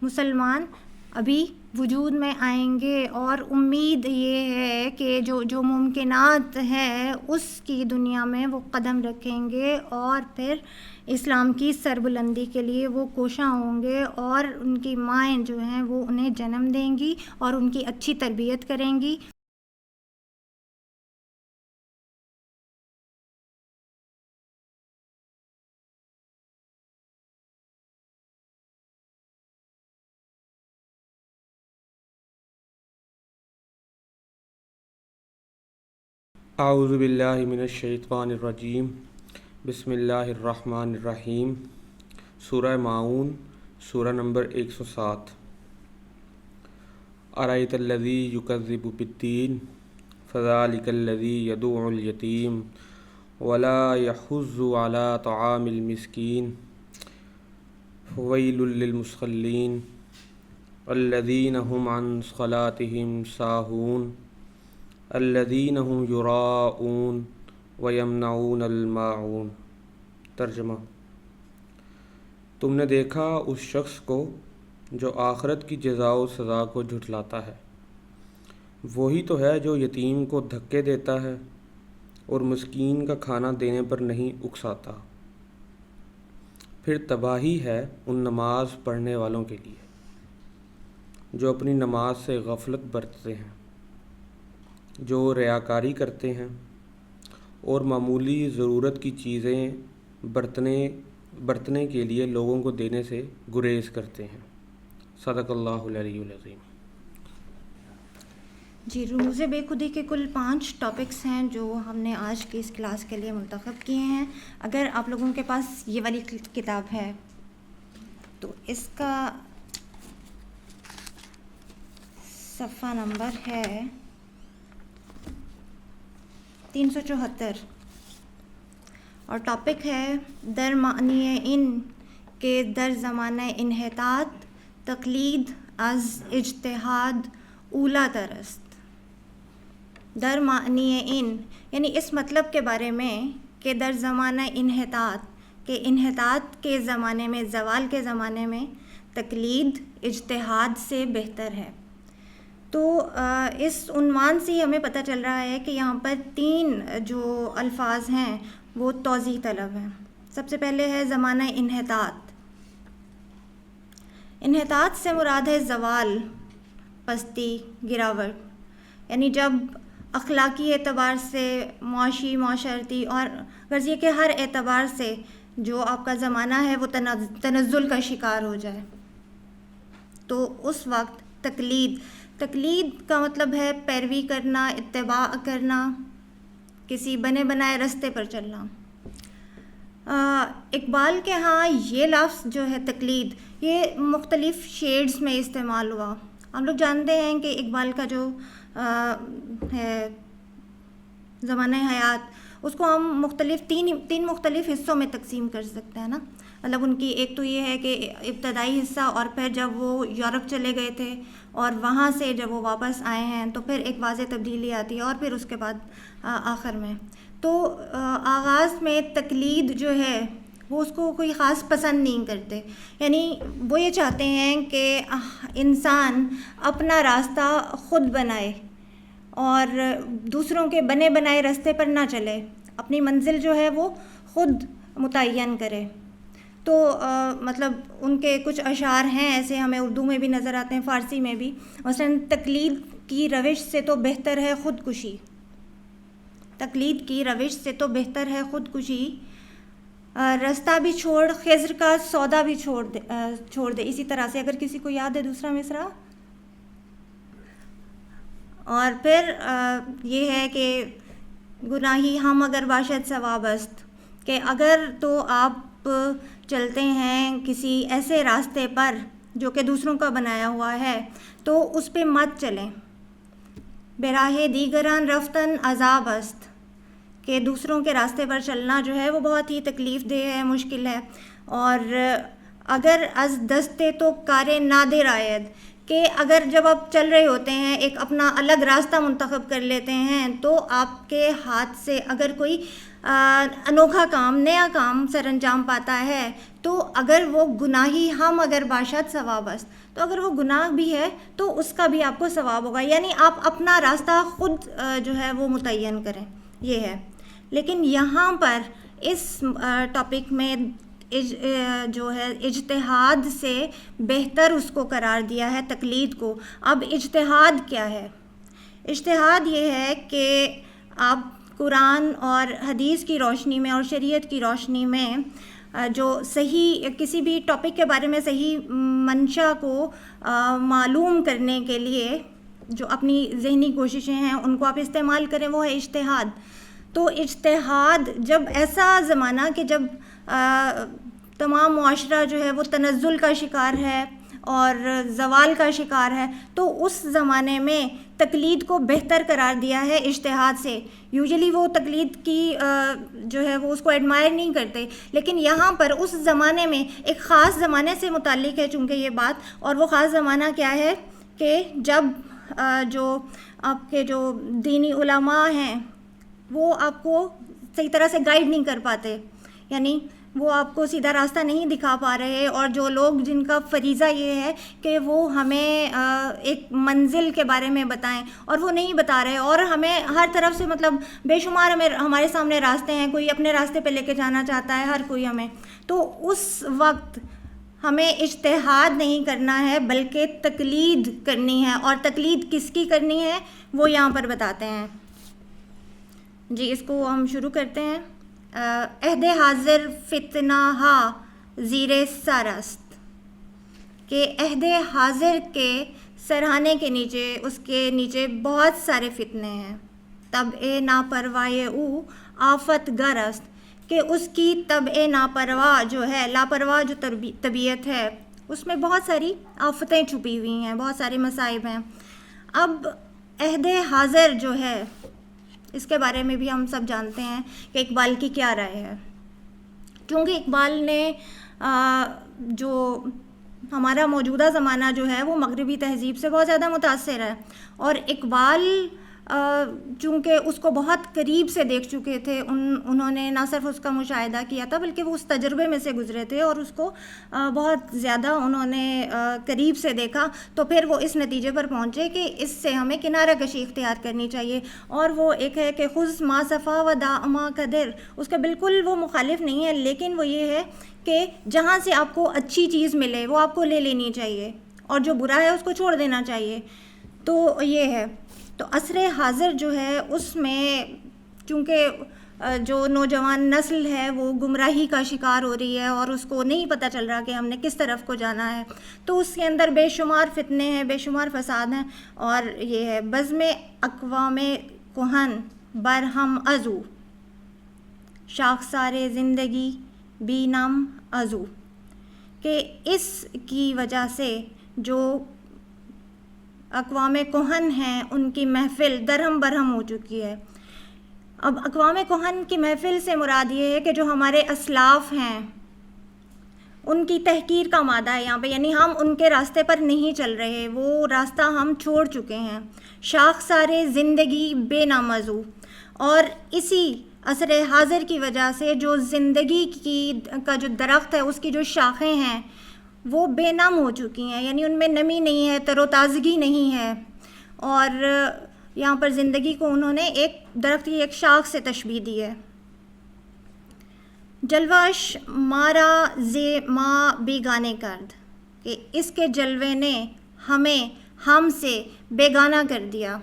مسلمان ابھی وجود میں آئیں گے، اور امید یہ ہے کہ جو ممکنات ہے اس کی دنیا میں وہ قدم رکھیں گے، اور پھر اسلام کی سربلندی کے لیے وہ کوشاں ہوں گے، اور ان کی مائیں جو ہیں وہ انہیں جنم دیں گی اور ان کی اچھی تربیت کریں گی۔ اعوذ باللہ من الشیطان الرجیم، بسم اللہ الرحمن الرحیم۔ سورہ ماعون، سورہ نمبر 107۔ ارأیت الذی یکذب بالدین فذلک الذی یدعو الیتیم ولا یحض علی طعام المسکین فویل للمصلین الذین هم عن صلاتهم ساہون الذین هم یراؤون ویمنعون الماعون۔ ترجمہ: تم نے دیکھا اس شخص کو جو آخرت کی جزا و سزا کو جھٹلاتا ہے، وہی تو ہے جو یتیم کو دھکے دیتا ہے اور مسکین کا کھانا دینے پر نہیں اکساتا۔ پھر تباہی ہے ان نماز پڑھنے والوں کے لیے جو اپنی نماز سے غفلت برتتے ہیں، جو ریاکاری کرتے ہیں اور معمولی ضرورت کی چیزیں برتنے کے لیے لوگوں کو دینے سے گریز کرتے ہیں۔ صدق اللہ العلی العظیم۔ جی، رموز بے خودی کے کل 5 ٹاپکس ہیں جو ہم نے آج کی اس کلاس کے لیے منتخب کیے ہیں۔ اگر آپ لوگوں کے پاس یہ والی کتاب ہے تو اس کا صفحہ نمبر ہے 374 اور ٹاپک ہے در معنی ان کے در زمانہ انحطاط تقلید از اجتہاد اولا درست۔ در معنی ان یعنی اس مطلب کے بارے میں کہ در زمانہ انحطاط کہ انحطاط کے زمانے میں، زوال کے زمانے میں تقلید اجتہاد سے بہتر ہے۔ تو اس عنوان سے ہی ہمیں پتہ چل رہا ہے کہ یہاں پر 3 جو الفاظ ہیں وہ توضیح طلب ہیں۔ سب سے پہلے ہے زمانہ انحطاط۔ انحطاط سے مراد ہے زوال، پستی، گراوٹ، یعنی جب اخلاقی اعتبار سے، معاشی، معاشرتی اور غرض یہ کہ ہر اعتبار سے جو آپ کا زمانہ ہے وہ تنزل کا شکار ہو جائے، تو اس وقت تقلید کا مطلب ہے پیروی کرنا، اتباع کرنا، کسی بنے بنائے راستے پر چلنا۔ اقبال کے ہاں یہ لفظ جو ہے تقلید، یہ مختلف شیڈز میں استعمال ہوا۔ ہم لوگ جانتے ہیں کہ اقبال کا جو ہے زمانہ حیات، اس کو ہم تین مختلف حصوں میں تقسیم کر سکتے ہیں نا۔ مطلب ان کی ایک تو یہ ہے کہ ابتدائی حصہ، اور پھر جب وہ یورپ چلے گئے تھے اور وہاں سے جب وہ واپس آئے ہیں تو پھر ایک واضح تبدیلی آتی ہے، اور پھر اس کے بعد آخر میں تو آغاز میں تقلید جو ہے وہ اس کو کوئی خاص پسند نہیں کرتے، یعنی وہ یہ چاہتے ہیں کہ انسان اپنا راستہ خود بنائے اور دوسروں کے بنے بنائے راستے پر نہ چلے، اپنی منزل جو ہے وہ خود متعین کرے۔ تو مطلب ان کے کچھ اشعار ہیں ایسے، ہمیں اردو میں بھی نظر آتے ہیں، فارسی میں بھی، مثلاً تقلید کی روش سے تو بہتر ہے خودکشی، تقلید کی روش سے تو بہتر ہے خودکشی، رستہ بھی چھوڑ، خضر کا سودا بھی چھوڑ دے۔ اسی طرح سے اگر کسی کو یاد ہے دوسرا مصرع، اور پھر یہ ہے کہ گناہی ہم اگر باشد ثوابست، کہ اگر تو آپ چلتے ہیں کسی ایسے راستے پر جو کہ دوسروں کا بنایا ہوا ہے تو اس پہ مت چلیں۔ براہ دیگران رفتن عذاب است، کہ دوسروں کے راستے پر چلنا جو ہے وہ بہت ہی تکلیف دہ ہے، مشکل ہے۔ اور اگر از دستے تو کار نادر آید، کہ اگر جب آپ چل رہے ہوتے ہیں ایک اپنا الگ راستہ منتخب کر لیتے ہیں تو آپ کے ہاتھ سے اگر کوئی انوکھا کام، نیا کام سر انجام پاتا ہے تو اگر وہ گناہی ہم اگر باشد ثواب است، تو اگر وہ گناہ بھی ہے تو اس کا بھی آپ کو ثواب ہوگا، یعنی آپ اپنا راستہ خود جو ہے وہ متعین کریں، یہ ہے۔ لیکن یہاں پر اس ٹاپک میں جو ہے اجتہاد سے بہتر اس کو قرار دیا ہے تقلید کو۔ اب اجتہاد کیا ہے؟ اجتہاد یہ ہے کہ آپ قرآن اور حدیث کی روشنی میں اور شریعت کی روشنی میں جو صحیح کسی بھی ٹاپک کے بارے میں صحیح منشا کو معلوم کرنے کے لیے جو اپنی ذہنی کوششیں ہیں ان کو آپ استعمال کریں، وہ ہے اجتہاد۔ تو اجتہاد جب ایسا زمانہ کہ جب تمام معاشرہ جو ہے وہ تنزل کا شکار ہے اور زوال کا شکار ہے، تو اس زمانے میں تقلید کو بہتر قرار دیا ہے اجتہاد سے۔ یوزلی وہ تقلید کی جو ہے وہ اس کو ایڈمائر نہیں کرتے، لیکن یہاں پر اس زمانے میں ایک خاص زمانے سے متعلق ہے چونکہ یہ بات، اور وہ خاص زمانہ کیا ہے کہ جب جو آپ کے جو دینی علماء ہیں وہ آپ کو صحیح طرح سے گائیڈ نہیں کر پاتے، یعنی وہ آپ کو سیدھا راستہ نہیں دکھا پا رہے، اور جو لوگ جن کا فریضہ یہ ہے کہ وہ ہمیں ایک منزل کے بارے میں بتائیں اور وہ نہیں بتا رہے، اور ہمیں ہر طرف سے مطلب بے شمار ہمارے سامنے راستے ہیں، کوئی اپنے راستے پہ لے کے جانا چاہتا ہے ہر کوئی ہمیں، تو اس وقت ہمیں اجتہاد نہیں کرنا ہے بلکہ تقلید کرنی ہے، اور تقلید کس کی کرنی ہے وہ یہاں پر بتاتے ہیں۔ جی اس کو ہم شروع کرتے ہیں۔ عہد حاضر فتنہ ہا زیر سرست، کہ عہد حاضر کے سرہانے کے نیچے، اس کے نیچے بہت سارے فتنے ہیں۔ طبع ناپروائے او آفت گرست، کہ اس کی طبع ناپرواہ جو ہے، لاپرواہ جو طبیعت ہے، اس میں بہت ساری آفتیں چھپی ہوئی ہیں، بہت سارے مصائب ہیں۔ اب عہد حاضر جو ہے اس کے بارے میں بھی ہم سب جانتے ہیں کہ اقبال کی کیا رائے ہے، چونکہ اقبال نے جو ہمارا موجودہ زمانہ جو ہے وہ مغربی تہذیب سے بہت زیادہ متاثر ہے، اور اقبال چونکہ اس کو بہت قریب سے دیکھ چکے تھے، انہوں نے نہ صرف اس کا مشاہدہ کیا تھا بلکہ وہ اس تجربے میں سے گزرے تھے اور اس کو بہت زیادہ انہوں نے قریب سے دیکھا، تو پھر وہ اس نتیجے پر پہنچے کہ اس سے ہمیں کنارہ کشی اختیار کرنی چاہیے، اور وہ ایک ہے کہ خذ ما صفا و دع ما قدر، اس کا بالکل وہ مخالف نہیں ہے، لیکن وہ یہ ہے کہ جہاں سے آپ کو اچھی چیز ملے وہ آپ کو لے لینی چاہیے، اور جو برا ہے اس کو چھوڑ دینا چاہیے۔ تو یہ ہے، تو عصر حاضر جو ہے اس میں چونکہ جو نوجوان نسل ہے وہ گمراہی کا شکار ہو رہی ہے اور اس کو نہیں پتہ چل رہا کہ ہم نے کس طرف کو جانا ہے، تو اس کے اندر بے شمار فتنے ہیں، بے شمار فساد ہیں، اور یہ ہے بزم اقوام کہن برہم ازو، شاخسار زندگی بی نام ازو، کہ اس کی وجہ سے جو اقوام کہن ہیں ان کی محفل درہم برہم ہو چکی ہے۔ اب اقوام کہن کی محفل سے مراد یہ ہے کہ جو ہمارے اسلاف ہیں ان کی تحقیر کا مادہ ہے یہاں پہ، یعنی ہم ان کے راستے پر نہیں چل رہے، وہ راستہ ہم چھوڑ چکے ہیں۔ شاخسار زندگی بے نامزو، اور اسی عصر حاضر کی وجہ سے جو زندگی کا جو درخت ہے اس کی جو شاخیں ہیں وہ بے نام ہو چکی ہیں، یعنی ان میں نمی نہیں ہے، تر و تازگی نہیں ہے، اور یہاں پر زندگی کو انہوں نے ایک درخت کی ایک شاخ سے تشبیہ دی ہے۔ جلوش مارا زے ماں بیگانے کرد، کہ اس کے جلوے نے ہمیں ہم سے بیگانہ کر دیا،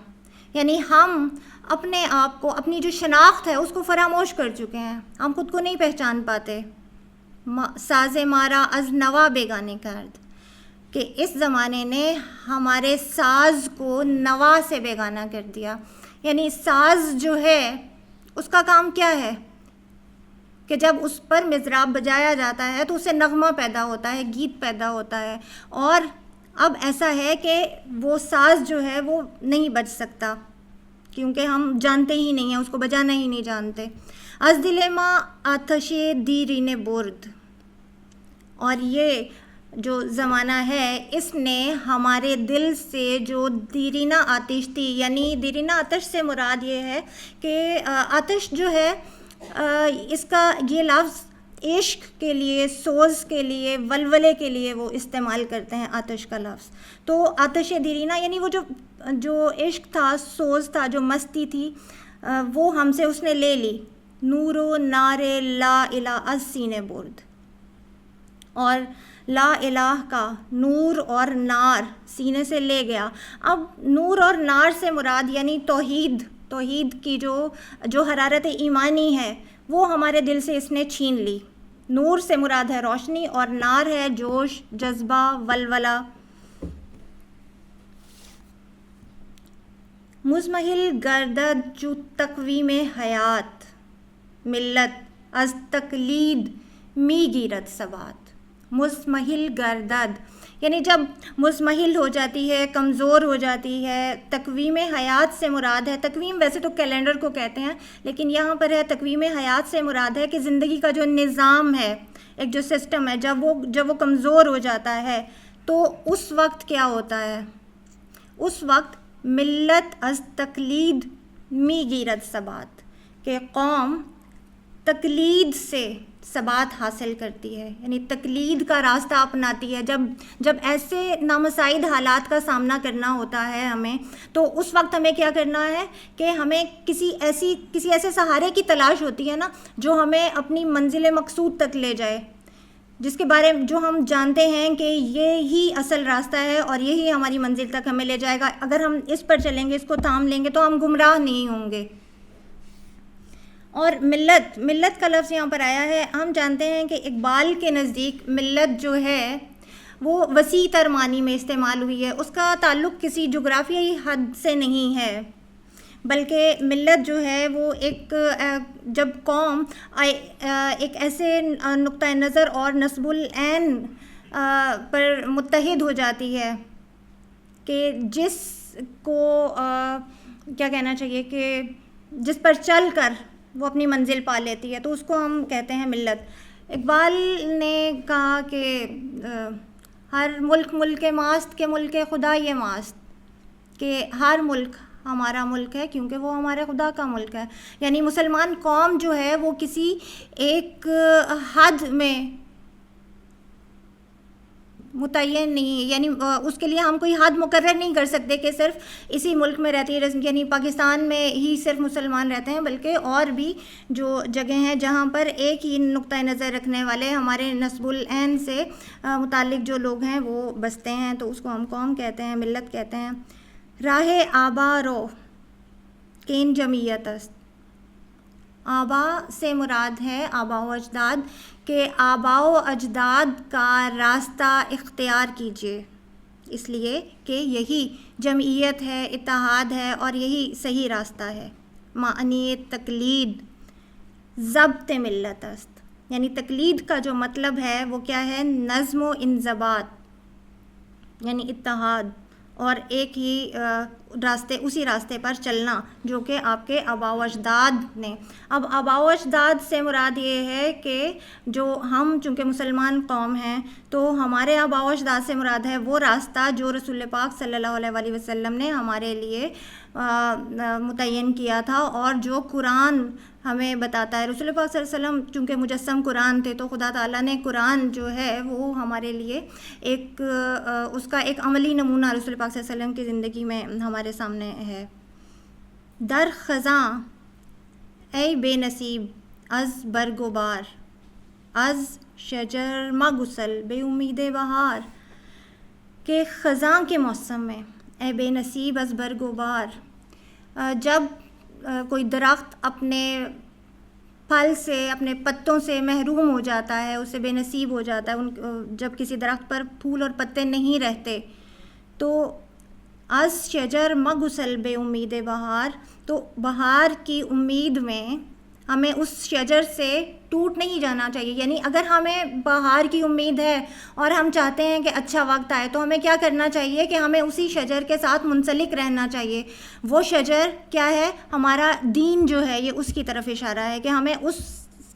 یعنی ہم اپنے آپ کو، اپنی جو شناخت ہے اس کو فراموش کر چکے ہیں، ہم خود کو نہیں پہچان پاتے۔ ساز مارا از نوا بیگانے کرد، کہ اس زمانے نے ہمارے ساز کو نوا سے بیگانہ کر دیا، یعنی ساز جو ہے اس کا کام کیا ہے کہ جب اس پر مضراب بجایا جاتا ہے تو اس سے نغمہ پیدا ہوتا ہے، گیت پیدا ہوتا ہے، اور اب ایسا ہے کہ وہ ساز جو ہے وہ نہیں بج سکتا کیونکہ ہم جانتے ہی نہیں ہیں، اس کو بجانا ہی نہیں جانتے۔ از دل ما آتش دیرین برد، اور یہ جو زمانہ ہے اس نے ہمارے دل سے جو دیرینہ آتش تھی، یعنی دیرینہ آتش سے مراد یہ ہے کہ آتش جو ہے اس کا یہ لفظ عشق کے لیے، سوز کے لیے، ولولے کے لیے وہ استعمال کرتے ہیں آتش کا لفظ. تو آتش دیرینہ یعنی وہ جو عشق تھا، سوز تھا، جو مستی تھی، وہ ہم سے اس نے لے لی. نور و نار لا الہ از سینے برد، اور لا الہ کا نور اور نار سینے سے لے گیا. اب نور اور نار سے مراد یعنی توحید کی جو حرارت ایمانی ہے وہ ہمارے دل سے اس نے چھین لی. نور سے مراد ہے روشنی، اور نار ہے جوش، جذبہ، ولولہ. مزمحل گردد جو تقویم حیات، ملت از تقلید می گیرد ثبات. مزمحل گردد یعنی جب مزمحل ہو جاتی ہے، کمزور ہو جاتی ہے. تقویم حیات سے مراد ہے، تقویم ویسے تو کیلنڈر کو کہتے ہیں، لیکن یہاں پر ہے تقویم حیات سے مراد ہے کہ زندگی کا جو نظام ہے، ایک جو سسٹم ہے، جب وہ کمزور ہو جاتا ہے تو اس وقت کیا ہوتا ہے؟ اس وقت ملت از تقلید می گیرد ثبات، کہ قوم تقلید سے ثبات حاصل کرتی ہے، یعنی تقلید کا راستہ اپناتی ہے. جب ایسے نامساعد حالات کا سامنا کرنا ہوتا ہے ہمیں، تو اس وقت ہمیں کیا کرنا ہے کہ ہمیں کسی ایسے سہارے کی تلاش ہوتی ہے نا، جو ہمیں اپنی منزل مقصود تک لے جائے، جس کے بارے میں جو ہم جانتے ہیں کہ یہی اصل راستہ ہے اور یہی ہماری منزل تک ہمیں لے جائے گا. اگر ہم اس پر چلیں گے، اس کو تھام لیں گے، تو ہم گمراہ نہیں ہوں گے. اور ملت کا لفظ یہاں پر آیا ہے. ہم جانتے ہیں کہ اقبال کے نزدیک ملت جو ہے وہ وسیع تر معنی میں استعمال ہوئی ہے. اس کا تعلق کسی جغرافیائی حد سے نہیں ہے، بلکہ ملت جو ہے وہ جب قوم ایک ایسے نقطۂ نظر اور نصب العین پر متحد ہو جاتی ہے کہ جس کو کیا کہنا چاہیے کہ جس پر چل کر وہ اپنی منزل پا لیتی ہے، تو اس کو ہم کہتے ہیں ملت. اقبال نے کہا کہ ہر ملک ماست کے ملک خدا یہ ماست، کہ ہر ملک ہمارا ملک ہے کیونکہ وہ ہمارے خدا کا ملک ہے. یعنی مسلمان قوم جو ہے وہ کسی ایک حد میں متعین نہیں، یعنی اس کے لیے ہم کوئی حد مقرر نہیں کر سکتے کہ صرف اسی ملک میں رہتی ہے، یعنی پاکستان میں ہی صرف مسلمان رہتے ہیں، بلکہ اور بھی جو جگہیں ہیں جہاں پر ایک ہی نقطۂ نظر رکھنے والے ہمارے نصب العین سے متعلق جو لوگ ہیں وہ بستے ہیں، تو اس کو ہم قوم کہتے ہیں، ملت کہتے ہیں. راہ آبا رو کین جمعیت است. آبا سے مراد ہے آبا و اجداد، کہ آبا و اجداد کا راستہ اختیار کیجیے، اس لیے کہ یہی جمعیت ہے، اتحاد ہے، اور یہی صحیح راستہ ہے. معنی تقلید ضبط ملت است، یعنی تقلید کا جو مطلب ہے وہ کیا ہے؟ نظم و انضباط، یعنی اتحاد اور ایک ہی اسی راستے پر چلنا جو کہ آپ کے آبا و اجداد نے. اب آبا و اجداد سے مراد یہ ہے کہ جو ہم چونکہ مسلمان قوم ہیں تو ہمارے آبا و اجداد سے مراد ہے وہ راستہ جو رسول پاک صلی اللہ علیہ وآلہ وسلم نے ہمارے لیے متعین کیا تھا، اور جو قرآن ہمیں بتاتا ہے. رسول پاک صلی اللہ علیہ وسلم چونکہ مجسم قرآن تھے، تو خدا تعالیٰ نے قرآن جو ہے وہ ہمارے لیے اس کا ایک عملی نمونہ رسول پاک صلی اللہ علیہ وسلم کی زندگی میں ہمارے سامنے ہے. در خزاں ای بے نصیب از برگ و بار، از شجر مگسل بے امید بہار، کہ خزاں کے موسم میں اے بے نصیب از برگ و بار، جب کوئی درخت اپنے پھل سے، اپنے پتوں سے محروم ہو جاتا ہے، اسے بے نصیب ہو جاتا ہے، جب کسی درخت پر پھول اور پتے نہیں رہتے، تو از شجر مگسل بے امید بہار، تو بہار کی امید میں ہمیں اس شجر سے ٹوٹ نہیں جانا چاہیے. یعنی اگر ہمیں بہار کی امید ہے اور ہم چاہتے ہیں کہ اچھا وقت آئے، تو ہمیں کیا کرنا چاہیے کہ ہمیں اسی شجر کے ساتھ منسلک رہنا چاہیے. وہ شجر کیا ہے؟ ہمارا دین جو ہے، یہ اس کی طرف اشارہ ہے کہ ہمیں اس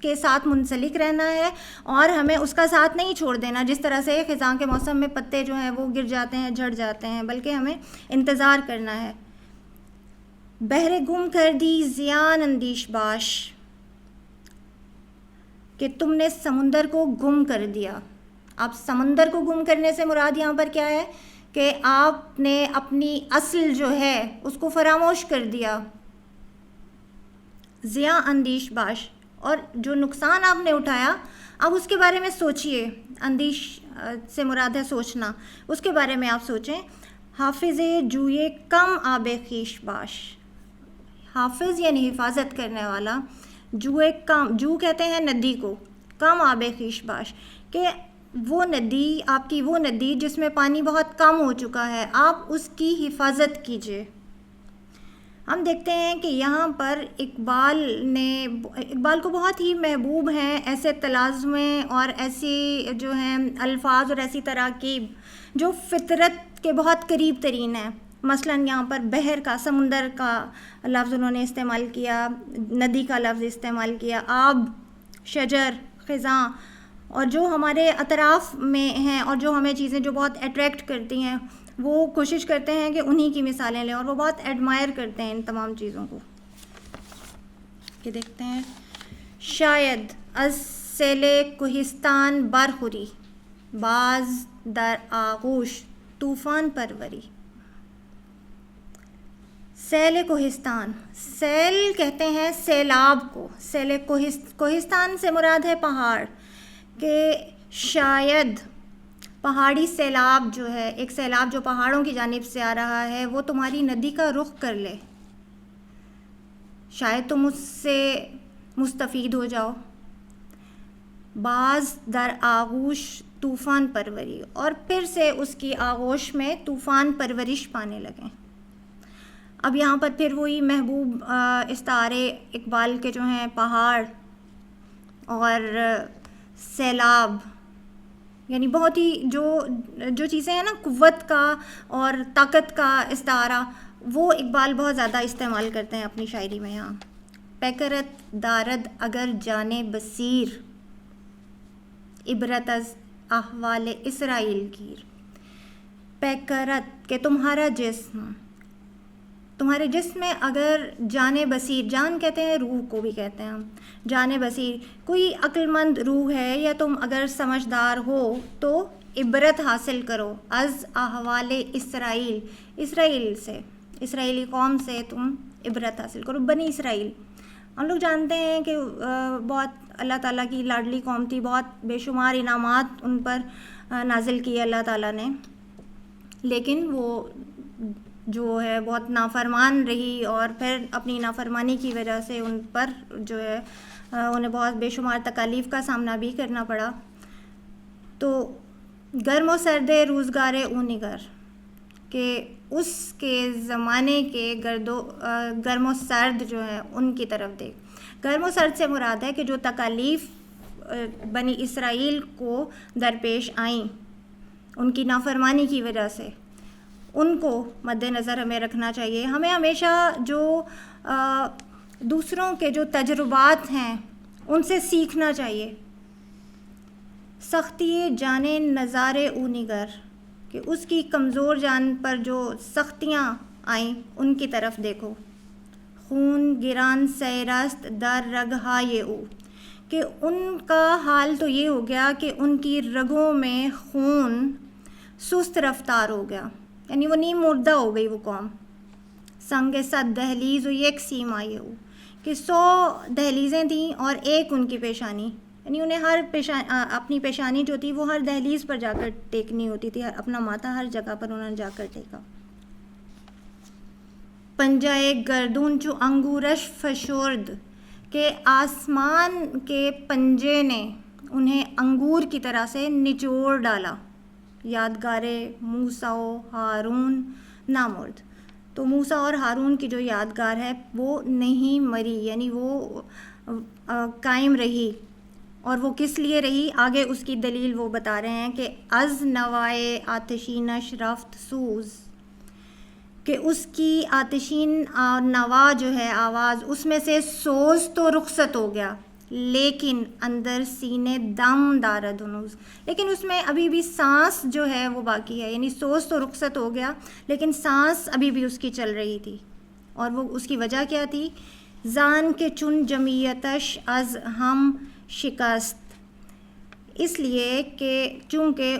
کے ساتھ منسلک رہنا ہے اور ہمیں اس کا ساتھ نہیں چھوڑ دینا. جس طرح سے خزاں کے موسم میں پتے جو ہیں وہ گر جاتے ہیں، جھڑ جاتے ہیں، بلکہ ہمیں انتظار کرنا ہے. بہر گم کر دی زیان اندیش باش، کہ تم نے سمندر کو گم کر دیا. اب سمندر کو گم کرنے سے مراد یہاں پر کیا ہے کہ آپ نے اپنی اصل جو ہے اس کو فراموش کر دیا. ضیاء اندیش باش، اور جو نقصان آپ نے اٹھایا اب اس کے بارے میں سوچئے. اندیش سے مراد ہے سوچنا، اس کے بارے میں آپ سوچیں. حافظ جوئے کم آب خویش باش. حافظ یعنی حفاظت کرنے والا، جوئے کم، جو کہتے ہیں ندی کو، کم آب خویش باش، کہ وہ ندی، آپ کی وہ ندی جس میں پانی بہت کم ہو چکا ہے، آپ اس کی حفاظت کیجئے. ہم دیکھتے ہیں کہ یہاں پر اقبال کو بہت ہی محبوب ہیں ایسے تلازمیں اور ایسی جو ہیں الفاظ اور ایسی تراکیب جو فطرت کے بہت قریب ترین ہیں. مثلاً یہاں پر بحر کا، سمندر کا لفظ انہوں نے استعمال کیا، ندی کا لفظ استعمال کیا، آب، شجر، خزاں، اور جو ہمارے اطراف میں ہیں اور جو ہمیں چیزیں جو بہت اٹریکٹ کرتی ہیں وہ کوشش کرتے ہیں کہ انہی کی مثالیں لیں، اور وہ بہت ایڈمائر کرتے ہیں ان تمام چیزوں کو. یہ دیکھتے ہیں، شاید از سیل کوہستان برخوری، باز در آغوش طوفان پروری. سیل کوہستان، سیل کہتے ہیں سیلاب کو، سیل کوہستان سے مراد ہے پہاڑ، کہ شاید پہاڑی سیلاب جو ہے، ایک سیلاب جو پہاڑوں کی جانب سے آ رہا ہے، وہ تمہاری ندی کا رخ کر لے، شاید تم اس سے مستفید ہو جاؤ. باز در آغوش طوفان پروری، اور پھر سے اس کی آغوش میں طوفان پرورش پانے لگیں. اب یہاں پر پھر وہی محبوب استعارے اقبال کے جو ہیں پہاڑ اور سیلاب، یعنی بہت ہی جو چیزیں ہیں نا قوت کا اور طاقت کا استعارہ، وہ اقبال بہت زیادہ استعمال کرتے ہیں اپنی شاعری میں. یہاں پیکرت دارد اگر جانے بصیر، عبرت از احوال اسرائیل گیر. پیکرت کہ تمہارا جسم، تمہارے جسم میں اگر جان بصیر، جان کہتے ہیں روح کو بھی کہتے ہیں ہم، جان بصیر، کوئی عقل مند روح ہے یا تم اگر سمجھدار ہو تو عبرت حاصل کرو از احوال اسرائیل، اسرائیل سے، اسرائیلی قوم سے تم عبرت حاصل کرو. بنی اسرائیل ہم لوگ جانتے ہیں کہ بہت اللہ تعالیٰ کی لاڈلی قوم تھی، بہت بے شمار انعامات ان پر نازل کیے اللہ تعالیٰ نے، لیکن وہ جو ہے بہت نافرمان رہی، اور پھر اپنی نافرمانی کی وجہ سے ان پر جو ہے انہیں بہت بے شمار تکالیف کا سامنا بھی کرنا پڑا. تو گرم و سرد روزگار او نگر، کہ اس کے زمانے کے گرم و سرد جو ہے ان کی طرف دیکھ. گرم و سرد سے مراد ہے کہ جو تکالیف بنی اسرائیل کو درپیش آئیں ان کی نافرمانی کی وجہ سے، ان کو مد نظر ہمیں رکھنا چاہیے. ہمیں ہمیشہ جو دوسروں کے جو تجربات ہیں ان سے سیکھنا چاہیے. سختی جان نزار او نگر، کہ اس کی کمزور جان پر جو سختیاں آئیں ان کی طرف دیکھو. خون گران سیرست در رگہائے او، کہ ان کا حال تو یہ ہو گیا کہ ان کی رگوں میں خون سست رفتار ہو گیا، یعنی وہ نیم مردہ ہو گئی وہ قوم. سنگ صد دہلیز و یک سیم آئے ہو، کہ 100 دہلیزیں تھیں اور ایک ان کی پیشانی، یعنی انہیں اپنی پیشانی جو تھی وہ ہر دہلیز پر جا کر ٹیکنی ہوتی تھی، اپنا ماتھا ہر جگہ پر انہوں نے جا کر ٹیکا. پنجائے گردون چو انگورش فشرد، کہ آسمان کے پنجے نے انہیں انگور کی طرح سے نچوڑ ڈالا. یادگار موسیٰ و ہارون نامرد، تو موسیٰ اور ہارون کی جو یادگار ہے وہ نہیں مری، یعنی وہ قائم رہی. اور وہ کس لیے رہی، آگے اس کی دلیل وہ بتا رہے ہیں کہ از نوائے آتشینش رفت سوز، کہ اس کی آتشین نوا جو ہے آواز، اس میں سے سوز تو رخصت ہو گیا، لیکن اندر سینے دم دارد ہنوز، لیکن اس میں ابھی بھی سانس جو ہے وہ باقی ہے. یعنی سوز تو رخصت ہو گیا لیکن سانس ابھی بھی اس کی چل رہی تھی. اور وہ اس کی وجہ کیا تھی، زان کے چن جمعیتش از ہم شکست، اس لیے کہ چونکہ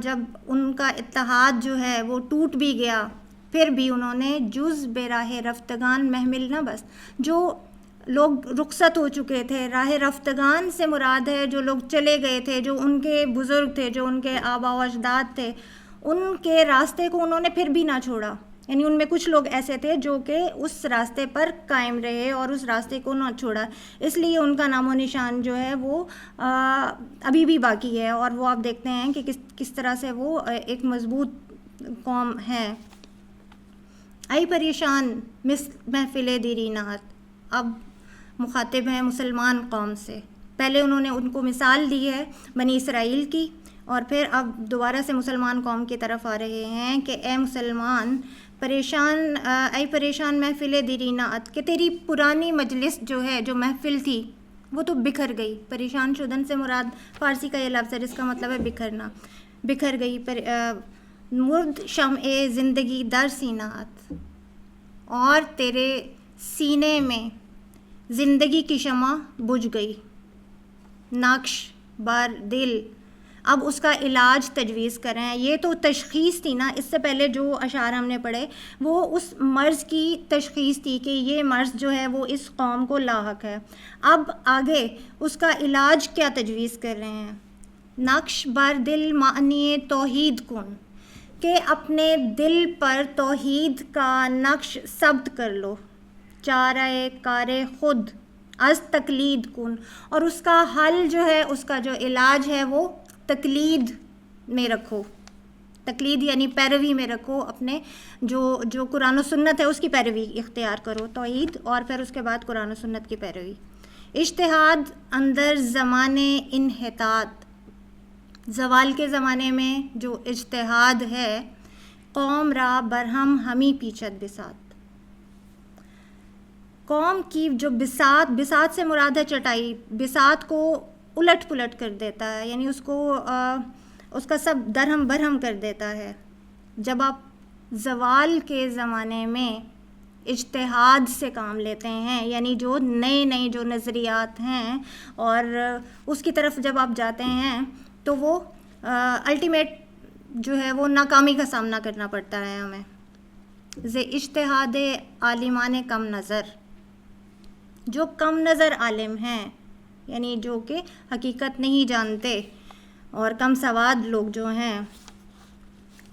جب ان کا اتحاد جو ہے وہ ٹوٹ بھی گیا، پھر بھی انہوں نے جز بے راہ رفتگان محمل نہ بس، جو لوگ رخصت ہو چکے تھے، راہ رفتگان سے مراد ہے جو لوگ چلے گئے تھے، جو ان کے بزرگ تھے، جو ان کے آبا و اجداد تھے، ان کے راستے کو انہوں نے پھر بھی نہ چھوڑا. یعنی ان میں کچھ لوگ ایسے تھے جو کہ اس راستے پر قائم رہے اور اس راستے کو نہ چھوڑا، اس لیے ان کا نام و نشان جو ہے وہ ابھی بھی باقی ہے، اور وہ آپ دیکھتے ہیں کہ کس طرح سے وہ ایک مضبوط قوم ہے. آئی پریشان محفل دیری نہت، اب مخاطب ہیں مسلمان قوم سے. پہلے انہوں نے ان کو مثال دی ہے بنی اسرائیل کی، اور پھر اب دوبارہ سے مسلمان قوم کی طرف آ رہے ہیں کہ اے مسلمان پریشان محفل دیری نعت، کہ تیری پرانی مجلس جو ہے، جو محفل تھی، وہ تو بکھر گئی. پریشان شدن سے مراد فارسی کا یہ لفظ ہے جس کا مطلب ہے بکھرنا، بکھر گئی. مرد شمع زندگی در سینات، اور تیرے سینے میں زندگی کی شمع بجھ گئی. نقش بر دل، اب اس کا علاج تجویز کریں. یہ تو تشخیص تھی نا، اس سے پہلے جو اشعار ہم نے پڑھے وہ اس مرض کی تشخیص تھی کہ یہ مرض جو ہے وہ اس قوم کو لاحق ہے. اب آگے اس کا علاج کیا تجویز کر رہے ہیں. نقش بر دل معنی توحید کن، کہ اپنے دل پر توحید کا نقش ثبت کر لو. چارہ کار خود از تقلید کن، اور اس کا حل جو ہے، اس کا جو علاج ہے وہ تقلید میں رکھو. تقلید یعنی پیروی میں رکھو، اپنے جو قرآن و سنت ہے اس کی پیروی اختیار کرو. توحید اور پھر اس کے بعد قرآن و سنت کی پیروی. اجتہاد اندر زمانے انحطاط، زوال کے زمانے میں جو اجتہاد ہے. قوم را برہم ہمی پیچھت بسات، قوم کی جو بسات سے مراد ہے چٹائی، بسات کو الٹ پلٹ کر دیتا ہے، یعنی اس کا سب درہم برہم کر دیتا ہے. جب آپ زوال کے زمانے میں اجتہاد سے کام لیتے ہیں، یعنی جو نئے جو نظریات ہیں، اور اس کی طرف جب آپ جاتے ہیں تو وہ الٹیمیٹ جو ہے وہ ناکامی کا سامنا کرنا پڑتا ہے ہمیں. اجتہاد عالمان کم نظر، جو کم نظر عالم ہیں، یعنی جو کہ حقیقت نہیں جانتے، اور کم سواد لوگ جو ہیں،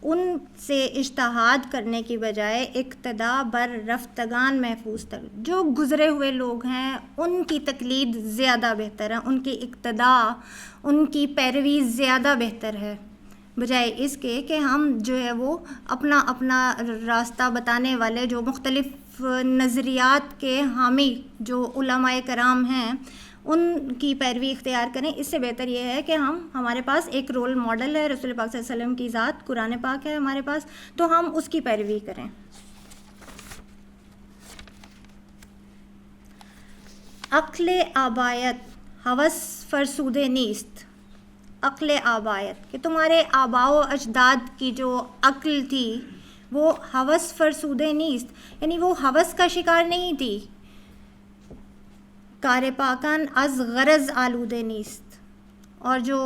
ان سے اجتہاد کرنے کی بجائے اقتدا بر رفتگان محفوظ تر، جو گزرے ہوئے لوگ ہیں ان کی تقلید زیادہ بہتر ہے، ان کی اقتدا، ان کی پیروی زیادہ بہتر ہے، بجائے اس کے کہ ہم جو ہے وہ اپنا راستہ بتانے والے جو مختلف نظریات کے حامی جو علماء کرام ہیں ان کی پیروی اختیار کریں. اس سے بہتر یہ ہے کہ ہمارے پاس ایک رول ماڈل ہے، رسول پاک صلی اللہ علیہ وسلم کی ذات، قرآن پاک ہے ہمارے پاس، تو ہم اس کی پیروی کریں. عقل آبایت ہوس فرسود نیست، عقل آبایت کہ تمہارے آباء و اجداد کی جو عقل تھی وہ ہوس فرسود نیست، یعنی وہ ہوس کا شکار نہیں تھی. کار پاکان از غرض آلودہ نیست، اور جو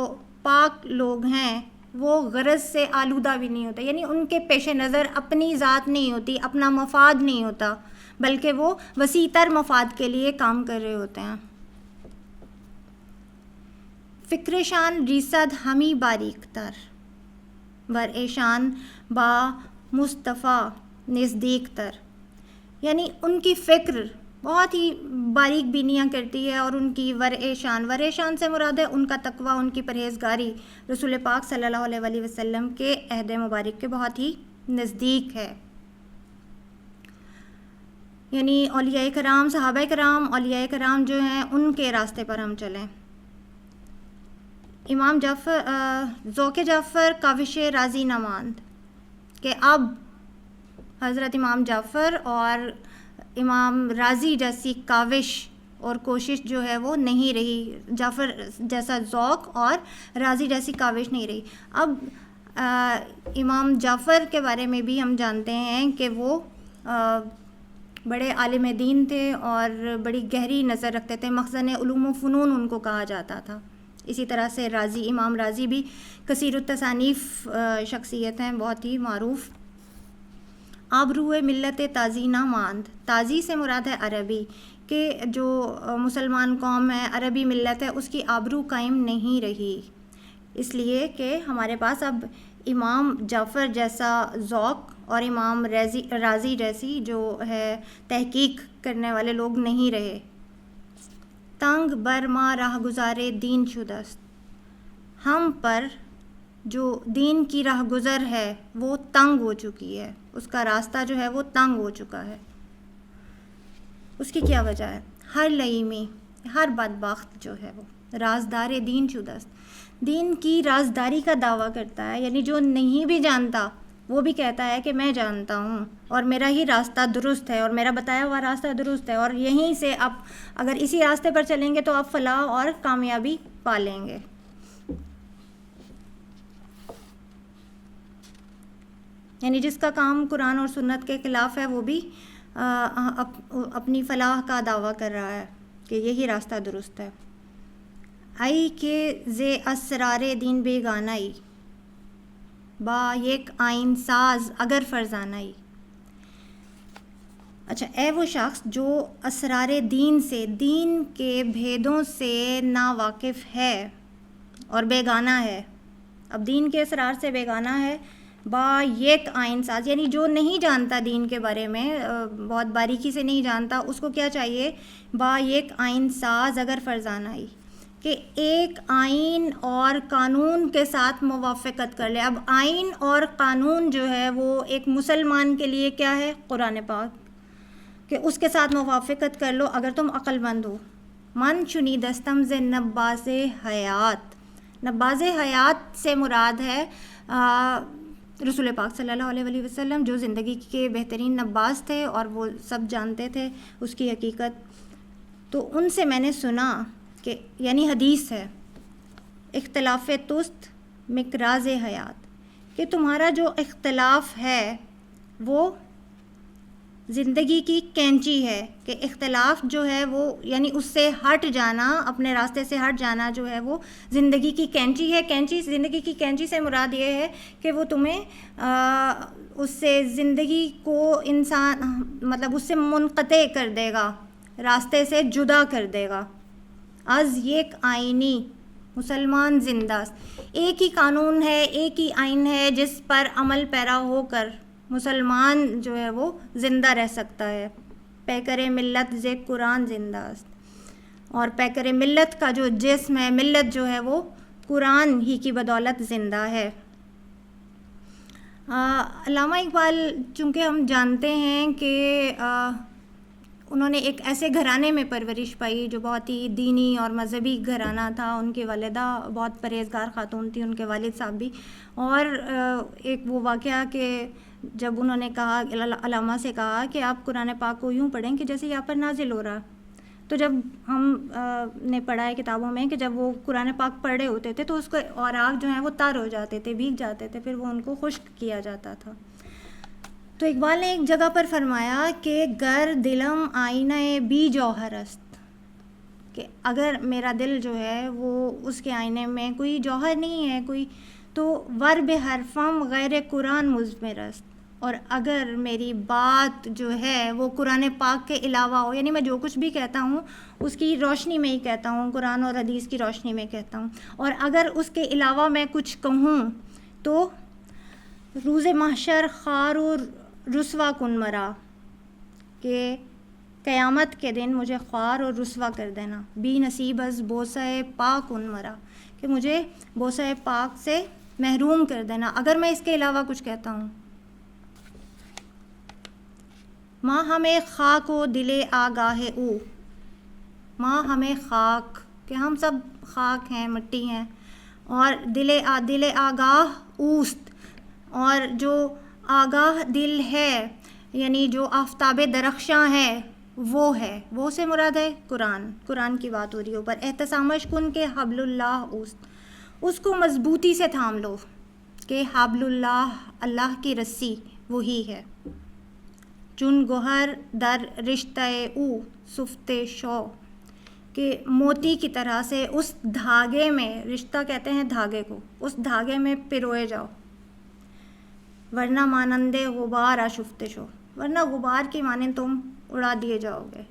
پاک لوگ ہیں وہ غرض سے آلودہ بھی نہیں ہوتے، یعنی ان کے پیش نظر اپنی ذات نہیں ہوتی، اپنا مفاد نہیں ہوتا، بلکہ وہ وسیع تر مفاد کے لیے کام کر رہے ہوتے ہیں. فکر شان ریسد ہمی باریک تر، ور شان با مصطفیٰ نزدیک تر، یعنی ان کی فکر بہت ہی باریک بینیاں کرتی ہے، اور ان کی ورع شان سے مراد ہے ان کا تقوی، ان کی پرہیزگاری رسول پاک صلی اللہ علیہ وسلم کے عہد مبارک کے بہت ہی نزدیک ہے. یعنی اولیاء کرام، صحابہ کرام، اولیاء کرام جو ہیں ان کے راستے پر ہم چلیں. امام ذوق جعفر کاوش راضی نہ ماند، کہ اب حضرت امام جعفر اور امام راضی جیسی کاوش اور کوشش جو ہے وہ نہیں رہی، جعفر جیسا ذوق اور راضی جیسی کاوش نہیں رہی. اب امام جعفر کے بارے میں بھی ہم جانتے ہیں کہ وہ بڑے عالم دین تھے اور بڑی گہری نظر رکھتے تھے، مخزن علوم و فنون ان کو کہا جاتا تھا. اسی طرح سے رازی، امام رازی بھی کثیر التصانیف شخصیت ہیں، بہت ہی معروف. آبرو ملت تازی نہ ماند، تازی سے مراد ہے عربی، کہ جو مسلمان قوم ہے، عربی ملت ہے، اس کی آبرو قائم نہیں رہی، اس لیے کہ ہمارے پاس اب امام جعفر جیسا ذوق اور امام رازی جیسی جو ہے تحقیق کرنے والے لوگ نہیں رہے. تنگ بر ما راہ گزارے دین شدست، ہم پر جو دین کی راہ گزر ہے وہ تنگ ہو چکی ہے، اس کا راستہ جو ہے وہ تنگ ہو چکا ہے. اس کی کیا وجہ ہے؟ ہر لئیمی، ہر بدبخت جو ہے وہ رازدار دین شدست، دین کی رازداری کا دعویٰ کرتا ہے، یعنی جو نہیں بھی جانتا وہ بھی کہتا ہے کہ میں جانتا ہوں اور میرا ہی راستہ درست ہے اور میرا بتایا ہوا راستہ درست ہے، اور یہیں سے آپ اگر اسی راستے پر چلیں گے تو آپ فلاح اور کامیابی پا لیں گے. یعنی جس کا کام قرآن اور سنت کے خلاف ہے وہ بھی اپنی فلاح کا دعویٰ کر رہا ہے کہ یہی راستہ درست ہے. ای کہ زے اسرار دین بیگانائی، با یک آئین ساز اگر فرزانائی. اچھا، اے وہ شخص جو اسرار دین سے، دین کے بھیدوں سے نا واقف ہے اور بیگانہ ہے. اب دین کے اسرار سے بیگانہ ہے. با یک آئین ساز، یعنی جو نہیں جانتا دین کے بارے میں، بہت باریکی سے نہیں جانتا، اس کو کیا چاہیے؟ با یک آئین ساز اگر فرزانائی، کہ ایک آئین اور قانون کے ساتھ موافقت کر لے. اب آئین اور قانون جو ہے وہ ایک مسلمان کے لیے کیا ہے؟ قرآن پاک، کہ اس کے ساتھ موافقت کر لو اگر تم عقل مند ہو. من چنی دستم ز نباز حیات، نباز حیات سے مراد ہے رسول پاک صلی اللہ علیہ وسلم، جو زندگی کے بہترین نباز تھے اور وہ سب جانتے تھے اس کی حقیقت. تو ان سے میں نے سنا کہ، یعنی حدیث ہے، اختلاف تست مکراز حیات، کہ تمہارا جو اختلاف ہے وہ زندگی کی کینچی ہے، کہ اختلاف جو ہے وہ یعنی اس سے ہٹ جانا، اپنے راستے سے ہٹ جانا جو ہے وہ زندگی کی کینچی ہے. کینچی، زندگی کی کینچی سے مراد یہ ہے کہ وہ تمہیں اس سے زندگی کو مطلب اس سے منقطع کر دے گا، راستے سے جدا کر دے گا. از یک آئینی مسلمان زندہ، ایک ہی قانون ہے، ایک ہی آئین ہے جس پر عمل پیرا ہو کر مسلمان جو ہے وہ زندہ رہ سکتا ہے. پیکر ملت ز قرآن زندہ است، اور پیکر ملت کا جو جسم ہے، ملت جو ہے وہ قرآن ہی کی بدولت زندہ ہے. علامہ اقبال، چونکہ ہم جانتے ہیں کہ انہوں نے ایک ایسے گھرانے میں پرورش پائی جو بہت ہی دینی اور مذہبی گھرانہ تھا. ان کی والدہ بہت پرہیزگار خاتون تھی، ان کے والد صاحب بھی. اور ایک وہ واقعہ کہ جب انہوں نے کہا، علامہ سے کہا کہ آپ قرآن پاک کو یوں پڑھیں کہ جیسے یہاں پر نازل ہو رہا. تو جب ہم نے پڑھا ہے کتابوں میں کہ جب وہ قرآن پاک پڑھ رہے ہوتے تھے تو اس کو اوراق جو ہیں وہ تر ہو جاتے تھے، بھیگ جاتے تھے، پھر وہ ان کو خشک کیا جاتا تھا. تو اقبال نے ایک جگہ پر فرمایا کہ گر دلم آئینہ بی جوہر است، کہ اگر میرا دل جو ہے وہ اس کے آئینے میں کوئی جوہر نہیں ہے کوئی، تو ور بحرفم غیر قرآن مضمر است، اور اگر میری بات جو ہے وہ قرآن پاک کے علاوہ ہو، یعنی میں جو کچھ بھی کہتا ہوں اس کی روشنی میں ہی کہتا ہوں، قرآن اور حدیث کی روشنی میں کہتا ہوں، اور اگر اس کے علاوہ میں کچھ کہوں تو روز محشر خار و رسوا کن مرا، کہ قیامت کے دن مجھے خوار اور رسوا کر دینا. بی نصیب از بوسہ پاک کن مرا، کہ مجھے بوسہ پاک سے محروم کر دینا اگر میں اس کے علاوہ کچھ کہتا ہوں. ماں ہمیں خاک و دل آگاہ او، ماں ہمیں خاک، کہ ہم سب خاک ہیں، مٹی ہیں، اور دل آگاہ اوست، اور جو آگاہ دل ہے یعنی جو آفتاب درخشاں ہے وہ ہے، وہ سے مراد ہے قرآن کی بات ہو رہی ہے اوپر. احتسامش کن کے حبل اللہ اوست، اس کو مضبوطی سے تھام لو کہ حبل اللہ، اللہ کی رسی وہی ہے. چون گوہر در رشتہ او سفت شو، کہ موتی کی طرح سے اس دھاگے میں، رشتہ کہتے ہیں دھاگے کو، اس دھاگے میں پروئے جاؤ، ورنہ مانند غبار آشفتے شو، ورنہ غبار کی مانند تم اڑا دیے جاؤ گے.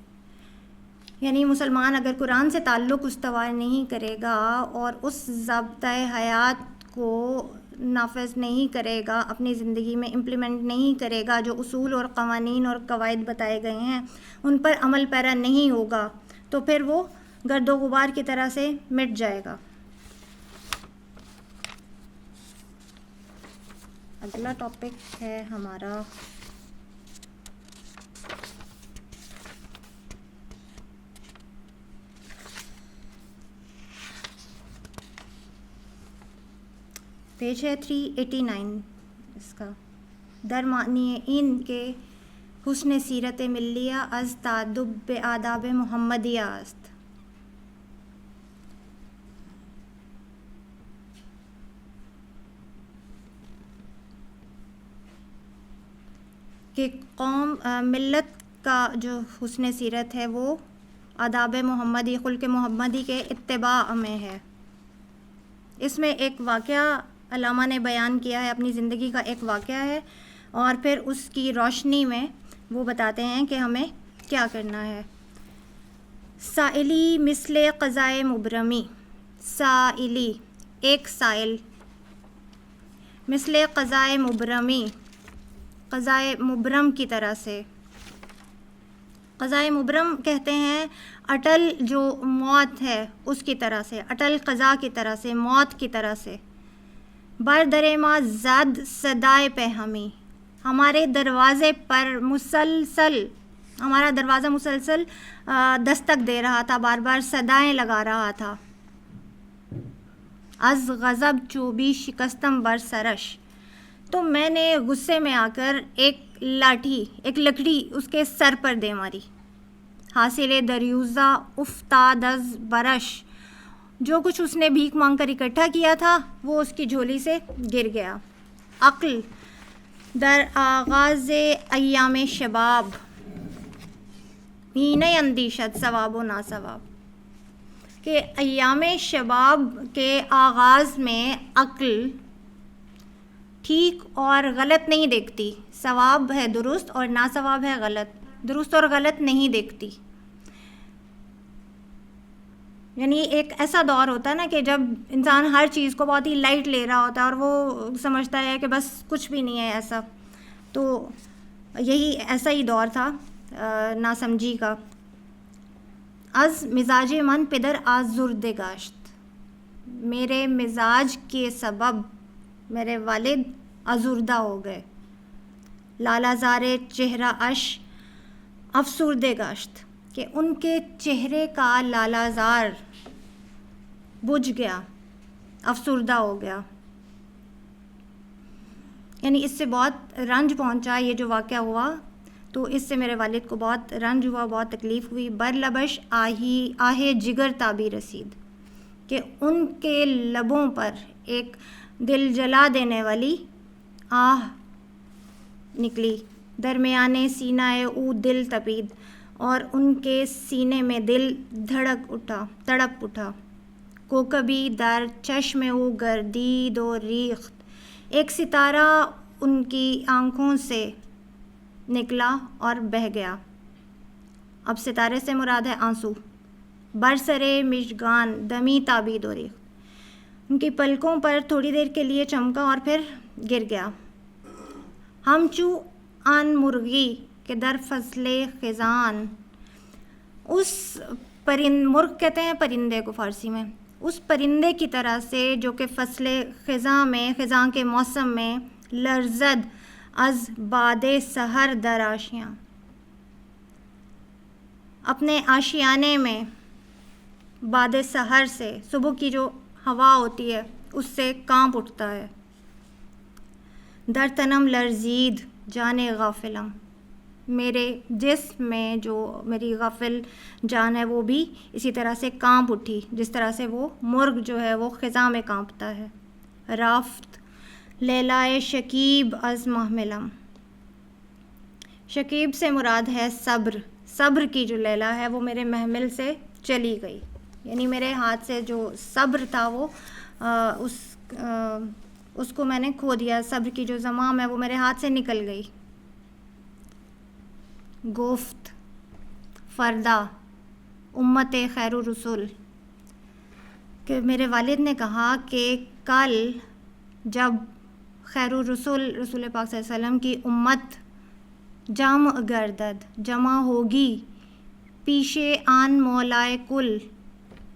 یعنی مسلمان اگر قرآن سے تعلق استوار نہیں کرے گا اور اس ضابطۂ حیات کو نافذ نہیں کرے گا، اپنی زندگی میں امپلیمنٹ نہیں کرے گا، جو اصول اور قوانین اور قواعد بتائے گئے ہیں ان پر عمل پیرا نہیں ہوگا، تو پھر وہ گرد و غبار کی طرح سے مٹ جائے گا. اگلا ٹاپک ہے ہمارا پیج ہے 389 اس کا. درمانی ان کے حسن سیرت ملیہ از تعدب بے آداب محمدیہ است. کہ قوم ملت کا جو حسن سیرت ہے وہ آداب محمدی، خلق محمدی کے اتباع میں ہے. اس میں ایک واقعہ علامہ نے بیان کیا ہے، اپنی زندگی کا ایک واقعہ ہے، اور پھر اس کی روشنی میں وہ بتاتے ہیں کہ ہمیں کیا کرنا ہے. سائلی مثل قضائے مبرمی، سائلی ایک سائل، مثل قضائے مبرمی قضائے مبرم کی طرح سے. قضائے مبرم کہتے ہیں اٹل جو موت ہے اس کی طرح سے، اٹل قضا کی طرح سے، موت کی طرح سے. بردر ما زد صدائے پہ ہمیں، ہمارے دروازے پر مسلسل، ہمارا دروازہ مسلسل دستک دے رہا تھا، بار بار صدائیں لگا رہا تھا. از غضب چوبی شکستم بر سرش، تو میں نے غصے میں آ کر ایک لاٹھی، ایک لکڑی اس کے سر پر دے ماری. حاصل دریوزہ افتاد از برش، جو کچھ اس نے بھیک مانگ کر اکٹھا کیا تھا وہ اس کی جھولی سے گر گیا. عقل در آغاز ایام شباب ہی نہیں اندیشت ثواب و ناثواب، کہ ایام شباب کے آغاز میں عقل ٹھیک اور غلط نہیں دیکھتی، ثواب ہے درست اور ناثواب ہے غلط، درست اور غلط نہیں دیکھتی. یعنی ایک ایسا دور ہوتا ہے نا کہ جب انسان ہر چیز کو بہت ہی لائٹ لے رہا ہوتا ہے اور وہ سمجھتا ہے کہ بس کچھ بھی نہیں ہے ایسا. تو یہی ایسا ہی دور تھا ناسمجھی کا. از مزاج من پدر آزرد گاشت، میرے مزاج کے سبب میرے والد آزردہ ہو گئے. لالا زار چہرہ اش افسردہ گاشت، کہ ان کے چہرے کا لالا زار بجھ گیا، افسردہ ہو گیا. یعنی اس سے بہت رنج پہنچا یہ جو واقعہ ہوا، تو اس سے میرے والد کو بہت رنج ہوا، بہت تکلیف ہوئی. برلبش آہ جگر تابی رسید، کہ ان کے لبوں پر ایک دل جلا دینے والی آہ نکلی. درمیانے سینہ او دل تپید، اور ان کے سینے میں دل تڑپ اٹھا. کوکبی در چشم او گردید و ریخت، ایک ستارہ ان کی آنکھوں سے نکلا اور بہہ گیا. اب ستارے سے مراد ہے آنسو. برسرے مشگان دمی تابید و ریخت، ان کی پلکوں پر تھوڑی دیر کے لیے چمکا اور پھر گر گیا. ہم چو آن مرغی کہ در فصل خزان، اس مرغ کہتے ہیں پرندے کو فارسی میں، اس پرندے کی طرح سے جو کہ فصل خزاں میں، خزاں کے موسم میں، لرزد از باد سحر در آشیاں، اپنے آشیانے میں باد سحر سے، صبح کی جو ہوا ہوتی ہے اس سے کانپ اٹھتا ہے. در تنم لرزید جان غافلم، میرے جسم میں جو میری غافل جان ہے وہ بھی اسی طرح سے کانپ اٹھی، جس طرح سے وہ مرغ جو ہے وہ خزاں میں کانپتا ہے. رافت لیلائے شکیب از محملم، شکیب سے مراد ہے صبر، صبر کی جو لیلا ہے وہ میرے محمل سے چلی گئی، یعنی میرے ہاتھ سے جو صبر تھا وہ اس کو میں نے کھو دیا، صبر کی جو زمام ہے وہ میرے ہاتھ سے نکل گئی. گفت فردا امت خیر الرسول، کہ میرے والد نے کہا کہ کل جب خیر الرسول رسول پاک صلی اللہ علیہ وسلم کی امت جمع گردد جمع ہوگی پیشے آن مولائے کل،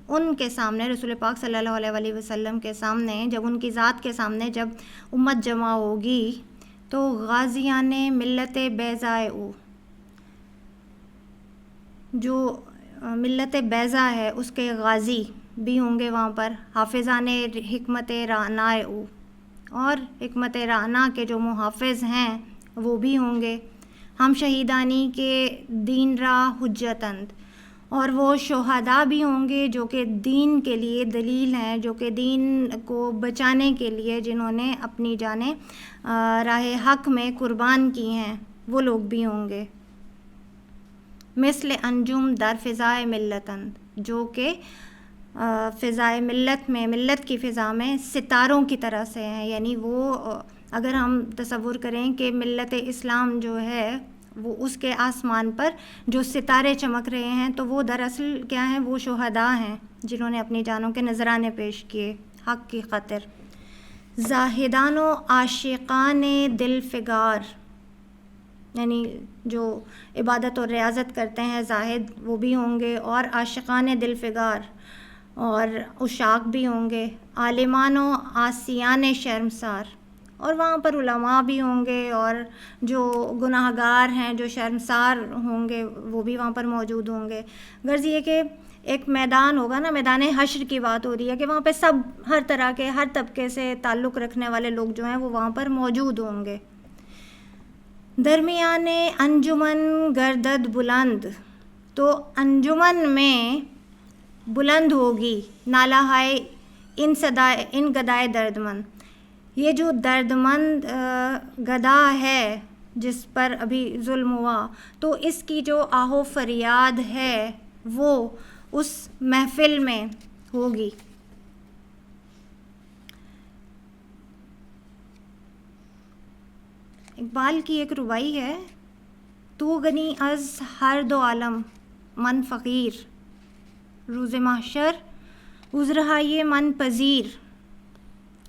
ان کے سامنے رسول پاک صلی اللہ علیہ وسلم کے سامنے، جب ان کی ذات کے سامنے جب امت جمع ہوگی تو غازیان ملت بیضاء، جو ملت بیضاء ہے اس کے غازی بھی ہوں گے وہاں پر، حافظان حکمت رعنا، اور حکمت رعنا کے جو محافظ ہیں وہ بھی ہوں گے. ہم شہیدانی کے دین را حجتند، اور وہ شہداء بھی ہوں گے جو کہ دین کے لیے دلیل ہیں، جو کہ دین کو بچانے کے لیے جنہوں نے اپنی جانیں راہ حق میں قربان کی ہیں، وہ لوگ بھی ہوں گے. مثل انجم در فضائے ملتند، جو کہ فضائے ملت میں، ملت کی فضا میں ستاروں کی طرح سے ہیں، یعنی وہ اگر ہم تصور کریں کہ ملت اسلام جو ہے وہ اس کے آسمان پر جو ستارے چمک رہے ہیں تو وہ دراصل کیا ہیں، وہ شہداء ہیں جنہوں نے اپنی جانوں کے نذرانے پیش کیے حق کی خاطر. زاہدان و عاشقان دل فگار، یعنی جو عبادت اور ریاضت کرتے ہیں زاہد وہ بھی ہوں گے، اور عاشقان دل فگار اور عشاق بھی ہوں گے. عالمان و عاصیان شرمسار، اور وہاں پر علماء بھی ہوں گے، اور جو گناہ گار ہیں جو شرمسار ہوں گے وہ بھی وہاں پر موجود ہوں گے. غرض یہ کہ ایک میدان ہوگا نا، میدان حشر کی بات ہو رہی ہے کہ وہاں پہ سب ہر طرح کے، ہر طبقے سے تعلق رکھنے والے لوگ جو ہیں وہ وہاں پر موجود ہوں گے. درمیان انجمن گردد بلند، تو انجمن میں بلند ہوگی نالہ ہائے ان گدائے درد مند، یہ جو درد مند گدا ہے جس پر ابھی ظلم ہوا، تو اس کی جو آہ و فریاد ہے وہ اس محفل میں ہوگی. اقبال کی ایک ربائی ہے، تو غنی از ہر دو عالم من فقیر، روز محشر عذرہائے من پذیر،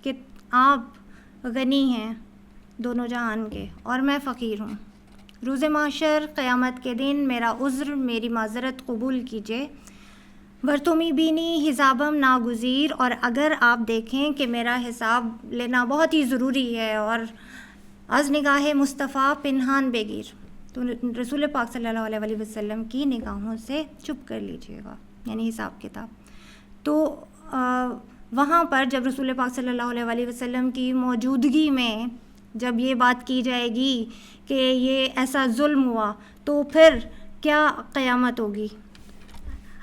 کہ آپ غنی ہیں دونوں جہان کے اور میں فقیر ہوں. روز محشر قیامت کے دن میرا عذر، میری معذرت قبول کیجیے. ورتمی بینی حسابم ناگزیر، اور اگر آپ دیکھیں کہ میرا حساب لینا بہت ہی ضروری ہے، اور از نگاہ مصطفیٰ پنہان بگیر، تو رسول پاک صلی اللہ علیہ وسلم کی نگاہوں سے چپ کر لیجیے گا، یعنی حساب کتاب. تو وہاں پر جب رسول پاک صلی اللہ علیہ وسلم کی موجودگی میں جب یہ بات کی جائے گی کہ یہ ایسا ظلم ہوا، تو پھر کیا قیامت ہوگی.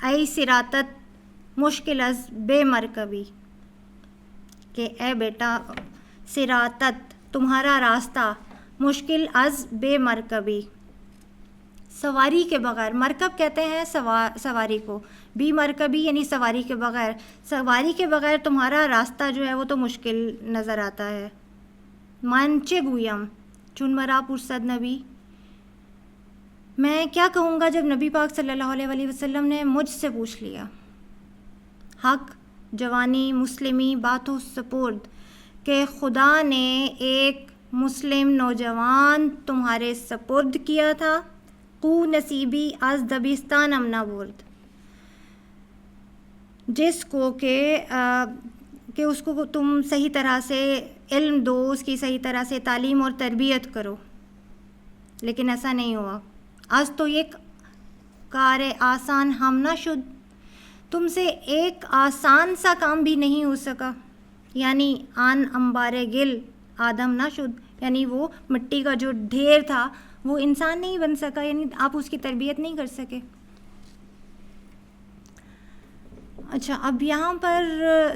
ای صراطت مشکل از بے مرکبی، کہ اے بیٹا صراطت تمہارا راستہ مشکل از بے مرکبی، سواری کے بغیر. مرکب کہتے ہیں سواری کو، بی مرکبی یعنی سواری کے بغیر. سواری کے بغیر تمہارا راستہ جو ہے وہ تو مشکل نظر آتا ہے. منچے گویم چون مرا پرسد نبی، میں کیا کہوں گا جب نبی پاک صلی اللہ علیہ وسلم نے مجھ سے پوچھ لیا. حق جوانی مسلمی باتوں سپرد، کہ خدا نے ایک مسلم نوجوان تمہارے سپرد کیا تھا. کو نصیبی از دبستان امنا برد، جس کو کہ اس کو تم صحیح طرح سے علم دو، اس کی صحیح طرح سے تعلیم اور تربیت کرو، لیکن ایسا نہیں ہوا. آج تو ایک کار آسان ہم نہ شد، تم سے ایک آسان سا کام بھی نہیں ہو سکا. یعنی آن انبارے گل آدم نہ شد، یعنی وہ مٹی کا جو ڈھیر تھا وہ انسان نہیں بن سکا، یعنی آپ اس کی تربیت نہیں کر سکے. اچھا، اب یہاں پر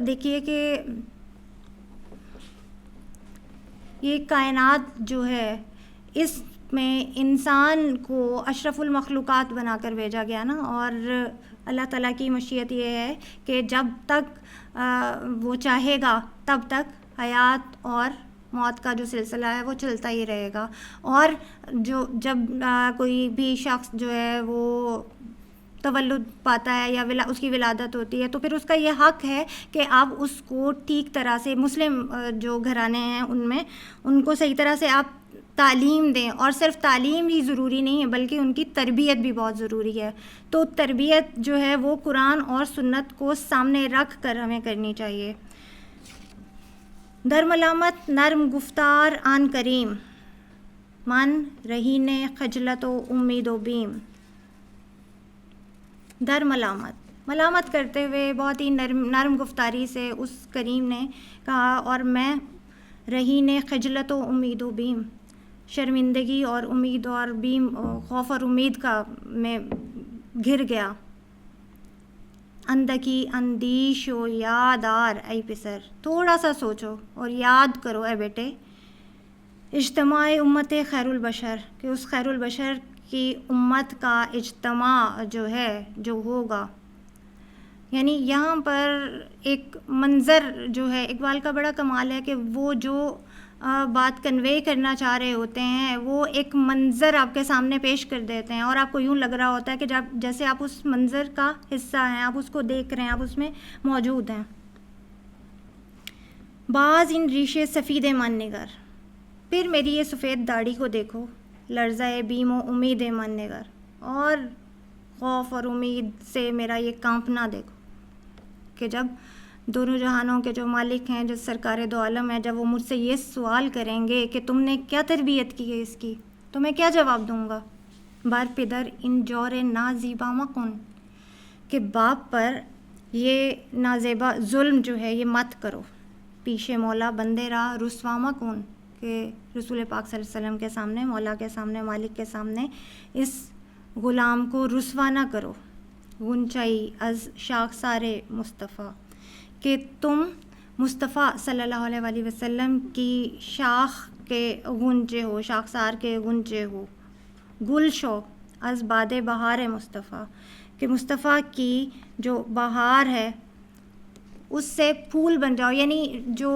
دیکھیے کہ یہ کائنات جو ہے اس میں انسان کو اشرف المخلوقات بنا کر بھیجا گیا نا، اور اللہ تعالیٰ کی مشیت یہ ہے کہ جب تک وہ چاہے گا تب تک حیات اور موت کا جو سلسلہ ہے وہ چلتا ہی رہے گا. اور جب کوئی بھی شخص جو ہے وہ تولد پاتا ہے یا اس کی ولادت ہوتی ہے تو پھر اس کا یہ حق ہے کہ آپ اس کو ٹھیک طرح سے، مسلم جو گھرانے ہیں ان کو صحیح طرح سے آپ تعلیم دیں. اور صرف تعلیم ہی ضروری نہیں ہے بلکہ ان کی تربیت بھی بہت ضروری ہے. تو تربیت جو ہے وہ قرآن اور سنت کو سامنے رکھ کر ہمیں کرنی چاہیے. در ملامت نرم گفتار آن کریم، من رہین خجلت و امید و بیم. در ملامت کرتے ہوئے بہت ہی نرم گفتاری سے اس کریم نے کہا، اور میں رہین خجلت و امید و بیم، شرمندگی اور امید اور بیم، خوف اور امید کا میں گھر گیا. اندکی اندیش و یادار اے پسر، تھوڑا سا سوچو اور یاد کرو اے بیٹے، اجتماع امت خیر البشر، کہ اس خیر البشر کی امت کا اجتماع جو ہے جو ہوگا. یعنی یہاں پر ایک منظر جو ہے، اقبال کا بڑا کمال ہے کہ وہ جو بات کنوے کرنا چاہ رہے ہوتے ہیں وہ ایک منظر آپ کے سامنے پیش کر دیتے ہیں، اور آپ کو یوں لگ رہا ہوتا ہے کہ جیسے آپ اس منظر کا حصہ ہیں، آپ اس کو دیکھ رہے ہیں، آپ اس میں موجود ہیں. بعض ان ریشے سفید من نگر، پھر میری یہ سفید داڑھی کو دیکھو، لرزہ بیم و امید من نگر، اور خوف اور امید سے میرا یہ کانپنا دیکھو کہ جب دونوں جہانوں کے جو مالک ہیں، جو سرکار دو عالم ہیں، جب وہ مجھ سے یہ سوال کریں گے کہ تم نے کیا تربیت کی ہے اس کی، تو میں کیا جواب دوں گا؟ بر پدر ان جور نازیبا مکن، کہ باپ پر یہ نازیبا ظلم جو ہے یہ مت کرو. پیشے مولا بندے راہ رسوا مکن، کہ رسول پاک صلی اللہ علیہ وسلم کے سامنے، مولا کے سامنے، مالک کے سامنے اس غلام کو رسوا نہ کرو. غنچائی از شاخسار مصطفیٰ، کہ تم مصطفیٰ صلی اللہ علیہ وآلہ وسلم کی شاخ کے غنچے ہو، شاخسار کے غنچے ہو. گل شو از باد بہار مصطفیٰ، کہ مصطفیٰ کی جو بہار ہے اس سے پھول بن جاؤ. یعنی جو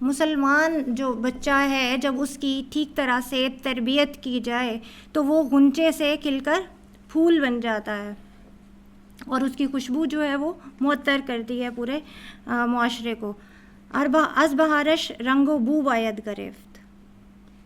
مسلمان جو بچہ ہے، جب اس کی ٹھیک طرح سے تربیت کی جائے تو وہ غنچے سے کھل کر پھول بن جاتا ہے، اور اس کی خوشبو جو ہے وہ معطر کرتی ہے پورے معاشرے کو. از بہارش رنگ و بو باید گرفت،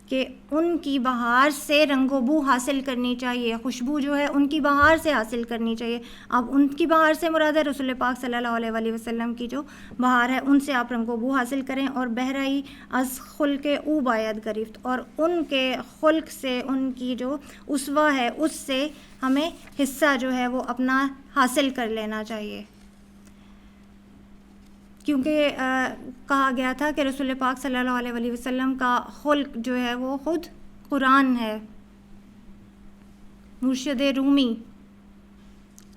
کہ ان کی بہار سے رنگ و بو حاصل کرنی چاہیے، خوشبو جو ہے ان کی بہار سے حاصل کرنی چاہیے. اب ان کی بہار سے مراد ہے رسول پاک صلی اللہ علیہ وآلہ وسلم کی جو بہار ہے، ان سے آپ رنگ و بو حاصل کریں. اور بہرائی از خلق او باید گرفت، اور ان کے خلق سے، ان کی جو اسوہ ہے اس سے ہمیں حصہ جو ہے وہ اپنا حاصل کر لینا چاہیے. کیونکہ کہا گیا تھا کہ رسول پاک صلی اللہ علیہ وآلہ وسلم کا خلق جو ہے وہ خود قرآن ہے. مرشد رومی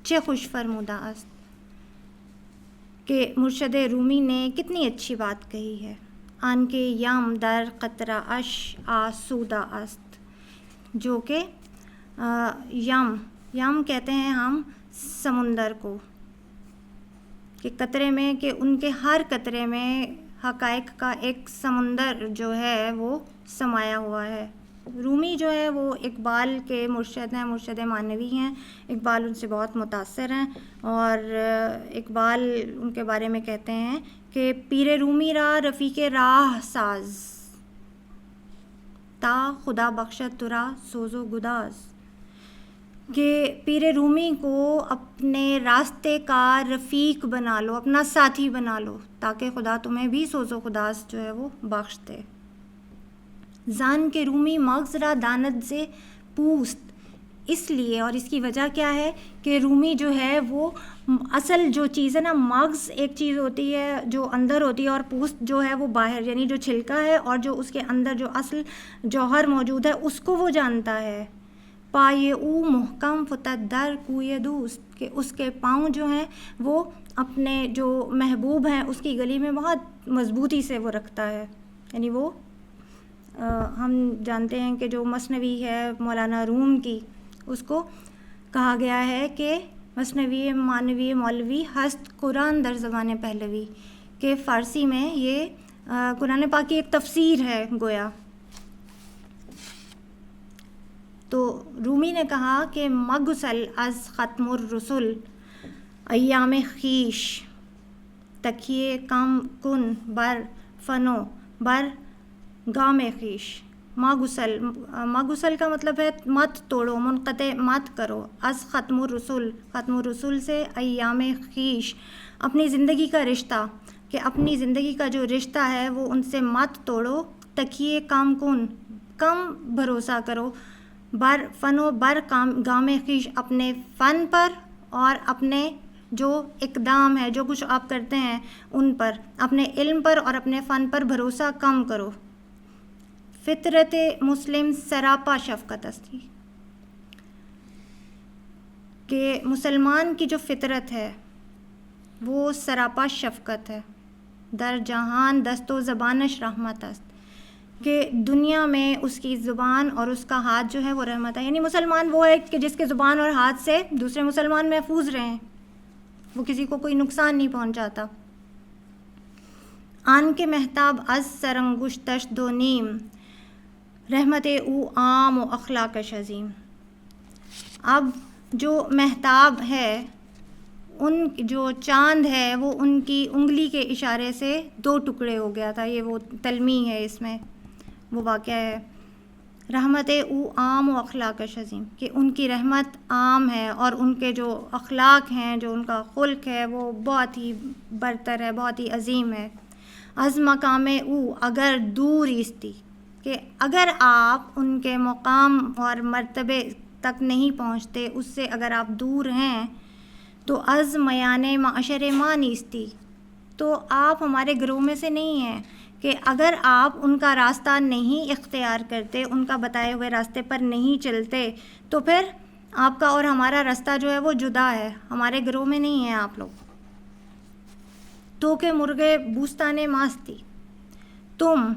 چه خوش فرموده است، کہ مرشد رومی نے کتنی اچھی بات کہی ہے. آن کے یم در قطرہ اش آسودہ است، جو کہ یم کہتے ہیں ہم سمندر کو، کہ قطرے میں، کہ ان کے ہر قطرے میں حقائق کا ایک سمندر جو ہے وہ سمایا ہوا ہے. رومی جو ہے وہ اقبال کے مرشد ہیں، مرشد معنوی ہیں. اقبال ان سے بہت متاثر ہیں، اور اقبال ان کے بارے میں کہتے ہیں کہ پیر رومی را رفیق راہ ساز، تا خدا بخشد تو را سوز و گداز، کہ پیر رومی کو اپنے راستے کا رفیق بنا لو، اپنا ساتھی بنا لو، تاکہ خدا تمہیں بھی سوز و خداس جو ہے وہ بخش دے. زان کے رومی مغز را داند سے پوست، اس لیے، اور اس کی وجہ کیا ہے کہ رومی جو ہے وہ اصل جو چیز ہے نا، مغز ایک چیز ہوتی ہے جو اندر ہوتی ہے، اور پوست جو ہے وہ باہر، یعنی جو چھلکا ہے اور جو اس کے اندر جو اصل جوہر موجود ہے اس کو وہ جانتا ہے. پائے او محکم فتد در کوئے دوست، کہ اس کے پاؤں جو ہیں وہ اپنے جو محبوب ہیں اس کی گلی میں بہت مضبوطی سے وہ رکھتا ہے. یعنی وہ ہم جانتے ہیں کہ جو مثنوی ہے مولانا روم کی، اس کو کہا گیا ہے کہ مثنوی مانوی مولوی ہست قرآن در زبان پہلوی، کہ فارسی میں یہ قرآن پاک کی ایک تفسیر ہے گویا. تو رومی نے کہا کہ مگسل از ختم الرسل ایام خیش تکیے کم کن بر فنو بر گام خیش. ماغسل کا مطلب ہے مت توڑو، منقطع مت کرو. از ختم الرسل سے ایام خیش اپنی زندگی کا رشتہ، کہ اپنی زندگی کا جو رشتہ ہے وہ ان سے مت توڑو. تکیے کام کن، کم بھروسہ کرو. بر فنو بر گام خیش، اپنے فن پر اور اپنے جو اقدام ہے، جو کچھ آپ کرتے ہیں ان پر، اپنے علم پر اور اپنے فن پر بھروسہ کم کرو. فطرت مسلم سراپا شفقت استی، کہ مسلمان کی جو فطرت ہے وہ سراپا شفقت ہے. در جہان دست و زبانش رحمت است، کہ دنیا میں اس کی زبان اور اس کا ہاتھ جو ہے وہ رحمت ہے. یعنی مسلمان وہ ہے کہ جس کے زبان اور ہاتھ سے دوسرے مسلمان محفوظ رہیں، وہ کسی کو کوئی نقصان نہیں پہنچاتا. آن کے محتاب از سرانگشتش دو نیم رحمت او عام و اخلاقش عظیم. اب جو محتاب ہے، ان جو چاند ہے وہ ان کی انگلی کے اشارے سے دو ٹکڑے ہو گیا تھا. یہ وہ تلمیح ہے، اس میں وہ واقعہ ہے. رحمت او عام و اخلاقش عظیم، کہ ان کی رحمت عام ہے اور ان کے جو اخلاق ہیں، جو ان کا خلق ہے وہ بہت ہی برتر ہے، بہت ہی عظیم ہے. از مقام او اگر دور ایستی، کہ اگر آپ ان کے مقام اور مرتبے تک نہیں پہنچتے، اس سے اگر آپ دور ہیں، تو از میان معاشر ما نیستی، تو آپ ہمارے گروہ میں سے نہیں ہیں. کہ اگر آپ ان کا راستہ نہیں اختیار کرتے، ان کا بتائے ہوئے راستے پر نہیں چلتے، تو پھر آپ کا اور ہمارا راستہ جو ہے وہ جدا ہے، ہمارے گروہ میں نہیں ہیں آپ لوگ. تو کہ مرغے بوستان ماستی، تم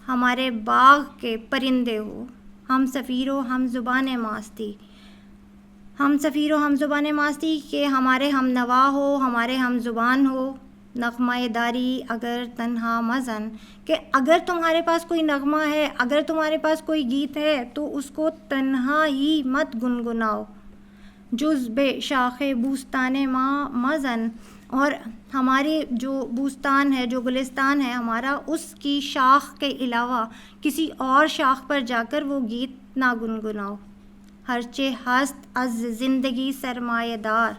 ہمارے باغ کے پرندے ہو. ہم سفیر و ہم زبان ماستی، ہم سفیر و ہم زبان ماستی، کہ ہمارے ہم نوا ہو، ہمارے ہم زبان ہو. نغمہ داری اگر تنہا مزن، کہ اگر تمہارے پاس کوئی نغمہ ہے، اگر تمہارے پاس کوئی گیت ہے تو اس کو تنہا ہی مت گنگناؤ. جز بے شاخ بوستان ما مزن، اور ہماری جو بوستان ہے، جو گلستان ہے ہمارا، اس کی شاخ کے علاوہ کسی اور شاخ پر جا کر وہ گیت نہ گنگناؤ. ہرچہ ہست از زندگی سرمایہ دار،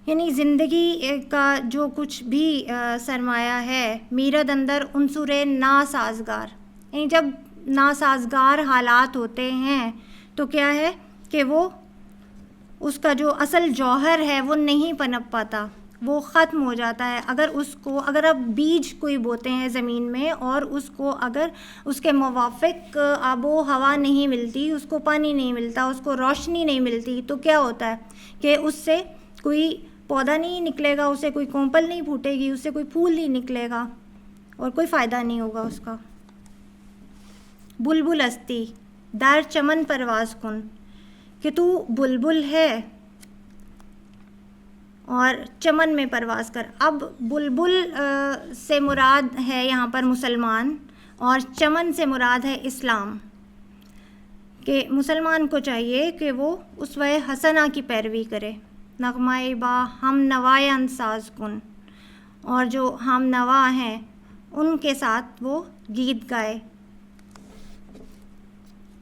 یعنی زندگی کا جو کچھ بھی سرمایہ ہے، میرد اندر عنصر ناسازگار، یعنی جب ناسازگار حالات ہوتے ہیں تو کیا ہے کہ وہ اس کا جو اصل جوہر ہے وہ نہیں پنپ پاتا، وہ ختم ہو جاتا ہے. اگر آپ بیج کوئی بوتے ہیں زمین میں اور اس کو اگر اس کے موافق آب و ہوا نہیں ملتی، اس کو پانی نہیں ملتا، اس کو روشنی نہیں ملتی، تو کیا ہوتا ہے کہ اس سے کوئی پودا نہیں نکلے گا، اسے کوئی کومپل نہیں پھوٹے گی، اس سے کوئی پھول نہیں نکلے گا اور کوئی فائدہ نہیں ہوگا اس کا. بلبل استی در چمن پرواز کن، کہ تو بلبل ہے اور چمن میں پرواز کر. اب بلبل سے مراد ہے یہاں پر مسلمان، اور چمن سے مراد ہے اسلام. کہ مسلمان کو چاہیے کہ وہ اسوہ حسنہ کی پیروی کرے. نغمہ با ہم نوایان ساز کن، اور جو ہم نوا ہیں ان کے ساتھ وہ گیت گائے.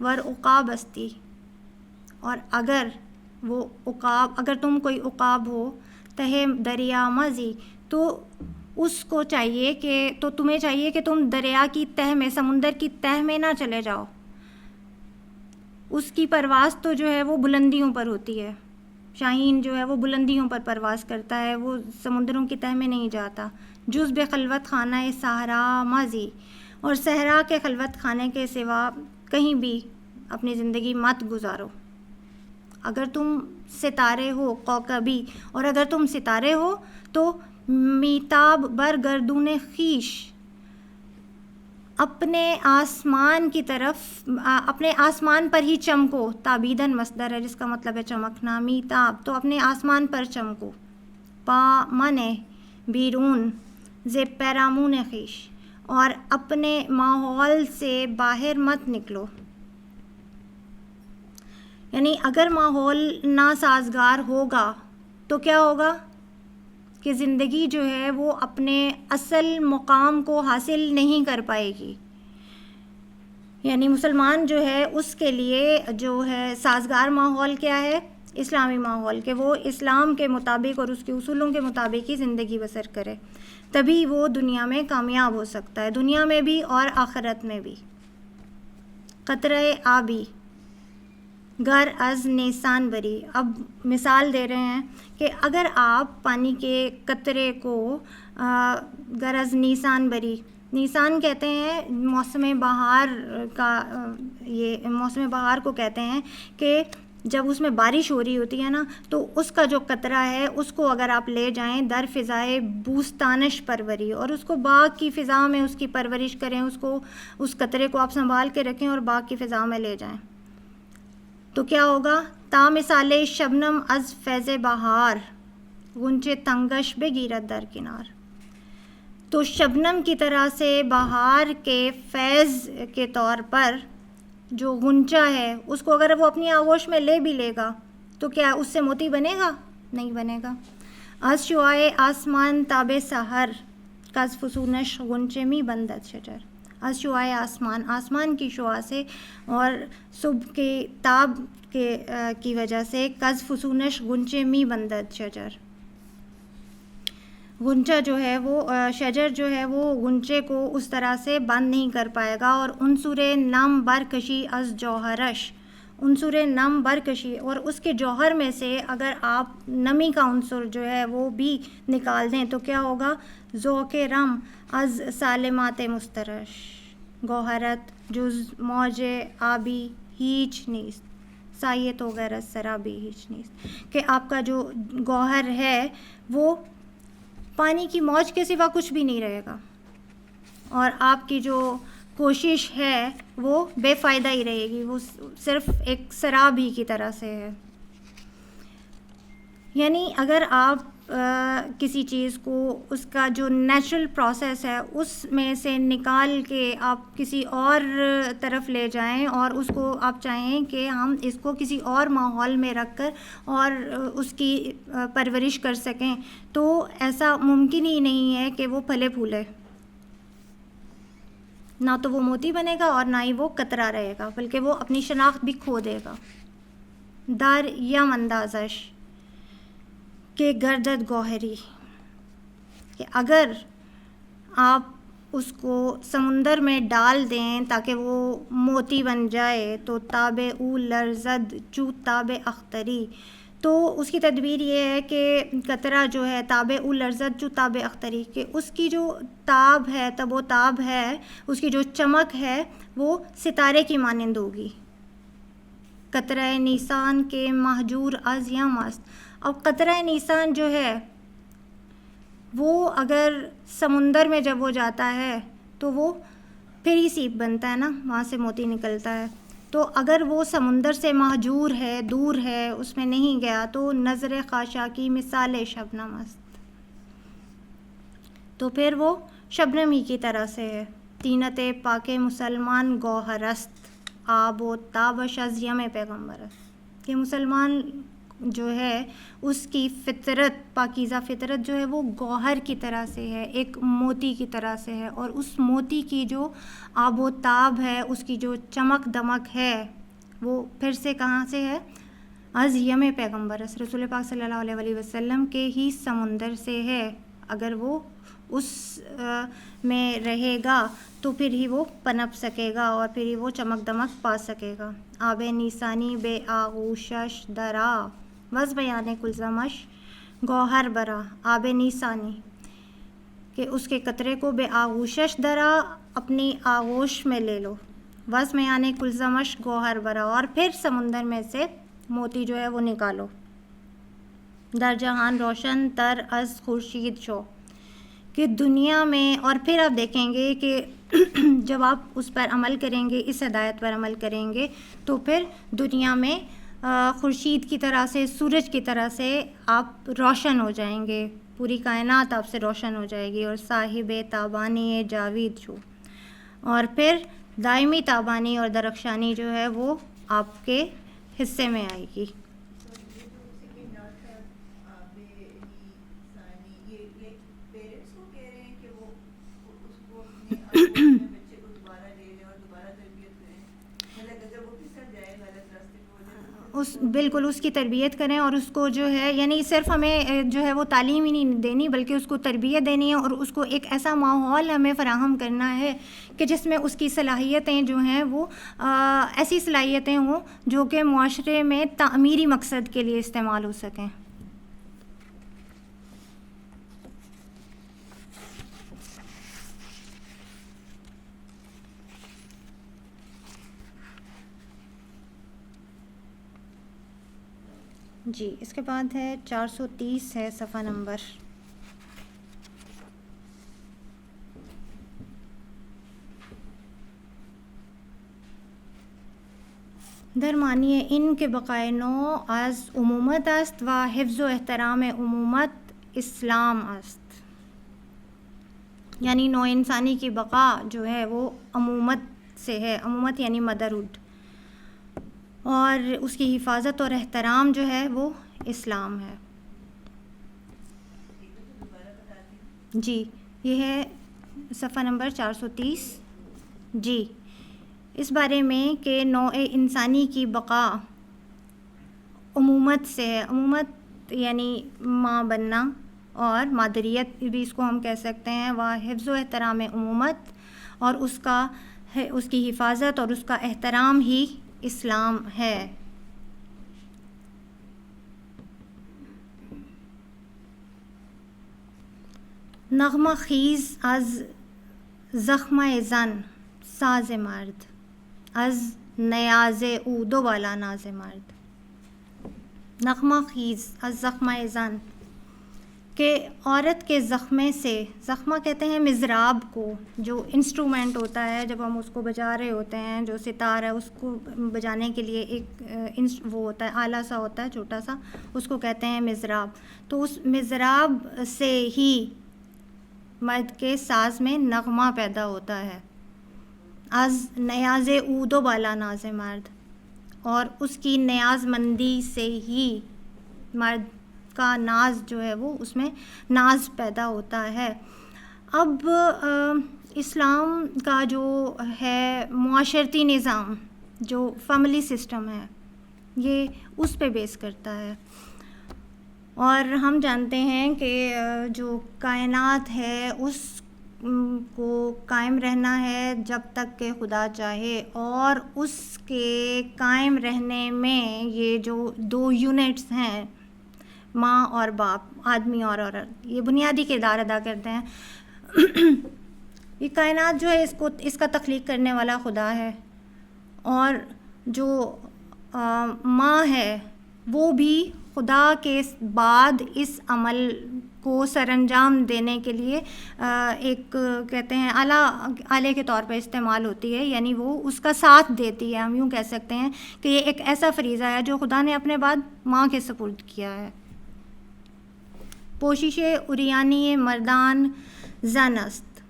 ور عقاب استی، اور اگر وہ عقاب، اگر تم کوئی عقاب ہو، تہے دریا مزی، تو اس کو چاہیے کہ تو تمہیں چاہیے کہ تم دریا کی تہ میں، سمندر کی تہ میں نہ چلے جاؤ. اس کی پرواز تو جو ہے وہ بلندیوں پر ہوتی ہے. شاہین جو ہے وہ بلندیوں پر پرواز کرتا ہے، وہ سمندروں کی تہ میں نہیں جاتا. جز بے خلوت خانہ صحرا ماضی، اور صحرا کے خلوت خانے کے سوا کہیں بھی اپنی زندگی مت گزارو. اگر تم ستارے ہو کوکبی، اور اگر تم ستارے ہو تو میتاب بر گردون خیش، اپنے آسمان کی طرف اپنے آسمان پر ہی چمکو. تابیدن مصدر ہے جس کا مطلب ہے چمکنا. میتاب تو اپنے آسمان پر چمکو. پا منے بیرون ز پیرامون خویش اور اپنے ماحول سے باہر مت نکلو. یعنی اگر ماحول ناسازگار ہوگا تو کیا ہوگا کہ زندگی جو ہے وہ اپنے اصل مقام کو حاصل نہیں کر پائے گی. یعنی مسلمان جو ہے اس کے لیے جو ہے سازگار ماحول کیا ہے؟ اسلامی ماحول، کہ وہ اسلام کے مطابق اور اس کے اصولوں کے مطابق ہی زندگی بسر کرے، تبھی وہ دنیا میں کامیاب ہو سکتا ہے، دنیا میں بھی اور آخرت میں بھی. قطرہ آبی گر از نیسان بری. اب مثال دے رہے ہیں کہ اگر آپ پانی کے قطرے کو گر از نیسان بری، نیسان کہتے ہیں موسم بہار کا، یہ موسم بہار کو کہتے ہیں کہ جب اس میں بارش ہو رہی ہوتی ہے نا، تو اس کا جو قطرہ ہے اس کو اگر آپ لے جائیں در فضائے بوستانش پروری، اور اس کو باغ کی فضا میں اس کی پرورش کریں، اس قطرے کو آپ سنبھال کے رکھیں اور باغ کی فضا میں لے جائیں، تو کیا ہوگا؟ تا مثال شبنم از فیض بہار غنچے تنگش بے گیرت در کنار. تو شبنم کی طرح سے بہار کے فیض کے طور پر جو غنچہ ہے اس کو اگر وہ اپنی آغوش میں لے بھی لے گا تو کیا اس سے موتی بنے گا؟ نہیں بنے گا. از شعائے آسمان تاب سحر کز فسونش غنچے می بندت شجر. از شعائے آسمان کی شعاع سے اور صبح کے تاب کی وجہ سے کز فسونش غنچے می بندت شجر. غنچہ جو ہے وہ شجر جو ہے وہ غنچے کو اس طرح سے بند نہیں کر پائے گا. اور عنصر نم برکشی از جوہرش، عنصر نم برکشی، اور اس کے جوہر میں سے اگر آپ نمی کا عنصر جو ہے وہ بھی نکال دیں تو کیا ہوگا؟ ذوق رم از سالمات مسترش گوہرت جز موج آبی ہیچ نیست سایہ تو غیر سرابی ہیچ نیست. کہ آپ کا جو گوہر ہے وہ پانی کی موج کے سوا کچھ بھی نہیں رہے گا، اور آپ کی جو کوشش ہے وہ بے فائدہ ہی رہے گی، وہ صرف ایک سراب ہی کی طرح سے ہے. یعنی اگر آپ کسی چیز کو اس کا جو نیچرل پروسیس ہے اس میں سے نکال کے آپ کسی اور طرف لے جائیں اور اس کو آپ چاہیں کہ ہم اس کو کسی اور ماحول میں رکھ کر اور اس کی پرورش کر سکیں، تو ایسا ممکن ہی نہیں ہے کہ وہ پھلے پھولے. نہ تو وہ موتی بنے گا اور نہ ہی وہ قطرہ رہے گا، بلکہ وہ اپنی شناخت بھی کھو دے گا. در یم اندازش کہ گردد گوہری، کہ اگر آپ اس کو سمندر میں ڈال دیں تاکہ وہ موتی بن جائے تو تاب او لرزد چو تاب اختری. تو اس کی تدبیر یہ ہے کہ قطرہ جو ہے تاب او لرزد چو تاب اختری، کہ اس کی جو تاب ہے، تب و تاب ہے، اس کی جو چمک ہے وہ ستارے کی مانند ہوگی. قطرہ نیسان کے محجور از یم است. اب قطرہ نیسان جو ہے وہ اگر سمندر میں جب وہ جاتا ہے تو وہ پھر ہی سیپ بنتا ہے نا، وہاں سے موتی نکلتا ہے. تو اگر وہ سمندر سے محجور ہے، دور ہے، اس میں نہیں گیا، تو نظر خاشا کی مثال شبنم است، تو پھر وہ شبنم ہی کی طرح سے ہے. تینت پاک مسلمان گوہر است آب و تابش از یم پیغمبر است. کہ مسلمان جو ہے اس کی فطرت، پاکیزہ فطرت جو ہے وہ گوہر کی طرح سے ہے، ایک موتی کی طرح سے ہے، اور اس موتی کی جو آب و تاب ہے، اس کی جو چمک دمک ہے، وہ پھر سے کہاں سے ہے؟ از یم پیغمبر، رسول پاک صلی اللہ علیہ وسلم کے ہی سمندر سے ہے. اگر وہ اس میں رہے گا تو پھر ہی وہ پنپ سکے گا اور پھر ہی وہ چمک دمک پا سکے گا. آب نیسانی بے آغوشش درا وز بیان کلزمش گوہر برا. آب نیسانی، کہ اس کے قطرے کو بے آغوشش درا، اپنی آغوش میں لے لو، وز بیان کلزمش گوہر برا، اور پھر سمندر میں سے موتی جو ہے وہ نکالو. در جہان روشن تر از خورشید شو، کہ دنیا میں، اور پھر آپ دیکھیں گے کہ جب آپ اس پر عمل کریں گے، اس ہدایت پر عمل کریں گے، تو پھر دنیا میں خورشید کی طرح سے، سورج کی طرح سے آپ روشن ہو جائیں گے، پوری کائنات آپ سے روشن ہو جائے گی، اور صاحب تابانی جاوید جو، اور پھر دائمی تابانی اور درخشانی جو ہے وہ آپ کے حصے میں آئے گی. بالکل اس کی تربیت کریں، اور اس کو جو ہے یعنی صرف ہمیں جو ہے وہ تعلیم ہی نہیں دینی، بلکہ اس کو تربیت دینی ہے، اور اس کو ایک ایسا ماحول ہمیں فراہم کرنا ہے کہ جس میں اس کی صلاحیتیں جو ہیں وہ ایسی صلاحیتیں ہوں جو کہ معاشرے میں تعمیری مقصد کے لیے استعمال ہو سکیں. جی اس کے بعد ہے 430 ہے صفحہ نمبر. درمانی ان کے بقائے نو از عمومت است و حفظ و احترام عمومت اسلام است. یعنی نوع انسانی کی بقا جو ہے وہ عمومت سے ہے، عمومت یعنی مدرہڈ، اور اس کی حفاظت اور احترام جو ہے وہ اسلام ہے. جی یہ ہے صفحہ نمبر 430. جی اس بارے میں کہ نوع انسانی کی بقا عمومت سے ہے. عمومت یعنی ماں بننا، اور مادریت بھی اس کو ہم کہہ سکتے ہیں. وہ حفظ و احترام عمومت، اور اس کی حفاظت اور اس کا احترام ہی اسلام ہے. نغمہ خیز از زخمہ زن ساز مرد، از نیاز او دو بالا ناز مرد. نغمہ خیز از زخمہ زن، کہ عورت کے زخمے سے، زخمہ کہتے ہیں مضراب کو، جو انسٹرومنٹ ہوتا ہے جب ہم اس کو بجا رہے ہوتے ہیں، جو ستار ہے اس کو بجانے کے لیے ایک وہ ہوتا ہے، آلہ سا ہوتا ہے چھوٹا سا، اس کو کہتے ہیں مضراب. تو اس مضراب سے ہی مرد کے ساز میں نغمہ پیدا ہوتا ہے. از نیاز او دو بالا ناز مرد، اور اس کی نیاز مندی سے ہی مرد کا ناز جو ہے وہ اس میں ناز پیدا ہوتا ہے. اب اسلام کا جو ہے معاشرتی نظام، جو فیملی سسٹم ہے، یہ اس پہ بیس کرتا ہے. اور ہم جانتے ہیں کہ جو کائنات ہے اس کو قائم رہنا ہے جب تک کہ خدا چاہے، اور اس کے قائم رہنے میں یہ جو دو یونٹس ہیں، ماں اور باپ، آدمی اور عورت، یہ بنیادی کردار ادا کرتے ہیں. یہ کائنات جو ہے اس کا تخلیق کرنے والا خدا ہے، اور جو ماں ہے وہ بھی خدا کے بعد اس عمل کو سر انجام دینے کے لیے ایک کہتے ہیں آلے کے طور پہ استعمال ہوتی ہے، یعنی وہ اس کا ساتھ دیتی ہے. ہم یوں کہہ سکتے ہیں کہ یہ ایک ایسا فریضہ ہے جو خدا نے اپنے بعد ماں کے سپرد کیا ہے. پوشش اریانی مردان زن است،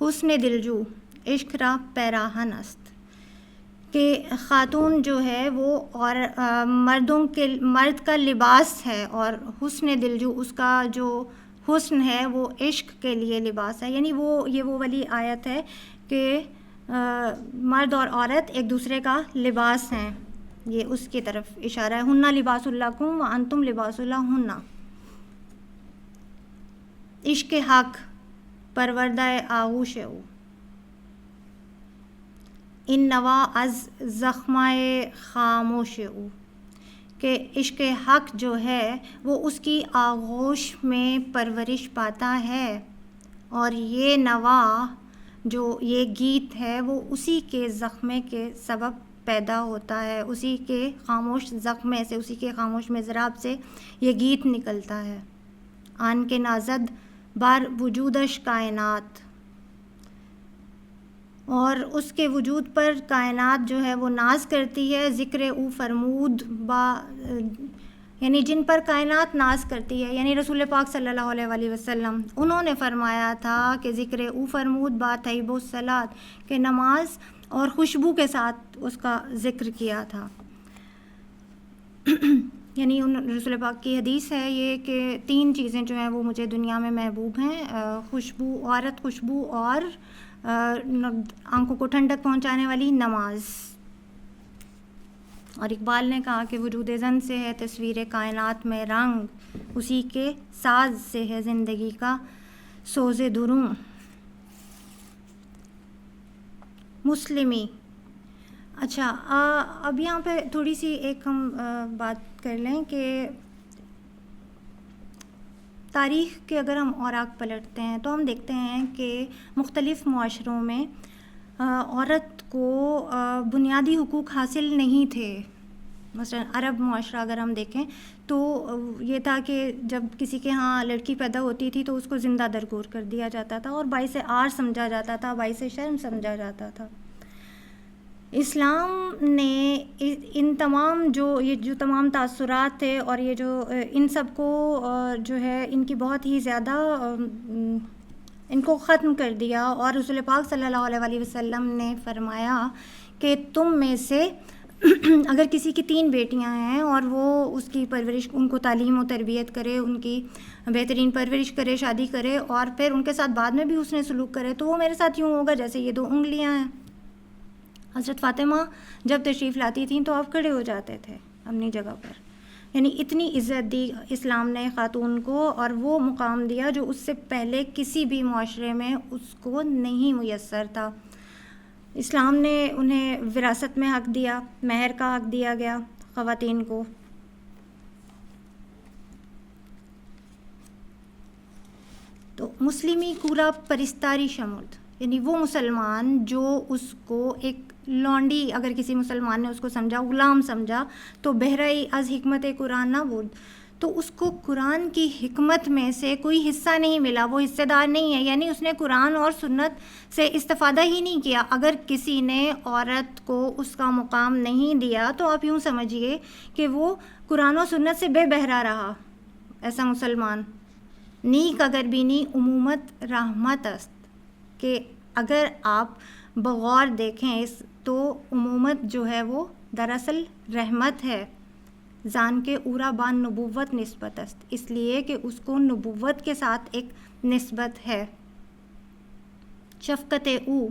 حسن دلجو عشق را پیراہن است. کہ خاتون جو ہے وہ اور مرد کا لباس ہے، اور حسن دلجو اس کا جو حسن ہے وہ عشق کے لیے لباس ہے. یعنی یہ وہ والی آیت ہے کہ مرد اور عورت ایک دوسرے کا لباس ہیں، یہ اس کی طرف اشارہ ہے. ہننا لباس لکم وانتم لباس لہن. عشق حق پروردہ آغوش او، ان نوا از زخمہ خاموش او. کہ عشق حق جو ہے وہ اس کی آغوش میں پرورش پاتا ہے، اور یہ نوا جو یہ گیت ہے وہ اسی کے زخمے کے سبب پیدا ہوتا ہے، اسی کے خاموش زخمے سے، اسی کے خاموش مضراب سے یہ گیت نکلتا ہے. آن کے نازد بار وجودش کائنات، اور اس کے وجود پر کائنات جو ہے وہ ناز کرتی ہے. ذکر او فرمود یعنی جن پر کائنات ناز کرتی ہے، یعنی رسول پاک صلی اللہ علیہ وآلہ وسلم، انہوں نے فرمایا تھا کہ ذکر او فرمود با طیب الصلاۃ، کہ نماز اور خوشبو کے ساتھ اس کا ذکر کیا تھا. یعنی رسول پاک کی حدیث ہے یہ کہ 3 چیزیں جو ہیں وہ مجھے دنیا میں محبوب ہیں، خوشبو، عورت خوشبو، اور آنکھوں کو ٹھنڈک پہنچانے والی نماز. اور اقبال نے کہا کہ وجود زن سے ہے تصویر کائنات میں رنگ، اسی کے ساز سے ہے زندگی کا سوز دروں. مسلمی. اچھا، اب یہاں پہ تھوڑی سی ایک ہم بات کر لیں کہ تاریخ کے اگر ہم اوراق پلٹتے ہیں تو ہم دیکھتے ہیں کہ مختلف معاشروں میں عورت کو بنیادی حقوق حاصل نہیں تھے. مثلا عرب معاشرہ اگر ہم دیکھیں تو یہ تھا کہ جب کسی کے ہاں لڑکی پیدا ہوتی تھی تو اس کو زندہ درگور کر دیا جاتا تھا اور باعث عار سمجھا جاتا تھا، باعث شرم سمجھا جاتا تھا. اسلام نے ان تمام جو تمام تاثرات تھے اور یہ جو ان سب کو جو ہے ان کی بہت ہی زیادہ ان کو ختم کر دیا. اور رسول پاک صلی اللہ علیہ وآلہ وسلم نے فرمایا کہ تم میں سے اگر کسی کی 3 بیٹیاں ہیں اور وہ اس کی پرورش، ان کو تعلیم و تربیت کرے، ان کی بہترین پرورش کرے، شادی کرے، اور پھر ان کے ساتھ بعد میں بھی حسن سلوک کرے، تو وہ میرے ساتھ یوں ہوگا جیسے یہ 2 انگلیاں ہیں. حضرت فاطمہ جب تشریف لاتی تھیں تو آپ کھڑے ہو جاتے تھے اپنی جگہ پر. یعنی اتنی عزت دی اسلام نے خاتون کو، اور وہ مقام دیا جو اس سے پہلے کسی بھی معاشرے میں اس کو نہیں میسر تھا. اسلام نے انہیں وراثت میں حق دیا، مہر کا حق دیا گیا خواتین کو. تو مسلمی کورا پرستاری شمود، یعنی وہ مسلمان جو اس کو ایک لونڈی، اگر کسی مسلمان نے اس کو سمجھا، غلام سمجھا، تو بہرئی از حکمت قرآن نہ بود، تو اس کو قرآن کی حکمت میں سے کوئی حصہ نہیں ملا، وہ حصے دار نہیں ہے. یعنی اس نے قرآن اور سنت سے استفادہ ہی نہیں کیا. اگر کسی نے عورت کو اس کا مقام نہیں دیا تو آپ یوں سمجھیے کہ وہ قرآن و سنت سے بے بہرا رہا. ایسا مسلمان نیک اگر بینی عمومت رحمت است، کہ اگر آپ بغور دیکھیں تو عمومت جو ہے وہ دراصل رحمت ہے. زان کے اورا بان نبوت نسبت است، اس لیے کہ اس کو نبوت کے ساتھ ایک نسبت ہے. شفقت او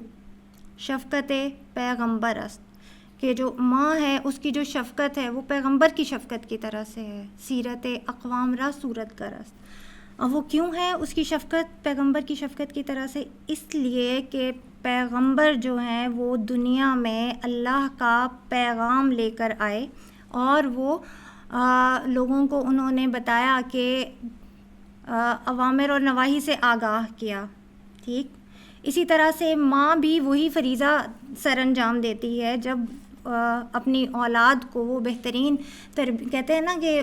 شفقت پیغمبر است، کہ جو ماں ہے اس کی جو شفقت ہے وہ پیغمبر کی شفقت کی طرح سے ہے. سیرت اقوام را صورت گر است. اور وہ کیوں ہے اس کی شفقت پیغمبر کی شفقت کی طرح سے؟ اس لیے کہ پیغمبر جو ہیں وہ دنیا میں اللہ کا پیغام لے کر آئے اور وہ لوگوں کو انہوں نے بتایا کہ اوامر اور نواہی سے آگاہ کیا. ٹھیک اسی طرح سے ماں بھی وہی فریضہ سر انجام دیتی ہے جب اپنی اولاد کو وہ بہترین کہتے ہیں نا کہ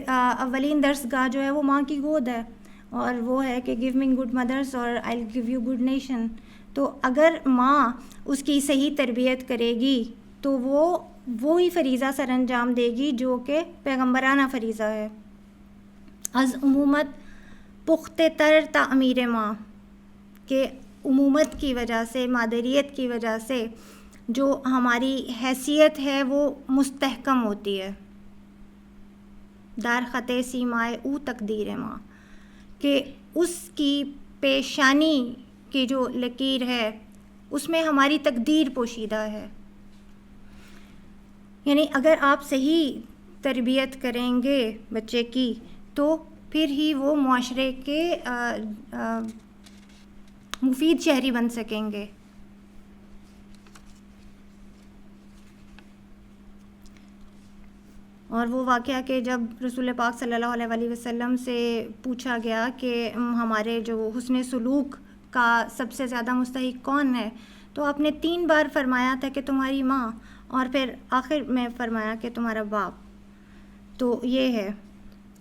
اولین درس گاہ جو ہے وہ ماں کی گود ہے، اور وہ ہے کہ گیو می گڈ مدرس اور I will give you good nation. تو اگر ماں اس کی صحیح تربیت کرے گی تو وہ وہی فریضہ سر انجام دے گی جو کہ پیغمبرانہ فریضہ ہے. از عمومت پختہ تر تعمیر ماں، کہ عمومت کی وجہ سے، مادریت کی وجہ سے جو ہماری حیثیت ہے وہ مستحکم ہوتی ہے. دار خط سیمائے او تقدیر ماں، کہ اس کی پیشانی کی جو لکیر ہے اس میں ہماری تقدیر پوشیدہ ہے. یعنی اگر آپ صحیح تربیت کریں گے بچے کی تو پھر ہی وہ معاشرے کے مفید شہری بن سکیں گے. اور وہ واقعہ کہ جب رسول پاک صلی اللہ علیہ وآلہ وسلم سے پوچھا گیا کہ ہمارے جو حسن سلوک کا سب سے زیادہ مستحق کون ہے، تو آپ نے 3 بار فرمایا تھا کہ تمہاری ماں، اور پھر آخر میں فرمایا کہ تمہارا باپ. تو یہ ہے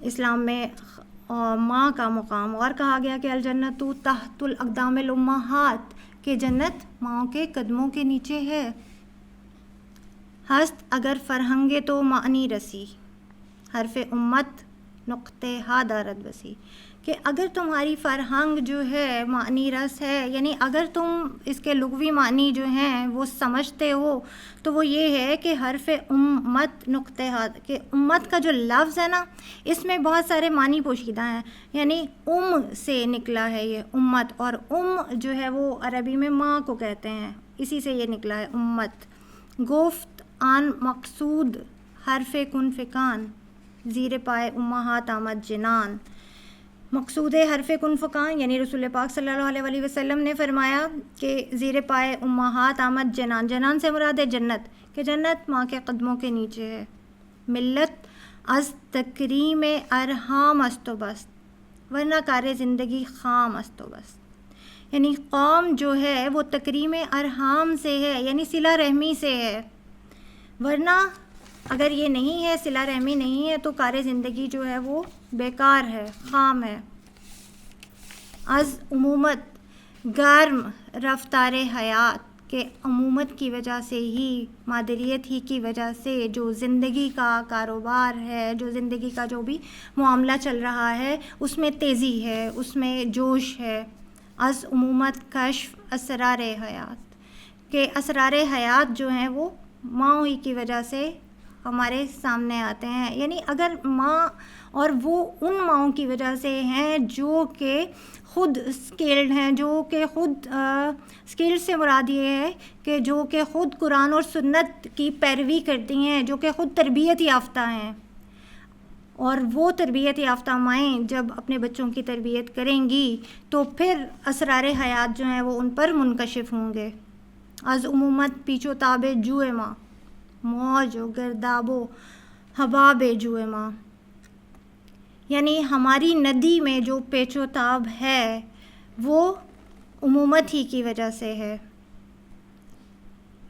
اسلام میں اور ماں کا مقام، اور کہا گیا کہ الجنت تحت الاقدام الامہات، کہ جنت ماؤں کے قدموں کے نیچے ہے۔ ہست اگر فرہنگے تو معنی رسی، حرف امت نقطے ہا دارد بسی، کہ اگر تمہاری فرہنگ جو ہے معنی رس ہے، یعنی اگر تم اس کے لغوی معنی جو ہیں وہ سمجھتے ہو تو وہ یہ ہے کہ حرف امت نقطہ ہا، کہ امت کا جو لفظ ہے نا اس میں بہت سارے معنی پوشیدہ ہیں، یعنی سے نکلا ہے یہ امت، اور جو ہے وہ عربی میں ماں کو کہتے ہیں، اسی سے یہ نکلا ہے امت۔ گفت آن مقصود حرف کن فکان، زیر پائے امہات آمد جنان، مقصود حرف کن فکان یعنی رسول پاک صلی اللہ علیہ وسلم نے فرمایا کہ زیر پائے امہات آمد جنان، جنان سے مراد ہے جنت، کہ جنت ماں کے قدموں کے نیچے ہے۔ ملت از تکریم ارحام است و بس، ورنہ کار زندگی خام است و بس، یعنی قوم جو ہے وہ تکریم ارحام سے ہے، یعنی صلہ رحمی سے ہے، ورنہ اگر یہ نہیں ہے، صلہ رحمی نہیں ہے، تو کار زندگی جو ہے وہ بیکار ہے، خام ہے۔ از عمومت گرم رفتار حیات، کہ عمومت کی وجہ سے ہی، مادریت ہی کی وجہ سے جو زندگی کا کاروبار ہے، جو زندگی کا جو بھی معاملہ چل رہا ہے اس میں تیزی ہے، اس میں جوش ہے۔ از عمومت کشف اسرار حیات، کہ اسرار حیات جو ہیں وہ ماں ہی کی وجہ سے ہمارے سامنے آتے ہیں، یعنی اگر ماں، اور وہ ان ماؤں کی وجہ سے ہیں جو کہ خود اسکلڈ ہیں، جو کہ خود اسکلڈ سے مراد یہ ہے کہ جو کہ خود قرآن اور سنت کی پیروی کرتی ہیں، جو کہ خود تربیت یافتہ ہیں، اور وہ تربیت یافتہ مائیں جب اپنے بچوں کی تربیت کریں گی تو پھر اسرار حیات جو ہیں وہ ان پر منکشف ہوں گے۔ از عمومت پیچ و تاب جوئے ماں، موج و گرداب و حباب جوئے ماں، یعنی ہماری ندی میں جو پیچ و تاب ہے وہ عمومت ہی کی وجہ سے ہے،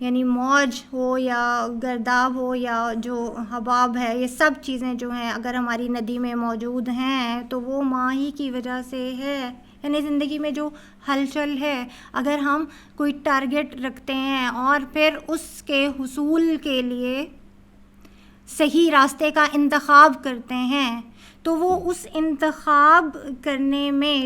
یعنی موج ہو یا گرداب ہو یا جو حباب ہے، یہ سب چیزیں جو ہیں اگر ہماری ندی میں موجود ہیں تو وہ ماں ہی کی وجہ سے ہے، یعنی زندگی میں جو ہلچل ہے، اگر ہم کوئی ٹارگٹ رکھتے ہیں اور پھر اس کے حصول کے لیے صحیح راستے کا انتخاب کرتے ہیں تو وہ اس انتخاب کرنے میں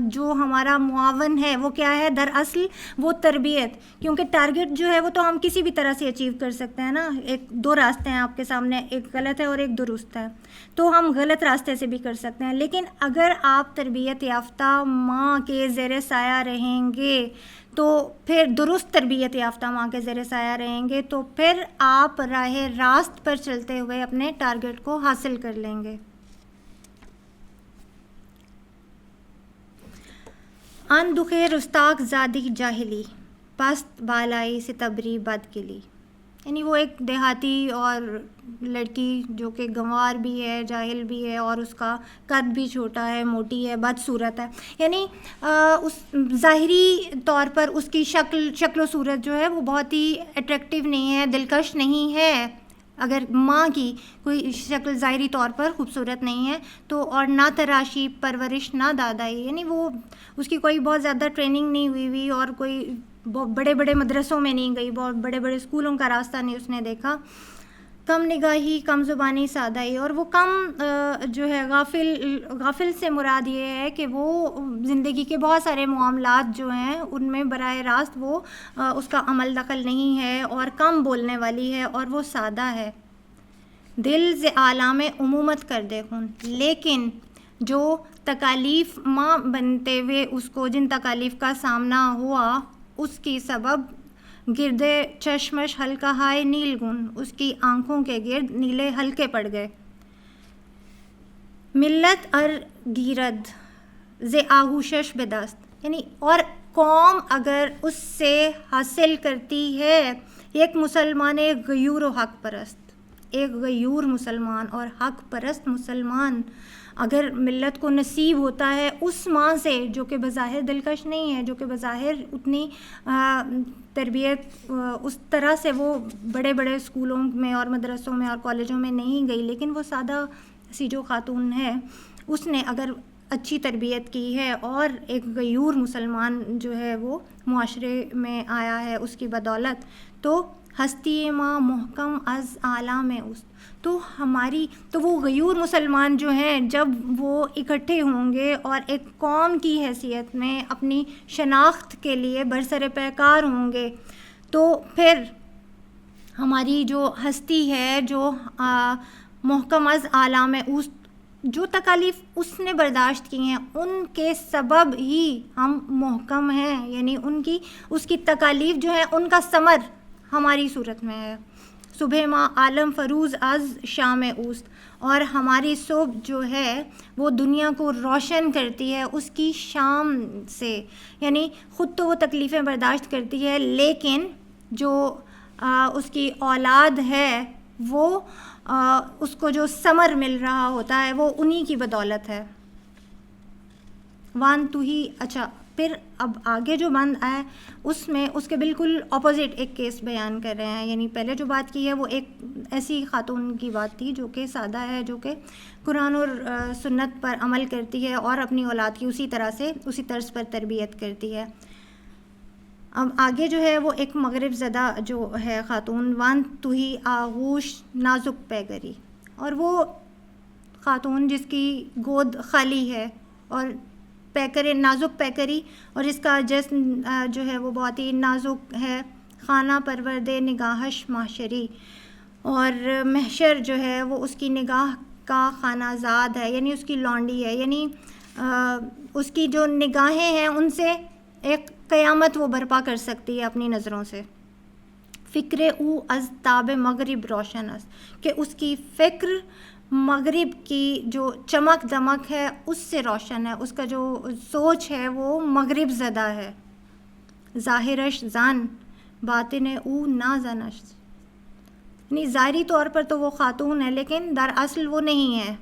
جو ہمارا معاون ہے وہ کیا ہے؟ دراصل وہ تربیت، کیونکہ ٹارگٹ جو ہے وہ تو ہم کسی بھی طرح سے اچیو کر سکتے ہیں نا، دو راستے ہیں آپ کے سامنے، ایک غلط ہے اور ایک درست ہے، تو ہم غلط راستے سے بھی کر سکتے ہیں، لیکن اگر آپ تربیت یافتہ ماں کے زیر سایہ رہیں گے تو پھر درست تربیت یافتہ ماں کے زیر سایہ رہیں گے تو پھر آپ راہ راست پر چلتے ہوئے اپنے ٹارگٹ کو حاصل کر لیں گے۔ ان دخے رستاق زادی جاہلی، پست بالائی ستبری بد کلی، یعنی وہ ایک دیہاتی اور لڑکی جو کہ گنوار بھی ہے، جاہل بھی ہے، اور اس کا قد بھی چھوٹا ہے، موٹی ہے، بدصورت ہے، یعنی اس ظاہری طور پر اس کی شکل و صورت جو ہے وہ بہت ہی اٹریکٹیو نہیں ہے، دلکش نہیں ہے، اگر ماں کی کوئی شکل ظاہری طور پر خوبصورت نہیں ہے تو، اور نہ تراشی پرورش نہ دادائی، یعنی وہ اس کی کوئی بہت زیادہ ٹریننگ نہیں ہوئی اور کوئی بڑے بڑے مدرسوں میں نہیں گئی، بہت بڑے بڑے اسکولوں کا راستہ نہیں اس نے دیکھا، کم نگاہی کم زبانی سادائی، اور وہ کم جو ہے غافل سے مراد یہ ہے کہ وہ زندگی کے بہت سارے معاملات جو ہیں ان میں براہ راست وہ اس کا عمل دخل نہیں ہے، اور کم بولنے والی ہے، اور وہ سادہ ہے۔ دل ز عالم عمومت کر دے خون، لیکن جو تکالیف ماں بنتے ہوئے اس کو جن تکالیف کا سامنا ہوا اس کی سبب گرد چشمش ہلکا ہائے نیل گن، اس کی آنکھوں کے گرد نیلے ہلکے پڑ گئے۔ ملت ار گیرد ز آغوشش بدست، یعنی اور قوم اگر اس سے حاصل کرتی ہے، ایک مسلمان ایک غیور و حق پرست، ایک غیور مسلمان اور حق پرست مسلمان اگر ملت کو نصیب ہوتا ہے اس ماں سے جو کہ بظاہر دلکش نہیں ہے، جو کہ بظاہر اتنی تربیت اس طرح سے وہ بڑے بڑے اسکولوں میں اور مدرسوں میں اور کالجوں میں نہیں گئی، لیکن وہ سادہ سی جو خاتون ہے، اس نے اگر اچھی تربیت کی ہے اور ایک غیور مسلمان جو ہے وہ معاشرے میں آیا ہے اس کی بدولت، تو ہستی ماں محکم از عالم اس، تو وہ غیور مسلمان جو ہیں جب وہ اکٹھے ہوں گے اور ایک قوم کی حیثیت میں اپنی شناخت کے لیے برسر پیکار ہوں گے، تو پھر ہماری جو ہستی ہے، جو محکم از عالم اس، جو تکالیف اس نے برداشت کی ہیں ان کے سبب ہی ہم محکم ہیں، یعنی اس کی تکالیف جو ہے ان کا ثمر ہماری صورت میں ہے۔ صبح ما عالم فروز از شام اوست، اور ہماری صبح جو ہے وہ دنیا کو روشن کرتی ہے اس کی شام سے، یعنی خود تو وہ تکلیفیں برداشت کرتی ہے لیکن جو اس کی اولاد ہے وہ اس کو جو ثمر مل رہا ہوتا ہے وہ انہی کی بدولت ہے۔ وان تو ہی، اچھا پھر اب آگے جو بند آیا اس میں اس کے بالکل اپوزٹ ایک کیس بیان کر رہے ہیں، یعنی پہلے جو بات کی ہے وہ ایک ایسی خاتون کی بات تھی جو کہ سادہ ہے، جو کہ قرآن اور سنت پر عمل کرتی ہے اور اپنی اولاد کی اسی طرح سے اسی طرز پر تربیت کرتی ہے۔ اب آگے جو ہے وہ ایک مغرب زدہ جو ہے خاتون، وان تو ہی آغوش نازک پیگری، اور وہ خاتون جس کی گود خالی ہے اور پیکرے نازک پیکری، اور جس کا جسم جو ہے وہ بہت ہی نازک ہے، خانہ پرورد نگاہش معاشری، اور محشر جو ہے وہ اس کی نگاہ کا خانہ زاد ہے، یعنی اس کی لونڈی ہے، یعنی اس کی جو نگاہیں ہیں ان سے ایک قیامت وہ برپا کر سکتی ہے اپنی نظروں سے۔ فکر او از تاب مغرب روشن است، کہ اس کی فکر مغرب کی جو چمک دمک ہے اس سے روشن ہے، اس کا جو سوچ ہے وہ مغرب زدہ ہے۔ ظاہرش زن باطن او نا زنش، یعنی ظاہری طور پر تو وہ خاتون ہے لیکن در اصل وہ نہیں ہے۔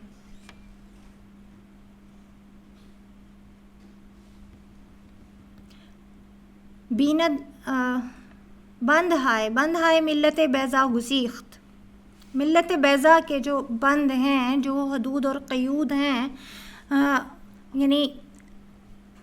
بیند بند ہائے ملت بیضا گسیخت، ملت بیضا کے جو بند ہیں، جو حدود اور قیود ہیں، یعنی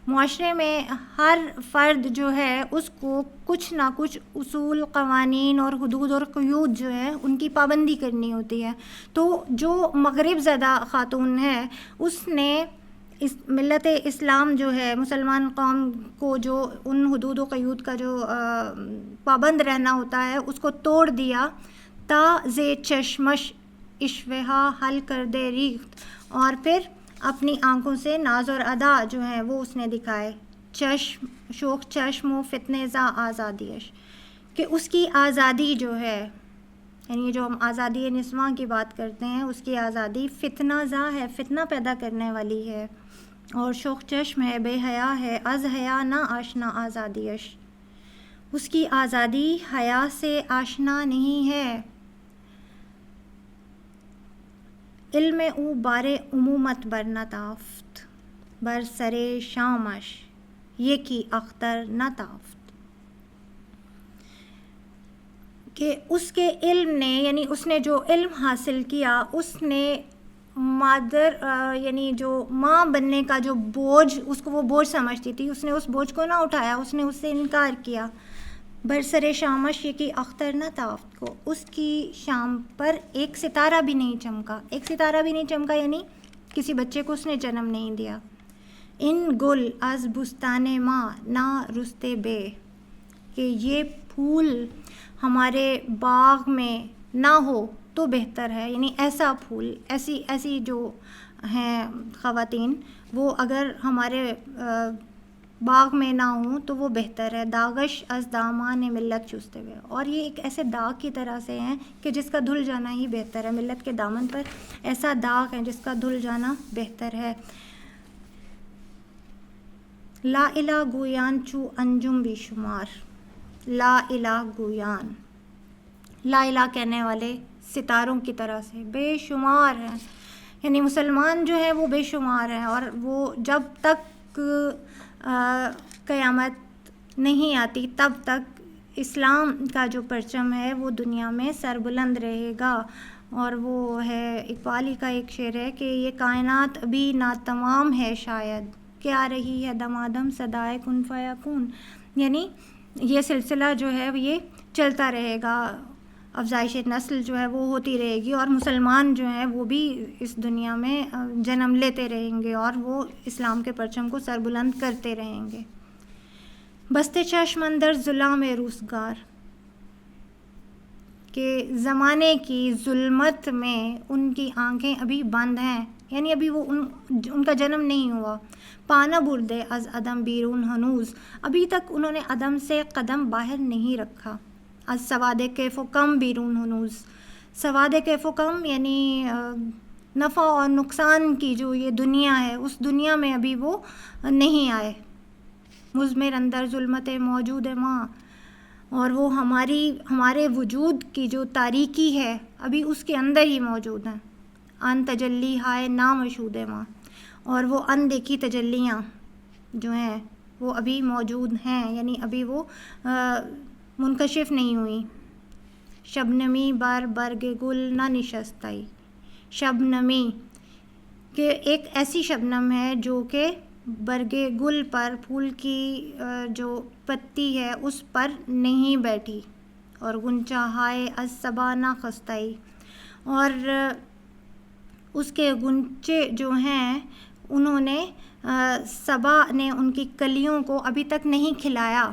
معاشرے میں ہر فرد جو ہے اس کو کچھ نہ کچھ اصول، قوانین اور حدود اور قیود جو ہے ان کی پابندی کرنی ہوتی ہے، تو جو مغرب زدہ خاتون ہے اس نے اس ملت اسلام جو ہے مسلمان قوم کو جو ان حدود و قیود کا جو پابند رہنا ہوتا ہے اس کو توڑ دیا، تا زے چشمش اشوہا حل کر دے ریخت، اور پھر اپنی آنکھوں سے ناز اور ادا جو ہیں وہ اس نے دکھائے۔ چشم شوخ چشم و فتنے زا آزادیش، کہ اس کی آزادی جو ہے، یعنی جو ہم آزادی نسواں کی بات کرتے ہیں اس کی آزادی فتنہ زا ہے، فتنہ پیدا کرنے والی ہے، اور شوخ چشم ہے، بے حیا ہے، از حیا نہ آشنا آزادیش، اس کی آزادی حیا سے آشنا نہیں ہے۔ علم او بارے عمومت بر نتافت، بر سرے شامش یکی اختر نتافت، کہ اس کے علم نے، یعنی اس نے جو علم حاصل کیا اس نے مادر یعنی جو ماں بننے کا جو بوجھ اس کو وہ بوجھ سمجھتی تھی، اس نے اس بوجھ کو نہ اٹھایا، اس نے اس سے انکار کیا۔ برسر شامش یکی اختر نہ تافت، کو اس کی شام پر ایک ستارہ بھی نہیں چمکا، ایک ستارہ بھی نہیں چمکا، یعنی کسی بچے کو اس نے جنم نہیں دیا۔ ان گل از بستان ماں نہ رستے بے، کہ یہ پھول ہمارے باغ میں نہ ہو تو بہتر ہے، یعنی ایسا پھول، ایسی جو ہیں خواتین وہ اگر ہمارے باغ میں نہ ہوں تو وہ بہتر ہے۔ داغش از دامان ملت چوستے ہوئے، اور یہ ایک ایسے داغ کی طرح سے ہیں کہ جس کا دھل جانا ہی بہتر ہے، ملت کے دامن پر ایسا داغ ہے جس کا دھل جانا بہتر ہے۔ لا الہ گویان چو انجم بے شمار، لا الہ گویان، لا الہ کہنے والے ستاروں کی طرح سے بے شمار ہیں، یعنی مسلمان جو ہے وہ بے شمار ہیں، اور وہ جب تک قیامت نہیں آتی تب تک اسلام کا جو پرچم ہے وہ دنیا میں سربلند رہے گا، اور وہ ہے اقبال ہی کا ایک شعر ہے کہ یہ کائنات ابھی ناتمام ہے شاید، کہ آ رہی ہے دمادم صدائے کن فیکون، یعنی یہ سلسلہ جو ہے یہ چلتا رہے گا، افزائش نسل جو ہے وہ ہوتی رہے گی، اور مسلمان جو ہیں وہ بھی اس دنیا میں جنم لیتے رہیں گے اور وہ اسلام کے پرچم کو سربلند کرتے رہیں گے۔ بستے چشم اندر ظلام روزگار، کہ زمانے کی ظلمت میں ان کی آنکھیں ابھی بند ہیں، یعنی ابھی وہ ان کا جنم نہیں ہوا۔ پانا بردے از عدم بیرون ہنوز، ابھی تک انہوں نے عدم سے قدم باہر نہیں رکھا۔ از سواد کیف و کم بیرون ہنوز، سواد کیف و کم یعنی نفع اور نقصان کی جو یہ دنیا ہے، اس دنیا میں ابھی وہ نہیں آئے۔ مضمر اندر ظلمت موجود ماں، اور وہ ہمارے وجود کی جو تاریکی ہے ابھی اس کے اندر ہی موجود ہیں۔ ان تجلی ہائے نامشہود ماں، اور وہ اندیکھی تجلیاں جو ہیں وہ ابھی موجود ہیں، یعنی ابھی وہ منکشف نہیں ہوئی۔ شبنمی بر برگ گل نہ نشستائی، شبنمی کہ ایک ایسی شبنم ہے جو کہ برگ گل پر، پھول کی جو پتی ہے اس پر نہیں بیٹھی، اور غنچہ ہائے از صبا نہ خستائی، اور اس کے غنچے جو ہیں انہوں نے صبا نے ان کی کلیوں کو ابھی تک نہیں کھلایا،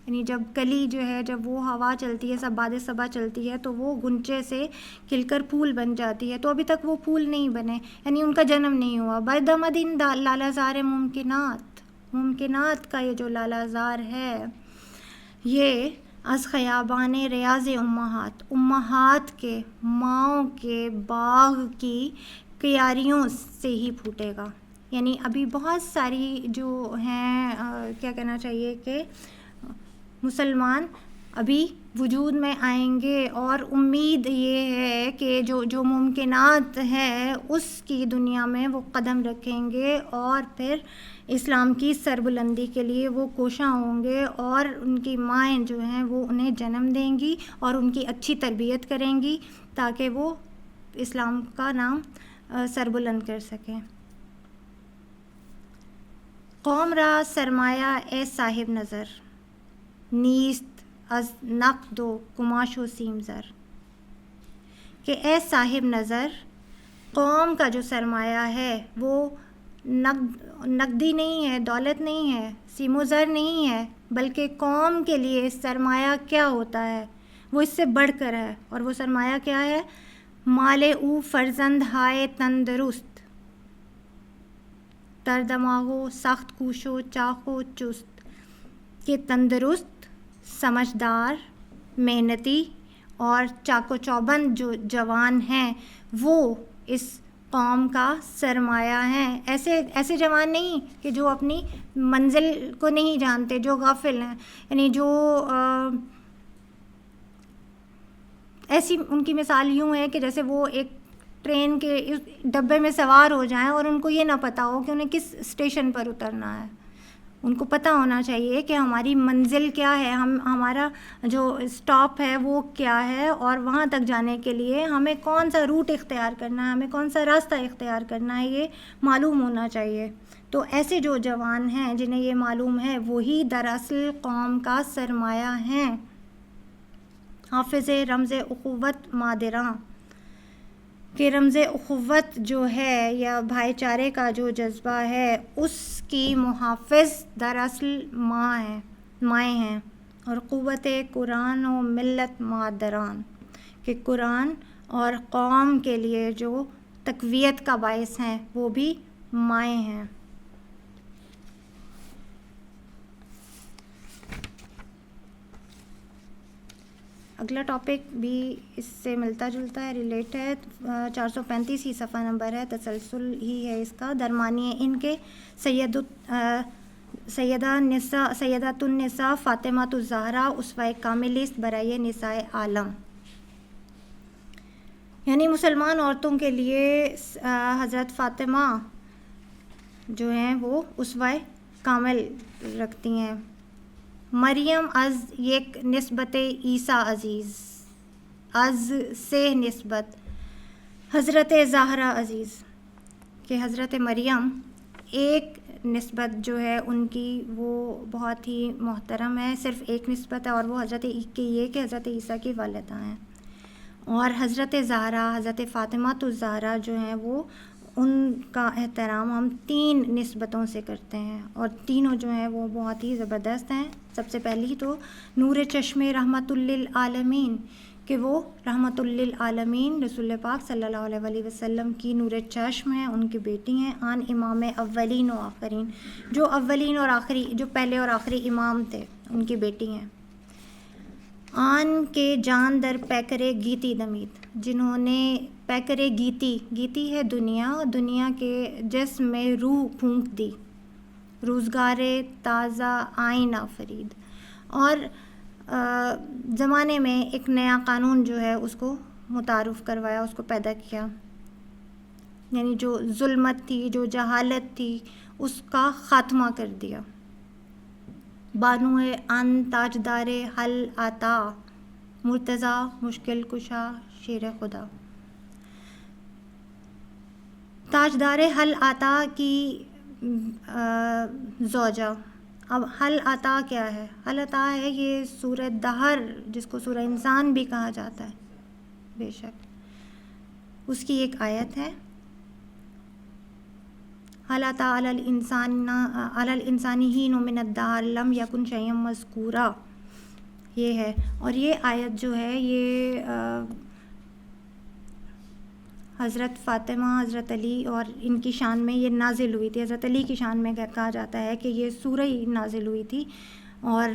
یعنی جب کلی جو ہے جب وہ ہوا چلتی ہے، سب باد صبا چلتی ہے تو وہ غنچے سے کھل کر پھول بن جاتی ہے، تو ابھی تک وہ پھول نہیں بنے، یعنی ان کا جنم نہیں ہوا۔ بردمدین لالا زار ممکنات کا یہ جو لالا زار ہے یہ از خیابان ریاض امہات کے ماؤں کے باغ کی کیاریوں سے ہی پھوٹے گا، یعنی ابھی بہت ساری جو ہیں کیا کہنا چاہیے کہ مسلمان ابھی وجود میں آئیں گے، اور امید یہ ہے کہ جو ممکنات ہے اس کی دنیا میں وہ قدم رکھیں گے، اور پھر اسلام کی سربلندی کے لیے وہ کوشاں ہوں گے، اور ان کی مائیں جو ہیں وہ انہیں جنم دیں گی اور ان کی اچھی تربیت کریں گی تاکہ وہ اسلام کا نام سربلند کر سکیں۔ قوم را سرمایہ اے صاحب نظر، نیست از نقد و کماش و سیم زر، کہ اے صاحب نظر قوم کا جو سرمایہ ہے وہ نقدی نہیں ہے، دولت نہیں ہے، سیم و زر نہیں ہے، بلکہ قوم کے لیے سرمایہ کیا ہوتا ہے وہ اس سے بڑھ کر ہے، اور وہ سرمایہ کیا ہے؟ مال او فرزند ہائے تندرست، تر دماغو سخت کوش و چاق و چست، کہ تندرست، سمجھدار، محنتی اور چاق و چوبند جو جوان ہیں وہ اس قوم کا سرمایہ ہیں۔ ایسے جوان نہیں کہ جو اپنی منزل کو نہیں جانتے، جو غافل ہیں، یعنی جو ایسی ان کی مثال یوں ہے کہ جیسے وہ ایک ٹرین کے اس ڈبے میں سوار ہو جائیں اور ان کو یہ نہ پتہ ہو کہ انہیں کس اسٹیشن پر اترنا ہے۔ ان کو پتہ ہونا چاہیے کہ ہماری منزل کیا ہے، ہمارا جو اسٹاپ ہے وہ کیا ہے، اور وہاں تک جانے کے لیے ہمیں کون سا روٹ اختیار کرنا ہے، ہمیں کون سا راستہ اختیار کرنا ہے، یہ معلوم ہونا چاہیے۔ تو ایسے جو جوان ہیں جنہیں یہ معلوم ہے وہی دراصل قوم کا سرمایہ ہیں۔ حافظ رمز اخوت مادراں، کہ رمز اخوت جو ہے یا بھائی چارے کا جو جذبہ ہے اس کی محافظ دراصل مائیں ہیں، اور قوت قرآن و ملت مادران، کہ قرآن اور قوم کے لیے جو تقویت کا باعث ہیں وہ بھی مائیں ہیں۔ اگلا ٹاپک بھی اس سے ملتا جلتا ہے، ریلیٹ ہے، 435 ہی صفحہ نمبر ہے، تسلسل ہی ہے اس کا۔ درمیانی ان کے سیدۃ النساء فاطمۃ الزہرا اسوہ کامل است برائے نساء عالم، یعنی مسلمان عورتوں کے لیے حضرت فاطمہ جو ہیں وہ اسوہ کامل رکھتی ہیں۔ مریم از یک نسبت عیسیٰ عزیز، از سے نسبت، حضرت زہرا عزیز کہ حضرت مریم ایک نسبت جو ہے ان کی وہ بہت ہی محترم ہے، صرف ایک نسبت ہے، اور وہ حضرت کی یہ کہ حضرت عیسیٰ کی والدہ ہیں. اور حضرت زہرا، حضرت فاطمہ الزہرا جو ہیں وہ ان کا احترام ہم 3 نسبتوں سے کرتے ہیں، اور تینوں جو ہیں وہ بہت ہی زبردست ہیں. سب سے پہلی تو نور چشم رحمت للعالمین کہ وہ رحمت للعالمین رسول پاک صلی اللہ علیہ وآلہ وسلم کی نور چشم ہیں، ان کی بیٹی ہیں. آن امام اولین و آخرین، جو اولین اور آخری، جو پہلے اور آخری امام تھے، ان کی بیٹی ہیں. آن کے جان در پیکرے گیتی دمید، جنہوں نے پیکرے گیتی ہے دنیا، دنیا کے جسم میں روح پھونک دی، روزگار تازہ آئین آفرید، اور زمانے میں ایک نیا قانون جو ہے اس کو متعارف کروایا، اس کو پیدا کیا. یعنی جو ظلمت تھی، جو جہالت تھی، اس کا خاتمہ کر دیا. بانو ان تاجدار حل عطا، مرتضی مشکل کشا شیر خدا. تاجدار حل عطا کی زوجہ. اب حل عطا کیا ہے؟ حل عطا ہے یہ سورہ دہر، جس کو سورہ انسان بھی کہا جاتا ہے، بے شک اس کی ایک آیت ہے. حل عطا علی الانسان حین من الدہر لم یکن شیئا مذکورا، یہ ہے. اور یہ آیت جو ہے یہ حضرت فاطمہ، حضرت علی اور ان کی شان میں یہ نازل ہوئی تھی. حضرت علی کی شان میں کہا جاتا ہے کہ یہ سورہ ہی نازل ہوئی تھی، اور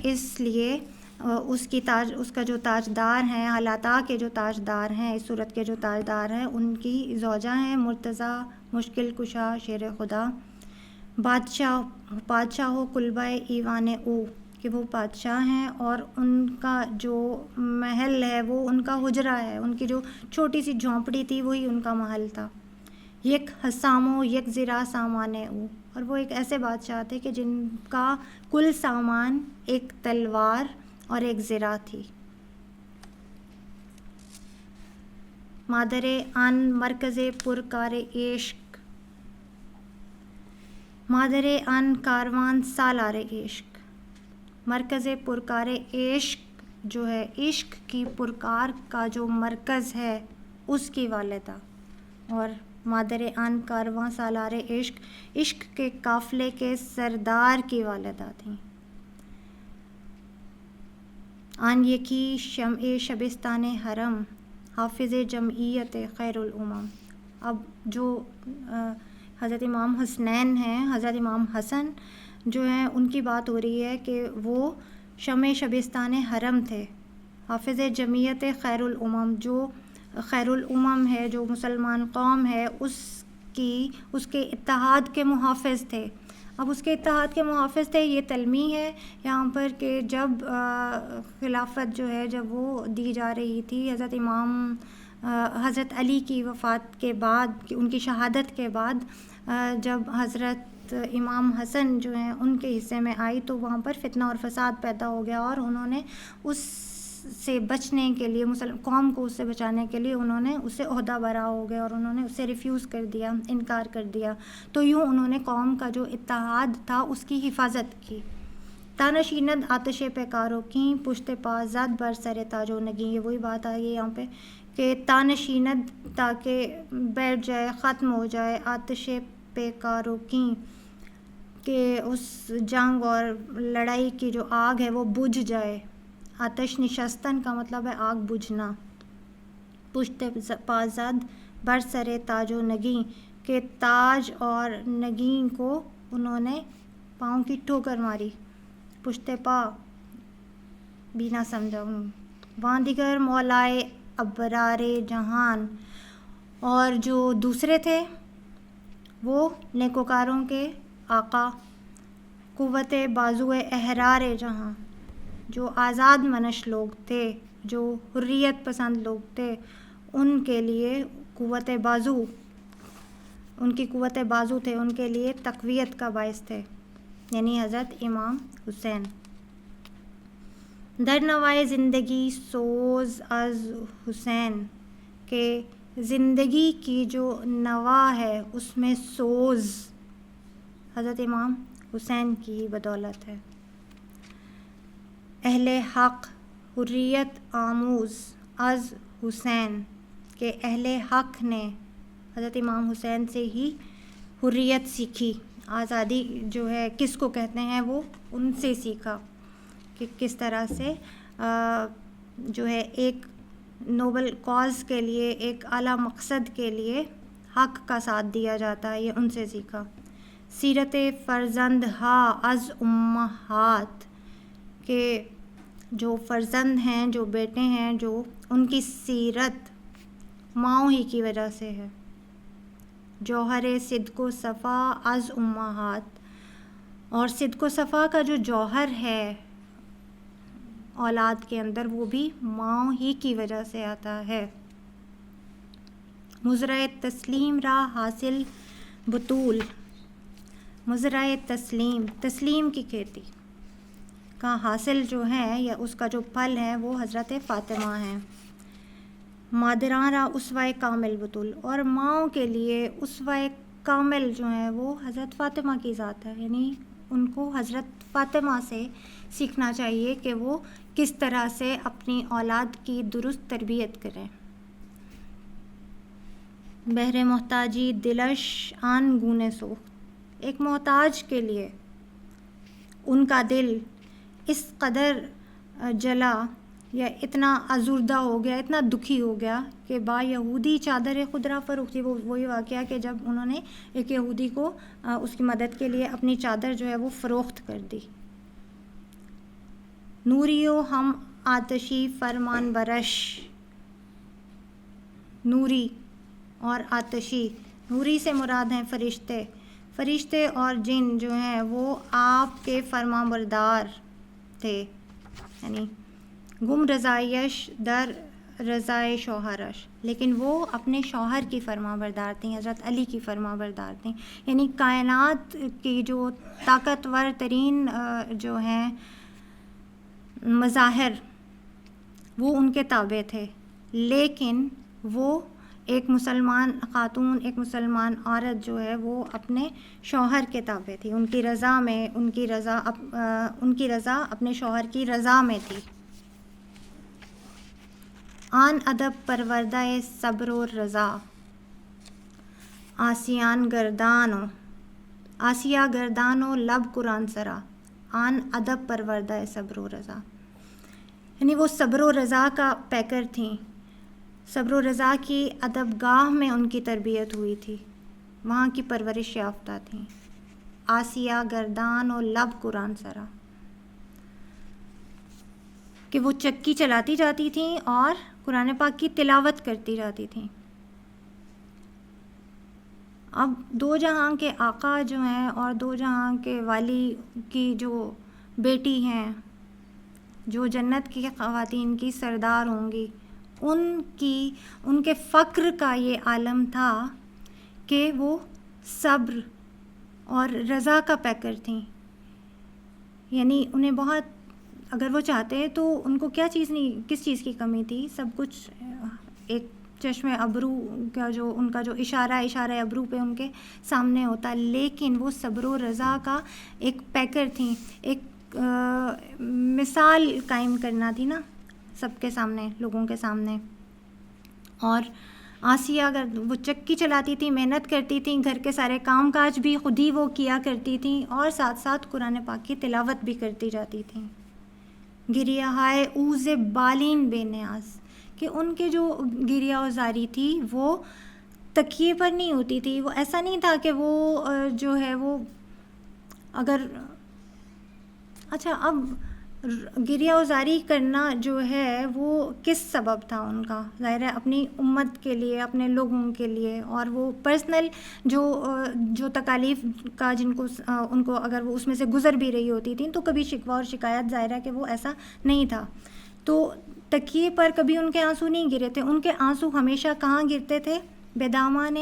اس لیے اس کا جو تاجدار ہیں، حل عطا کے جو تاجدار ہیں، اس صورت کے جو تاجدار ہیں، ان کی زوجہ ہیں مرتضی مشکل کشا شیر خدا. بادشاہ ہو کلبہ ایوان او، کہ وہ بادشاہ ہیں اور ان کا جو محل ہے وہ ان کا حجرہ ہے، ان کی جو چھوٹی سی جھونپڑی تھی وہی ان کا محل تھا. یک حسامو یک زرا سامان او، اور وہ ایک ایسے بادشاہ تھے کہ جن کا کل سامان ایک تلوار اور ایک زرا تھی. مادر آن مرکز پرکار عشق، مادر آن کاروان سالار عشق. مرکز پرکار عشق جو ہے، عشق کی پرکار کا جو مرکز ہے اس کی والدہ، اور مادر آن کارواں سالار عشق، عشق کے قافلے کے سردار کی والدہ تھیں. آن یکی شمع شبستان حرم، حافظ جمعیت خیر الامم. اب جو حضرت امام حسنین ہیں، حضرت امام حسن جو ہیں، ان کی بات ہو رہی ہے کہ وہ شمع شبستان حرم تھے، حافظ جمعیت خیر الامم، جو خیر الامم ہے، جو مسلمان قوم ہے، اس کے اتحاد کے محافظ تھے. اب اس کے اتحاد کے محافظ تھے، یہ تلمیح ہے یہاں پر کہ جب خلافت جو ہے جب وہ دی جا رہی تھی حضرت علی کی وفات کے بعد، ان کی شہادت کے بعد، جب حضرت امام حسن جو ہیں ان کے حصے میں آئی تو وہاں پر فتنہ اور فساد پیدا ہو گیا، اور انہوں نے اس سے بچنے کے لیے، مسلم قوم کو اس سے بچانے کے لیے انہوں نے اس سے عہدہ برا ہو گئے اور انہوں نے اسے ریفیوز کر دیا، انکار کر دیا. تو یوں انہوں نے قوم کا جو اتحاد تھا اس کی حفاظت کی. تانشیند آتش پیکاروں کی پشت پا زد بر سر تاج و نگیں. یہ وہی بات آئی ہے یہاں پہ کہ تانشیند، تاکہ بیٹھ جائے، ختم ہو جائے، آتش پیکاروں کی، کہ اس جنگ اور لڑائی کی جو آگ ہے وہ بجھ جائے. آتش نشستن کا مطلب ہے آگ بجھنا. پشت پازد بر سر تاج و نگیں، کہ تاج اور نگیں کو انہوں نے پاؤں کی ٹھوکر ماری. پشت پا بھی نہ سمجھا. وہاں دیگر مولائے ابرار جہان، اور جو دوسرے تھے وہ نیکوکاروں کے آقا، قوت بازو احرار جہاں، جو آزاد منش لوگ تھے، جو حریت پسند لوگ تھے، ان کے لیے قوت بازو، ان کی قوت بازو تھے، ان کے لیے تقویت کا باعث تھے، یعنی حضرت امام حسین. در نوائے زندگی سوز از حسین، کہ زندگی کی جو نوا ہے اس میں سوز حضرت امام حسین کی بدولت ہے۔ اہل حق حریت آموز از حسین، کہ اہل حق نے حضرت امام حسین سے ہی حریت سیکھی، آزادی جو ہے کس کو کہتے ہیں وہ ان سے سیکھا کہ کس طرح سے جو ہے ایک نوبل کاز کے لیے، ایک اعلیٰ مقصد کے لیے حق کا ساتھ دیا جاتا ہے، یہ ان سے سیکھا۔ سیرت فرزند ہا از امہات، کہ جو فرزند ہیں، جو بیٹے ہیں، جو ان کی سیرت ماؤں ہی کی وجہ سے ہے۔ جوہر صدق و صفا از امہات، اور صدق و صفا کا جو جوہر ہے اولاد کے اندر وہ بھی ماں ہی کی وجہ سے آتا ہے۔ مزرع تسلیم را حاصل بطول، مزرع تسلیم، تسلیم کی کھیتی کا حاصل جو ہے یا اس کا جو پھل ہے وہ حضرت فاطمہ ہیں۔ مادراں را اسوہ کامل بطول، اور ماؤں کے لیے اسوہ کامل جو ہیں وہ حضرت فاطمہ کی ذات ہے، یعنی ان کو حضرت فاطمہ سے سیکھنا چاہیے کہ وہ کس طرح سے اپنی اولاد کی درست تربیت کریں۔ بہر محتاجی دلش آن گونے سوخت، ایک محتاج کے لیے ان کا دل اس قدر جلا یا اتنا آزردہ ہو گیا، اتنا دکھی ہو گیا کہ با یہودی چادر خدرا فروختی، وہ وہی واقعہ کہ جب انہوں نے ایک یہودی کو اس کی مدد کے لیے اپنی چادر جو ہے وہ فروخت کر دی۔ نوریو ہم آتشی فرمان برش، نوری اور آتشی، نوری سے مراد ہیں فرشتے، فرشتے اور جن جو ہیں وہ آپ کے فرمان بردار تھے، یعنی گم رضائش در رضائے شوہرش، لیکن وہ اپنے شوہر کی فرما بردار تھیں، حضرت علی کی فرما بردار تھیں، یعنی کائنات کی جو طاقتور ترین جو ہیں مظاہر وہ ان کے تابع تھے، لیکن وہ ایک مسلمان خاتون، ایک مسلمان عورت جو ہے وہ اپنے شوہر کے تابع تھی، ان کی رضا میں، ان کی رضا اپنے شوہر کی رضا میں تھی۔ آن ادب پروردہ صبر و رضا، آسیان گردانو، آسیہ گردانو لب قرآن سرا، آن ادب پروردہ صبر و رضا، یعنی وہ صبر و رضا کا پیکر تھیں، صبر و رضا کی ادب گاہ میں ان کی تربیت ہوئی تھی، وہاں کی پرورش یافتہ تھیں۔ آسیہ گردان و لب قرآن سرا، کہ وہ چکی چلاتی جاتی تھیں اور قرآن پاک کی تلاوت کرتی جاتی تھیں۔ اب دو جہاں کے آقا جو ہیں اور دو جہاں کے والی کی جو بیٹی ہیں، جو جنت کی خواتین کی سردار ہوں گی، ان کے فقر کا یہ عالم تھا کہ وہ صبر اور رضا کا پیکر تھیں، یعنی انہیں بہت، اگر وہ چاہتے تو ان کو کس چیز کی کمی تھی، سب کچھ ایک چشم ابرو کا جو ان کا جو اشارہ ابرو پہ ان کے سامنے ہوتا، لیکن وہ صبر و رضا کا ایک پیکر تھیں، ایک مثال قائم کرنا تھی نا سب کے سامنے، لوگوں کے سامنے۔ اور آسیہ اگر وہ چکی چلاتی تھی، محنت کرتی تھیں، گھر کے سارے کام کاج بھی خود ہی وہ کیا کرتی تھیں اور ساتھ ساتھ قرآن پاک کی تلاوت بھی کرتی جاتی تھیں۔ گریہ ہائے اوز بالین بے نیاز، کہ ان کے جو گریہ وزاری تھی وہ تکیے پر نہیں ہوتی تھی، وہ ایسا نہیں تھا کہ وہ جو ہے وہ اگر اب گریہ وزاری کرنا جو ہے وہ کس سبب تھا ان کا، ظاہر ہے اپنی امت کے لیے، اپنے لوگوں کے لیے، اور وہ پرسنل جو تکالیف کا ان کو اگر وہ اس میں سے گزر بھی رہی ہوتی تھیں تو کبھی شکوہ اور شکایت، ظاہر ہے کہ وہ ایسا نہیں تھا، تو تکیے پر کبھی ان کے آنسو نہیں گرے تھے، ان کے آنسو ہمیشہ کہاں گرتے تھے؟ بیدامان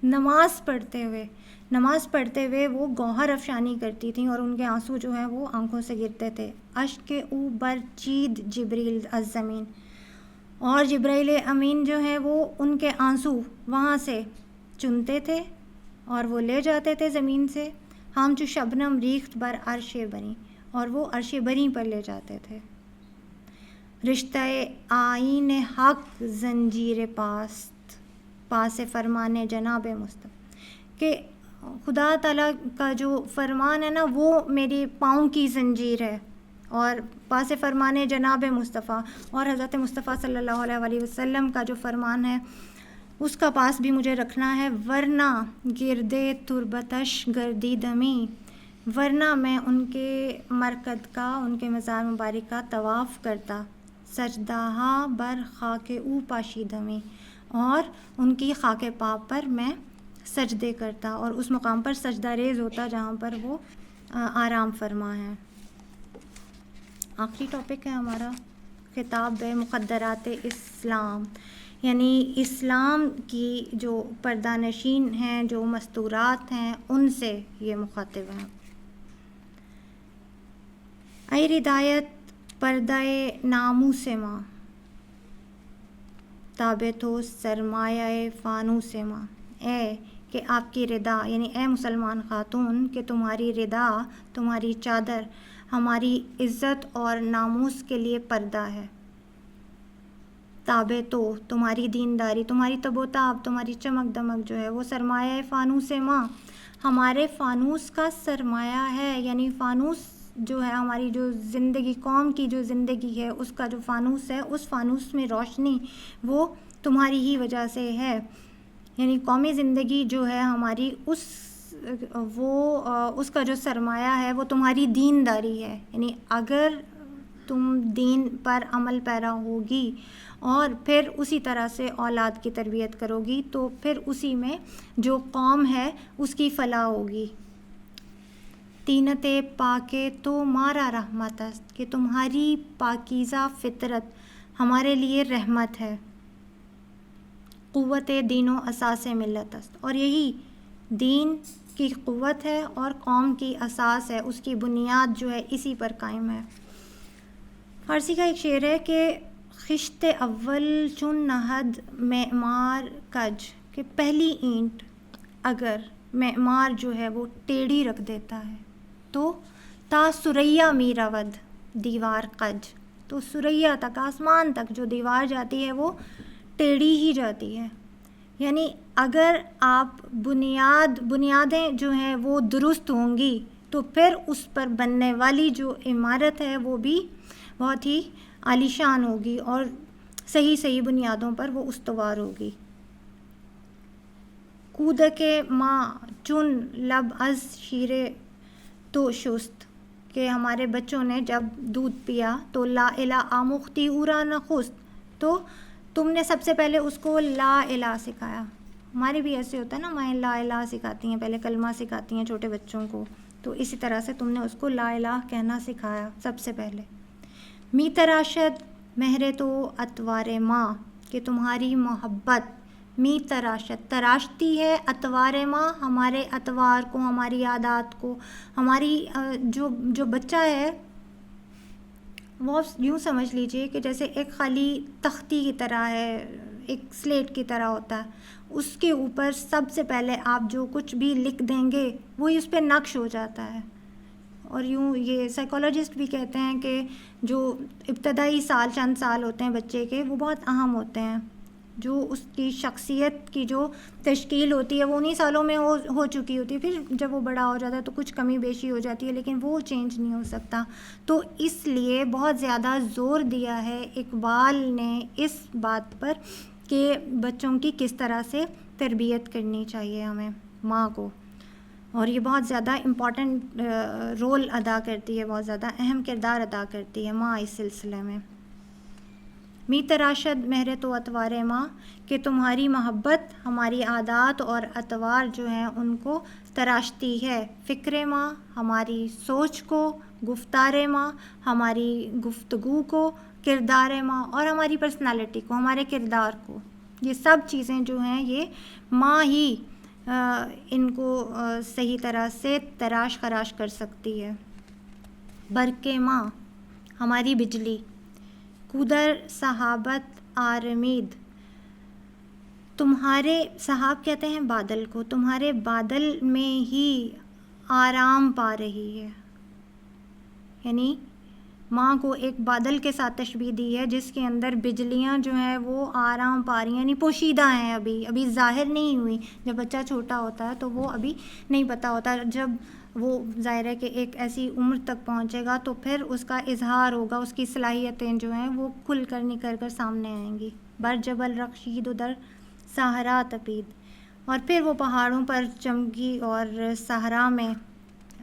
نماز پڑھتے ہوئے وہ گوہر افشانی کرتی تھیں اور ان کے آنسو جو ہیں وہ آنکھوں سے گرتے تھے۔ اشک او بر چید جبریل از زمین، اور جبرائیل امین جو ہیں وہ ان کے آنسو وہاں سے چنتے تھے اور وہ لے جاتے تھے زمین سے، ہم جو شبنم ریخت بر عرش بری، اور وہ عرش بری پر لے جاتے تھے۔ رشتہ آئین حق زنجیر پاس فرمان جناب مصطفیٰ، کہ خدا تعالیٰ کا جو فرمان ہے نا وہ میری پاؤں کی زنجیر ہے، اور پاس فرمان جناب مصطفیٰ اور حضرت مصطفیٰ صلی اللہ علیہ وسلم کا جو فرمان ہے اس کا پاس بھی مجھے رکھنا ہے، ورنہ گردے تربتش گردی دمی، ورنہ میں ان کے مرکد کا، ان کے مزار مبارک کا طواف کرتا، سجدہا بر خاک او پاشیدمی، اور ان کی خاک پا پر میں سجدے کرتا اور اس مقام پر سجدہ ریز ہوتا جہاں پر وہ آرام فرما ہے۔ آخری ٹاپک ہے ہمارا خطاب مقدرات اسلام، یعنی اسلام کی جو پردہ نشین ہیں، جو مستورات ہیں، ان سے یہ مخاطب ہیں۔ اے ردایت پردہ ناموس ماں، تابع تو سرمایہ فانوس ماں، اے کہ آپ کی ردا، یعنی اے مسلمان خاتون کہ تمہاری ردا، تمہاری چادر ہماری عزت اور ناموس کے لیے پردہ ہے، تابع تو تمہاری دینداری، تمہاری تب و تاب، تمہاری چمک دمک جو ہے وہ سرمایہ فانوس ماں، ہمارے فانوس کا سرمایہ ہے، یعنی فانوس جو ہے ہماری جو زندگی، قوم کی جو زندگی ہے اس کا جو فانوس ہے، اس فانوس میں روشنی وہ تمہاری ہی وجہ سے ہے، یعنی قومی زندگی جو ہے ہماری اس کا جو سرمایہ ہے وہ تمہاری دینداری ہے، یعنی اگر تم دین پر عمل پیرا ہوگی اور پھر اسی طرح سے اولاد کی تربیت کرو گی تو پھر اسی میں جو قوم ہے اس کی فلاح ہوگی۔ تینت پاک تو مارا رحمت است، کہ تمہاری پاکیزہ فطرت ہمارے لیے رحمت ہے۔ قوت دین و اساس ملت است، اور یہی دین کی قوت ہے اور قوم کی اساس ہے، اس کی بنیاد جو ہے اسی پر قائم ہے۔ فارسی کا ایک شعر ہے کہ خشت اول چون نہد معمار کج، کہ پہلی اینٹ اگر معمار جو ہے وہ ٹیڑھی رکھ دیتا ہے تو تا سریا می رود دیوار کج، تو سریا تک، آسمان تک جو دیوار جاتی ہے وہ ٹیڑھی ہی جاتی ہے، یعنی اگر آپ بنیادیں جو ہیں وہ درست ہوں گی تو پھر اس پر بننے والی جو عمارت ہے وہ بھی بہت ہی عالیشان ہوگی اور صحیح بنیادوں پر وہ استوار ہوگی۔ کودک ماں چون لب از شیر تو شست، کہ ہمارے بچوں نے جب دودھ پیا تو لا الہ آموختی اورا نخست، تو تم نے سب سے پہلے اس کو لا الہ سکھایا۔ ہمارے بھی ایسے ہوتا ہے نا، مائیں لا الہ سکھاتی ہیں، پہلے کلمہ سکھاتی ہیں چھوٹے بچوں کو، تو اسی طرح سے تم نے اس کو لا الہ کہنا سکھایا سب سے پہلے۔ می تراشد مہر تو اتوار ماں، کہ تمہاری محبت می تراشد، تراشتی ہے اتوار ماں، ہمارے اتوار کو، ہماری عادات کو، ہماری جو بچہ ہے وہ یوں سمجھ لیجئے کہ جیسے ایک خالی تختی کی طرح ہے، ایک سلیٹ کی طرح ہوتا ہے، اس کے اوپر سب سے پہلے آپ جو کچھ بھی لکھ دیں گے وہی اس پہ نقش ہو جاتا ہے۔ اور یوں یہ سائیکالوجسٹ بھی کہتے ہیں کہ جو ابتدائی چند سال ہوتے ہیں بچے کے وہ بہت اہم ہوتے ہیں، جو اس کی شخصیت کی جو تشکیل ہوتی ہے وہ انہی سالوں میں ہو چکی ہوتی ہے، پھر جب وہ بڑا ہو جاتا ہے تو کچھ کمی بیشی ہو جاتی ہے لیکن وہ چینج نہیں ہو سکتا، تو اس لیے بہت زیادہ زور دیا ہے اقبال نے اس بات پر کہ بچوں کی کس طرح سے تربیت کرنی چاہیے ہمیں ماں کو، اور یہ بہت زیادہ امپورٹنٹ رول ادا کرتی ہے، بہت زیادہ اہم کردار ادا کرتی ہے ماں اس سلسلے میں۔ می تراشد مہر تو اتوار ماں، کہ تمہاری محبت ہماری عادات اور اتوار جو ہیں ان کو تراشتی ہے، فکر ماں ہماری سوچ کو، گفتار ماں ہماری گفتگو کو، کردار ماں اور ہماری پرسنالٹی کو، ہمارے کردار کو، یہ سب چیزیں جو ہیں یہ ماں ہی ان کو صحیح طرح سے تراش کر سکتی ہے۔ برق ماں ہماری بجلی، کودر صحابت آرمید، تمہارے صحاب کہتے ہیں بادل کو، تمہارے بادل میں ہی آرام پا رہی ہے. یعنی ماں کو ایک بادل کے ساتھ تشبیہ دی ہے جس کے اندر بجلیاں جو ہیں وہ آرام پا رہی ہیں، یعنی پوشیدہ ہیں، ابھی ظاہر نہیں ہوئی. جب بچہ چھوٹا ہوتا ہے تو وہ ابھی نہیں پتہ ہوتا، جب وہ ظاہر ہے کہ ایک ایسی عمر تک پہنچے گا تو پھر اس کا اظہار ہوگا، اس کی صلاحیتیں جو ہیں وہ کھل کر نکل کر سامنے آئیں گی. بر جبل رخشید ادھر صحرا تپید، اور پھر وہ پہاڑوں پر چمکی اور صحرا میں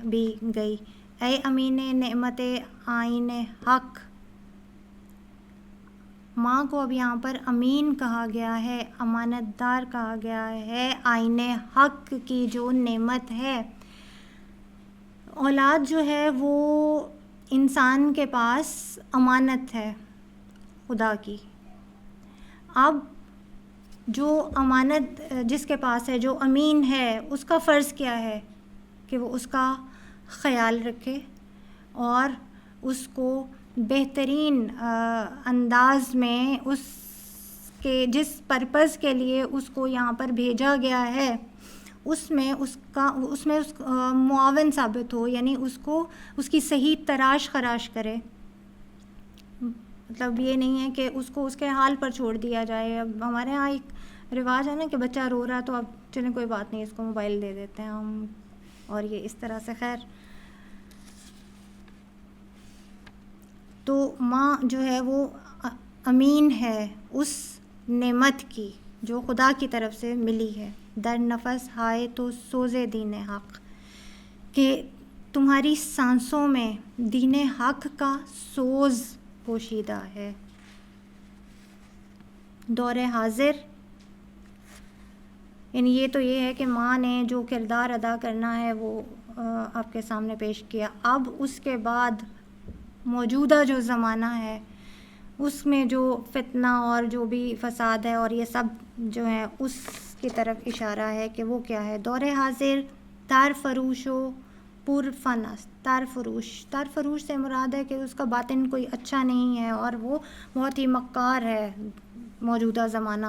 بھی گئی. اے امین نعمت آئین حق، ماں کو اب یہاں پر امین کہا گیا ہے، امانت دار کہا گیا ہے آئین حق کی جو نعمت ہے. اولاد جو ہے وہ انسان کے پاس امانت ہے خدا کی. اب جو امانت جس کے پاس ہے، جو امین ہے، اس کا فرض کیا ہے کہ وہ اس کا خیال رکھے اور اس کو بہترین انداز میں اس کے جس پرپز کے لیے اس کو یہاں پر بھیجا گیا ہے اس میں معاون ثابت ہو، یعنی اس کی صحیح تراش خراش کرے. مطلب یہ نہیں ہے کہ اس کو اس کے حال پر چھوڑ دیا جائے. اب ہمارے ہاں ایک رواج ہے نا کہ بچہ رو رہا ہے تو اب چلیں کوئی بات نہیں، اس کو موبائل دے دیتے ہیں ہم، اور یہ اس طرح سے. خیر، تو ماں جو ہے وہ امین ہے اس نعمت کی جو خدا کی طرف سے ملی ہے. در نفس ہائے تو سوز دین حق، کہ تمہاری سانسوں میں دین حق کا سوز پوشیدہ ہے. دور حاضر، یعنی یہ تو یہ ہے کہ ماں نے جو کردار ادا کرنا ہے وہ آپ کے سامنے پیش کیا. اب اس کے بعد موجودہ جو زمانہ ہے اس میں جو فتنہ اور جو بھی فساد ہے اور یہ سب جو ہے اس کی طرف اشارہ ہے کہ وہ کیا ہے. دور حاضر تار فروش و پر فن است. تار فروش سے مراد ہے کہ اس کا باطن کوئی اچھا نہیں ہے اور وہ بہت ہی مکار ہے موجودہ زمانہ.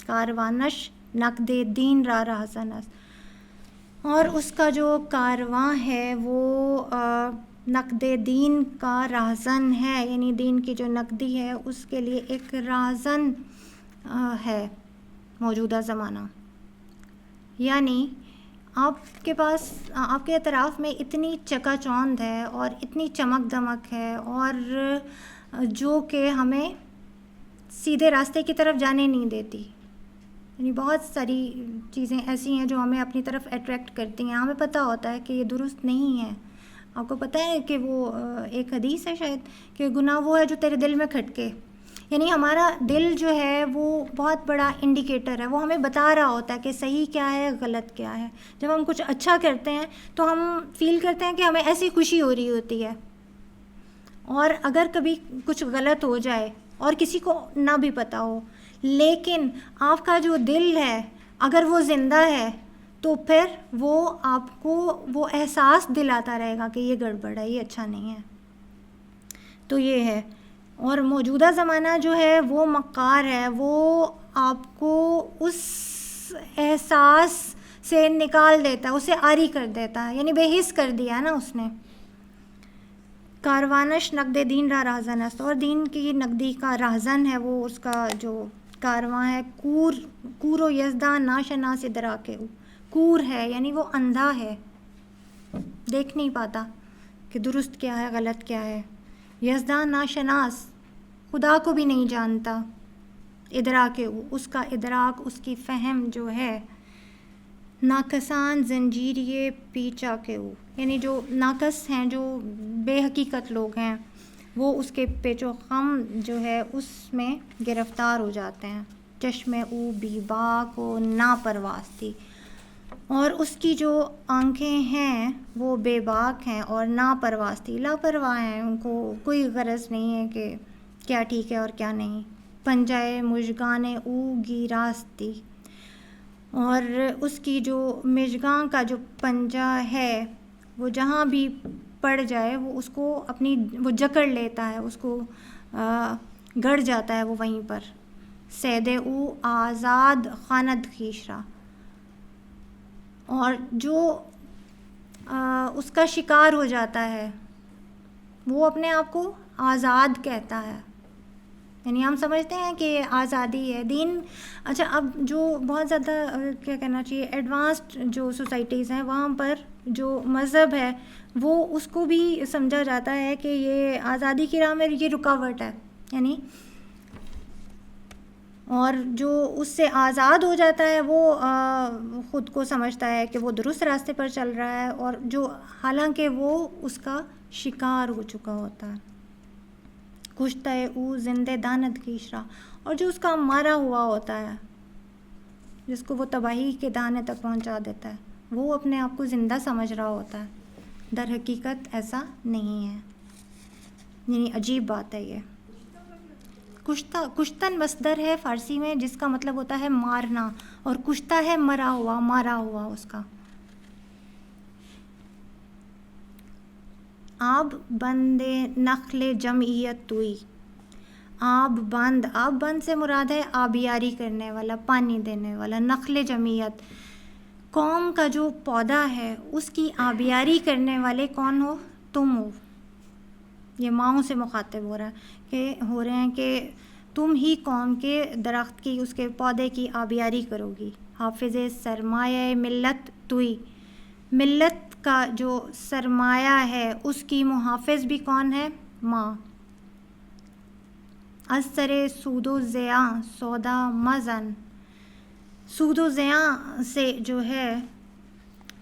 کاروانش نقد دین را رہزن است، اور اس کا جو کارواں ہے وہ نقد دین کا راہزن ہے، یعنی دین کی جو نقدی ہے اس کے لیے ایک راہزن ہے موجودہ زمانہ. یعنی آپ کے پاس، آپ کے اطراف میں اتنی چکا چوند ہے اور اتنی چمک دمک ہے اور جو کہ ہمیں سیدھے راستے کی طرف جانے نہیں دیتی. یعنی بہت ساری چیزیں ایسی ہیں جو ہمیں اپنی طرف اٹریکٹ کرتی ہیں. ہمیں پتہ ہوتا ہے کہ یہ درست نہیں ہے. آپ کو پتہ ہے کہ وہ ایک حدیث ہے شاید کہ گناہ وہ ہے جو تیرے دل میں کھٹکے. یعنی ہمارا دل جو ہے وہ بہت بڑا انڈیکیٹر ہے، وہ ہمیں بتا رہا ہوتا ہے کہ صحیح کیا ہے غلط کیا ہے. جب ہم کچھ اچھا کرتے ہیں تو ہم فیل کرتے ہیں کہ ہمیں ایسی خوشی ہو رہی ہوتی ہے، اور اگر کبھی کچھ غلط ہو جائے اور کسی کو نہ بھی پتہ ہو، لیکن آپ کا جو دل ہے اگر وہ زندہ ہے تو پھر وہ آپ کو وہ احساس دلاتا رہے گا کہ یہ گڑبڑ ہے، یہ اچھا نہیں ہے. تو یہ ہے. اور موجودہ زمانہ جو ہے وہ مکار ہے، وہ آپ کو اس احساس سے نکال دیتا ہے، اسے عاری کر دیتا ہے، یعنی بے حس کر دیا ہے نا اس نے. کاروانش نقد دین را راہزن است، اور دین کی نقدی کا راہزن ہے وہ اس کا جو کارواں ہے. کور و یزداں ناشناس ادراک، کور ہے یعنی وہ اندھا ہے، دیکھ نہیں پاتا کہ درست کیا ہے غلط کیا ہے. یزداں ناشناس، خدا کو بھی نہیں جانتا. ادراک، اس کا ادراک، اس کی فہم جو ہے. ناقصان زنجیریے پیچا کے، یعنی جو ناقص ہیں، جو بے حقیقت لوگ ہیں، وہ اس کے پیچ و خم جو ہے اس میں گرفتار ہو جاتے ہیں. چشم او بی باک و ناپرواز تھی، اور اس کی جو آنکھیں ہیں وہ بے باک ہیں اور ناپرواز تھی، لاپرواہ ہیں، ان کو کوئی غرض نہیں ہے کہ کیا ٹھیک ہے اور کیا نہیں. پنجائے مژگان او گیراستی، اور اس کی جو مژگاں کا جو پنجہ ہے وہ جہاں بھی پڑ جائے وہ اس کو وہ جکڑ لیتا ہے، اس کو گڑ جاتا ہے وہ وہیں پر. سید او آزاد خاند خویش را، اور جو اس کا شکار ہو جاتا ہے وہ اپنے آپ کو آزاد کہتا ہے. یعنی ہم سمجھتے ہیں کہ آزادی ہے دین. اچھا، اب جو بہت زیادہ کیا کہنا چاہیے ایڈوانسڈ جو سوسائٹیز ہیں وہاں پر جو مذہب ہے وہ اس کو بھی سمجھا جاتا ہے کہ یہ آزادی کی راہ میں یہ رکاوٹ ہے. یعنی اور جو اس سے آزاد ہو جاتا ہے وہ خود کو سمجھتا ہے کہ وہ درست راستے پر چل رہا ہے، اور جو حالانکہ وہ اس کا شکار ہو چکا ہوتا ہے. کشتہ او زندہ داند کیشرا، اور جو اس کا مارا ہوا ہوتا ہے جس کو وہ تباہی کے دانے تک پہنچا دیتا ہے وہ اپنے آپ کو زندہ سمجھ رہا ہوتا ہے. در حقیقت ایسا نہیں ہے. یعنی عجیب بات ہے یہ. کشتن مصدر ہے فارسی میں جس کا مطلب ہوتا ہے مارنا، اور کشتہ ہے مرا ہوا، مارا ہوا اس کا. آب بند نخل جمعیت توئی. آب بند سے مراد ہے آبیاری کرنے والا، پانی دینے والا. نخل جمعیت قوم کا جو پودا ہے اس کی آبیاری کرنے والے کون ہو؟ تم ہو. یہ ماؤں سے مخاطب ہو رہے ہیں کہ تم ہی قوم کے درخت کی، اس کے پودے کی آبیاری کرو گی. حافظ سرمایہ ملت توئی. ملت کا جو سرمایہ ہے اس کی محافظ بھی کون ہے؟ ماں. از سر سود و زیاں سودا مزن. سود و زیاں سے جو ہے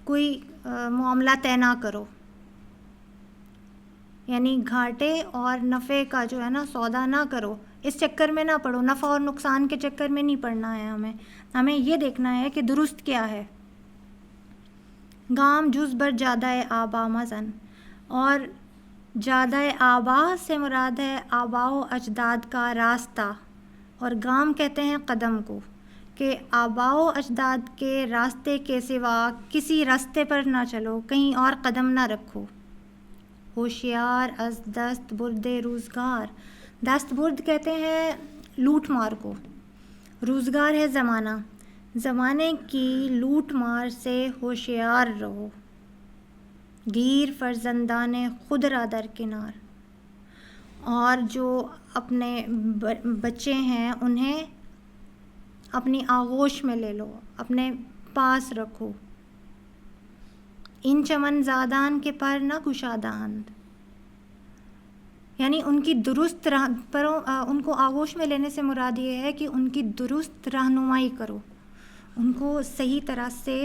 کوئی معاملہ طے نہ کرو. یعنی گھاٹے اور نفع کا جو ہے نا سودا نہ کرو، اس چکر میں نہ پڑو. نفع اور نقصان کے چکر میں نہیں پڑنا ہے ہمیں یہ دیکھنا ہے کہ درست کیا ہے. گام جز بر جادہ آبا مزن. اور جادہ آبا سے مراد ہے آبا و اجداد کا راستہ، اور گام کہتے ہیں قدم کو، کہ آبا و اجداد کے راستے کے سوا کسی راستے پر نہ چلو، کہیں اور قدم نہ رکھو. ہوشیار از دست برد روزگار. دست برد کہتے ہیں لوٹ مار کو، روزگار ہے زمانہ. زمانے کی لوٹ مار سے ہوشیار رہو. گیر فرزندان خود را در کنار. اور جو اپنے بچے ہیں انہیں اپنی آغوش میں لے لو، اپنے پاس رکھو. ان چمن زادان کے پر نہ کشاداند. یعنی ان کی درست ان کو آغوش میں لینے سے مراد یہ ہے کہ ان کی درست رہنمائی کرو، ان کو صحیح طرح سے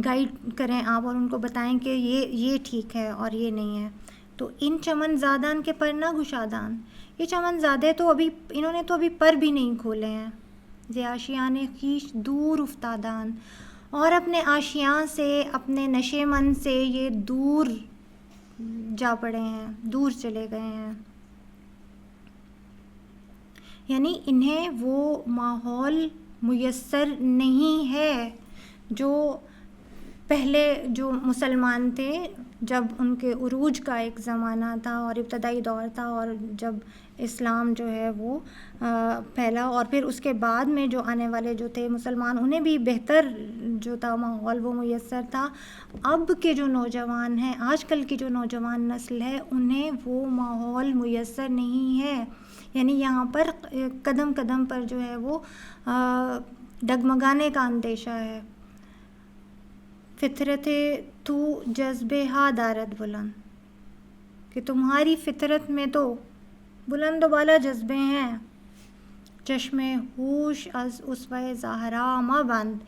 گائیڈ کریں آپ، اور ان کو بتائیں کہ یہ ٹھیک ہے اور یہ نہیں ہے. تو ان چمن زادان کے پر نہ گشادان. یہ چمن زادے تو انہوں نے تو ابھی پر بھی نہیں کھولے ہیں. ز آشیان خویش دور افتادان. اور اپنے آشیاں سے، اپنے نشے من سے یہ دور جا پڑے ہیں، دور چلے گئے ہیں. یعنی انہیں وہ ماحول میسر نہیں ہے جو پہلے جو مسلمان تھے جب ان کے عروج کا ایک زمانہ تھا اور ابتدائی دور تھا، اور جب اسلام جو ہے وہ پھیلا، اور پھر اس کے بعد میں جو آنے والے جو تھے مسلمان انہیں بھی بہتر جو تھا ماحول وہ میسر تھا. اب کے جو نوجوان ہیں، آج کل کی جو نوجوان نسل ہے، انہیں وہ ماحول میسر نہیں ہے. یعنی یہاں پر قدم قدم پر جو ہے وہ ڈگمگانے کا اندیشہ ہے. فطرت تو جذبے ہا دارد بلند. کہ تمہاری فطرت میں تو بلند و بالا جذبے ہیں. چشم ہوش از اسوہ زہرا ما بند.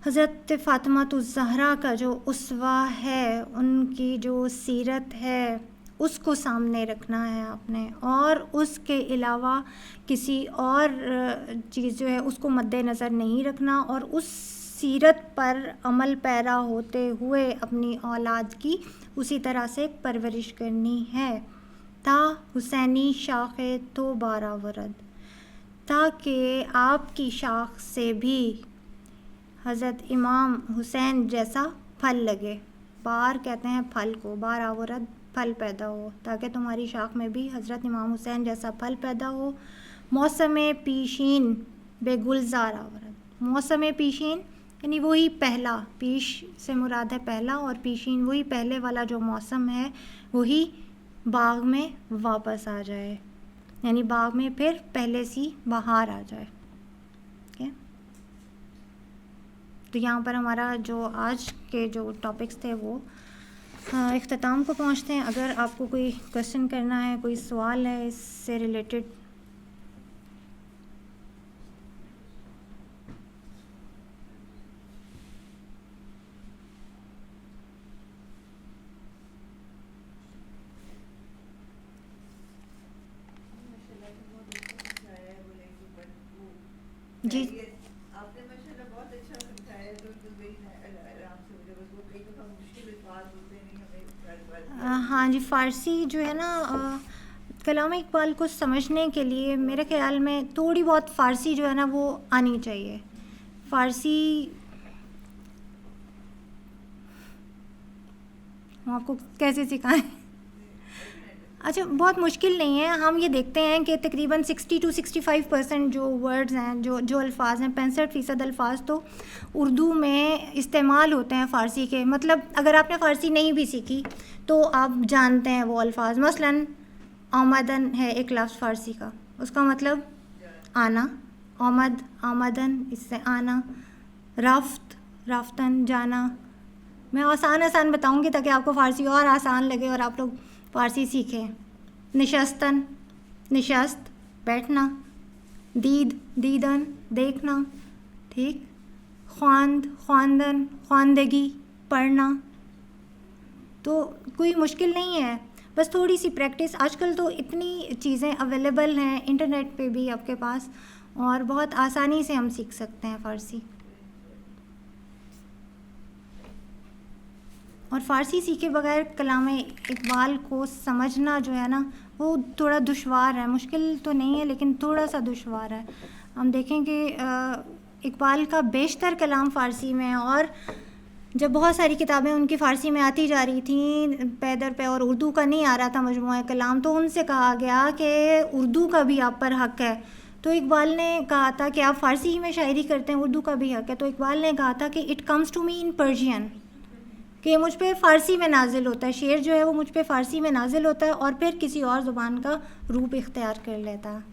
حضرت فاطمہ الزہرا کا جو اسوہ ہے، ان کی جو سیرت ہے، اس کو سامنے رکھنا ہے آپ نے، اور اس کے علاوہ کسی اور چیز جو ہے اس کو مد نظر نہیں رکھنا، اور اس سیرت پر عمل پیرا ہوتے ہوئے اپنی اولاد کی اسی طرح سے پرورش کرنی ہے. تا حسینی شاخ تو بارہ ورد. تاکہ آپ کی شاخ سے بھی حضرت امام حسین جیسا پھل لگے. بار کہتے ہیں پھل کو، بارہ ورد پھل پیدا ہو، تاکہ تمہاری شاخ میں بھی حضرت امام حسین جیسا پھل پیدا ہو۔ موسم پیشین بے گلزار آورد، موسم پیشین یعنی وہی پہلا، پیش سے مراد ہے پہلا، اور پیشین وہی پہلے والا جو موسم ہے وہی باغ میں واپس آ جائے، یعنی باغ میں پھر پہلے سی بہار آ جائے۔ تو یہاں پر ہمارا جو آج کے جو ٹاپکس تھے وہ اختتام کو پہنچتے ہیں۔ اگر آپ کو کوئی کویشچن کرنا ہے، کوئی سوال ہے اس سے ریلیٹڈ، جی آپ نے ماشاءاللہ بہت اچھا سمجھایا، بالکل آرام سے مجھے بس وہ کئی دفعہ مشکل الفاظ ہوتے نہیں ہمیں۔ ہاں جی، فارسی جو ہے نا کلام اقبال کو سمجھنے کے لیے میرے خیال میں تھوڑی بہت فارسی جو ہے نا وہ آنی چاہیے۔ فارسی ہم آپ کو کیسے سکھائیں؟ اچھا، بہت مشکل نہیں ہے۔ ہم یہ دیکھتے ہیں کہ تقریباً 60 to 65% جو ورڈز ہیں، جو الفاظ ہیں، 65% الفاظ تو اردو میں استعمال ہوتے ہیں فارسی کے۔ مطلب اگر آپ نے فارسی نہیں بھی سیکھی تو آپ جانتے ہیں وہ الفاظ۔ مثلاً آمدن ہے ایک لفظ فارسی کا، اس کا مطلب آنا، آمد، آمدن، اس سے آنا، رفت، رفتن، جانا۔ میں آسان بتاؤں گی تاکہ آپ کو فارسی اور آسان لگے اور آپ لوگ فارسی سیکھیں۔ نشستن، نشست، بیٹھنا، دید، دیدن، دیکھنا، ٹھیک۔ خواند، خواندن، خواندگی، پڑھنا۔ تو کوئی مشکل نہیں ہے، بس تھوڑی سی پریکٹس۔ آج کل تو اتنی چیزیں اویلیبل ہیں انٹرنیٹ پہ بھی آپ کے پاس، اور بہت آسانی سے ہم سیکھ سکتے ہیں فارسی۔ اور فارسی سیکھے بغیر کلام اقبال کو سمجھنا جو ہے نا وہ تھوڑا دشوار ہے، مشکل تو نہیں ہے لیکن تھوڑا سا دشوار ہے۔ ہم دیکھیں کہ اقبال کا بیشتر کلام فارسی میں ہے، اور جب بہت ساری کتابیں ان کی فارسی میں آتی جا رہی تھیں پے در پے، اور اردو کا نہیں آ رہا تھا مجموعہ کلام، تو ان سے کہا گیا کہ اردو کا بھی آپ پر حق ہے۔ تو اقبال نے کہا تھا کہ آپ فارسی میں شاعری کرتے ہیں، اردو کا بھی حق ہے۔ تو اقبال نے کہا تھا کہ it comes to me in Persian, کہ یہ مجھ پہ فارسی میں نازل ہوتا ہے، شعر جو ہے وہ مجھ پہ فارسی میں نازل ہوتا ہے اور پھر کسی اور زبان کا روپ اختیار کر لیتا ہے۔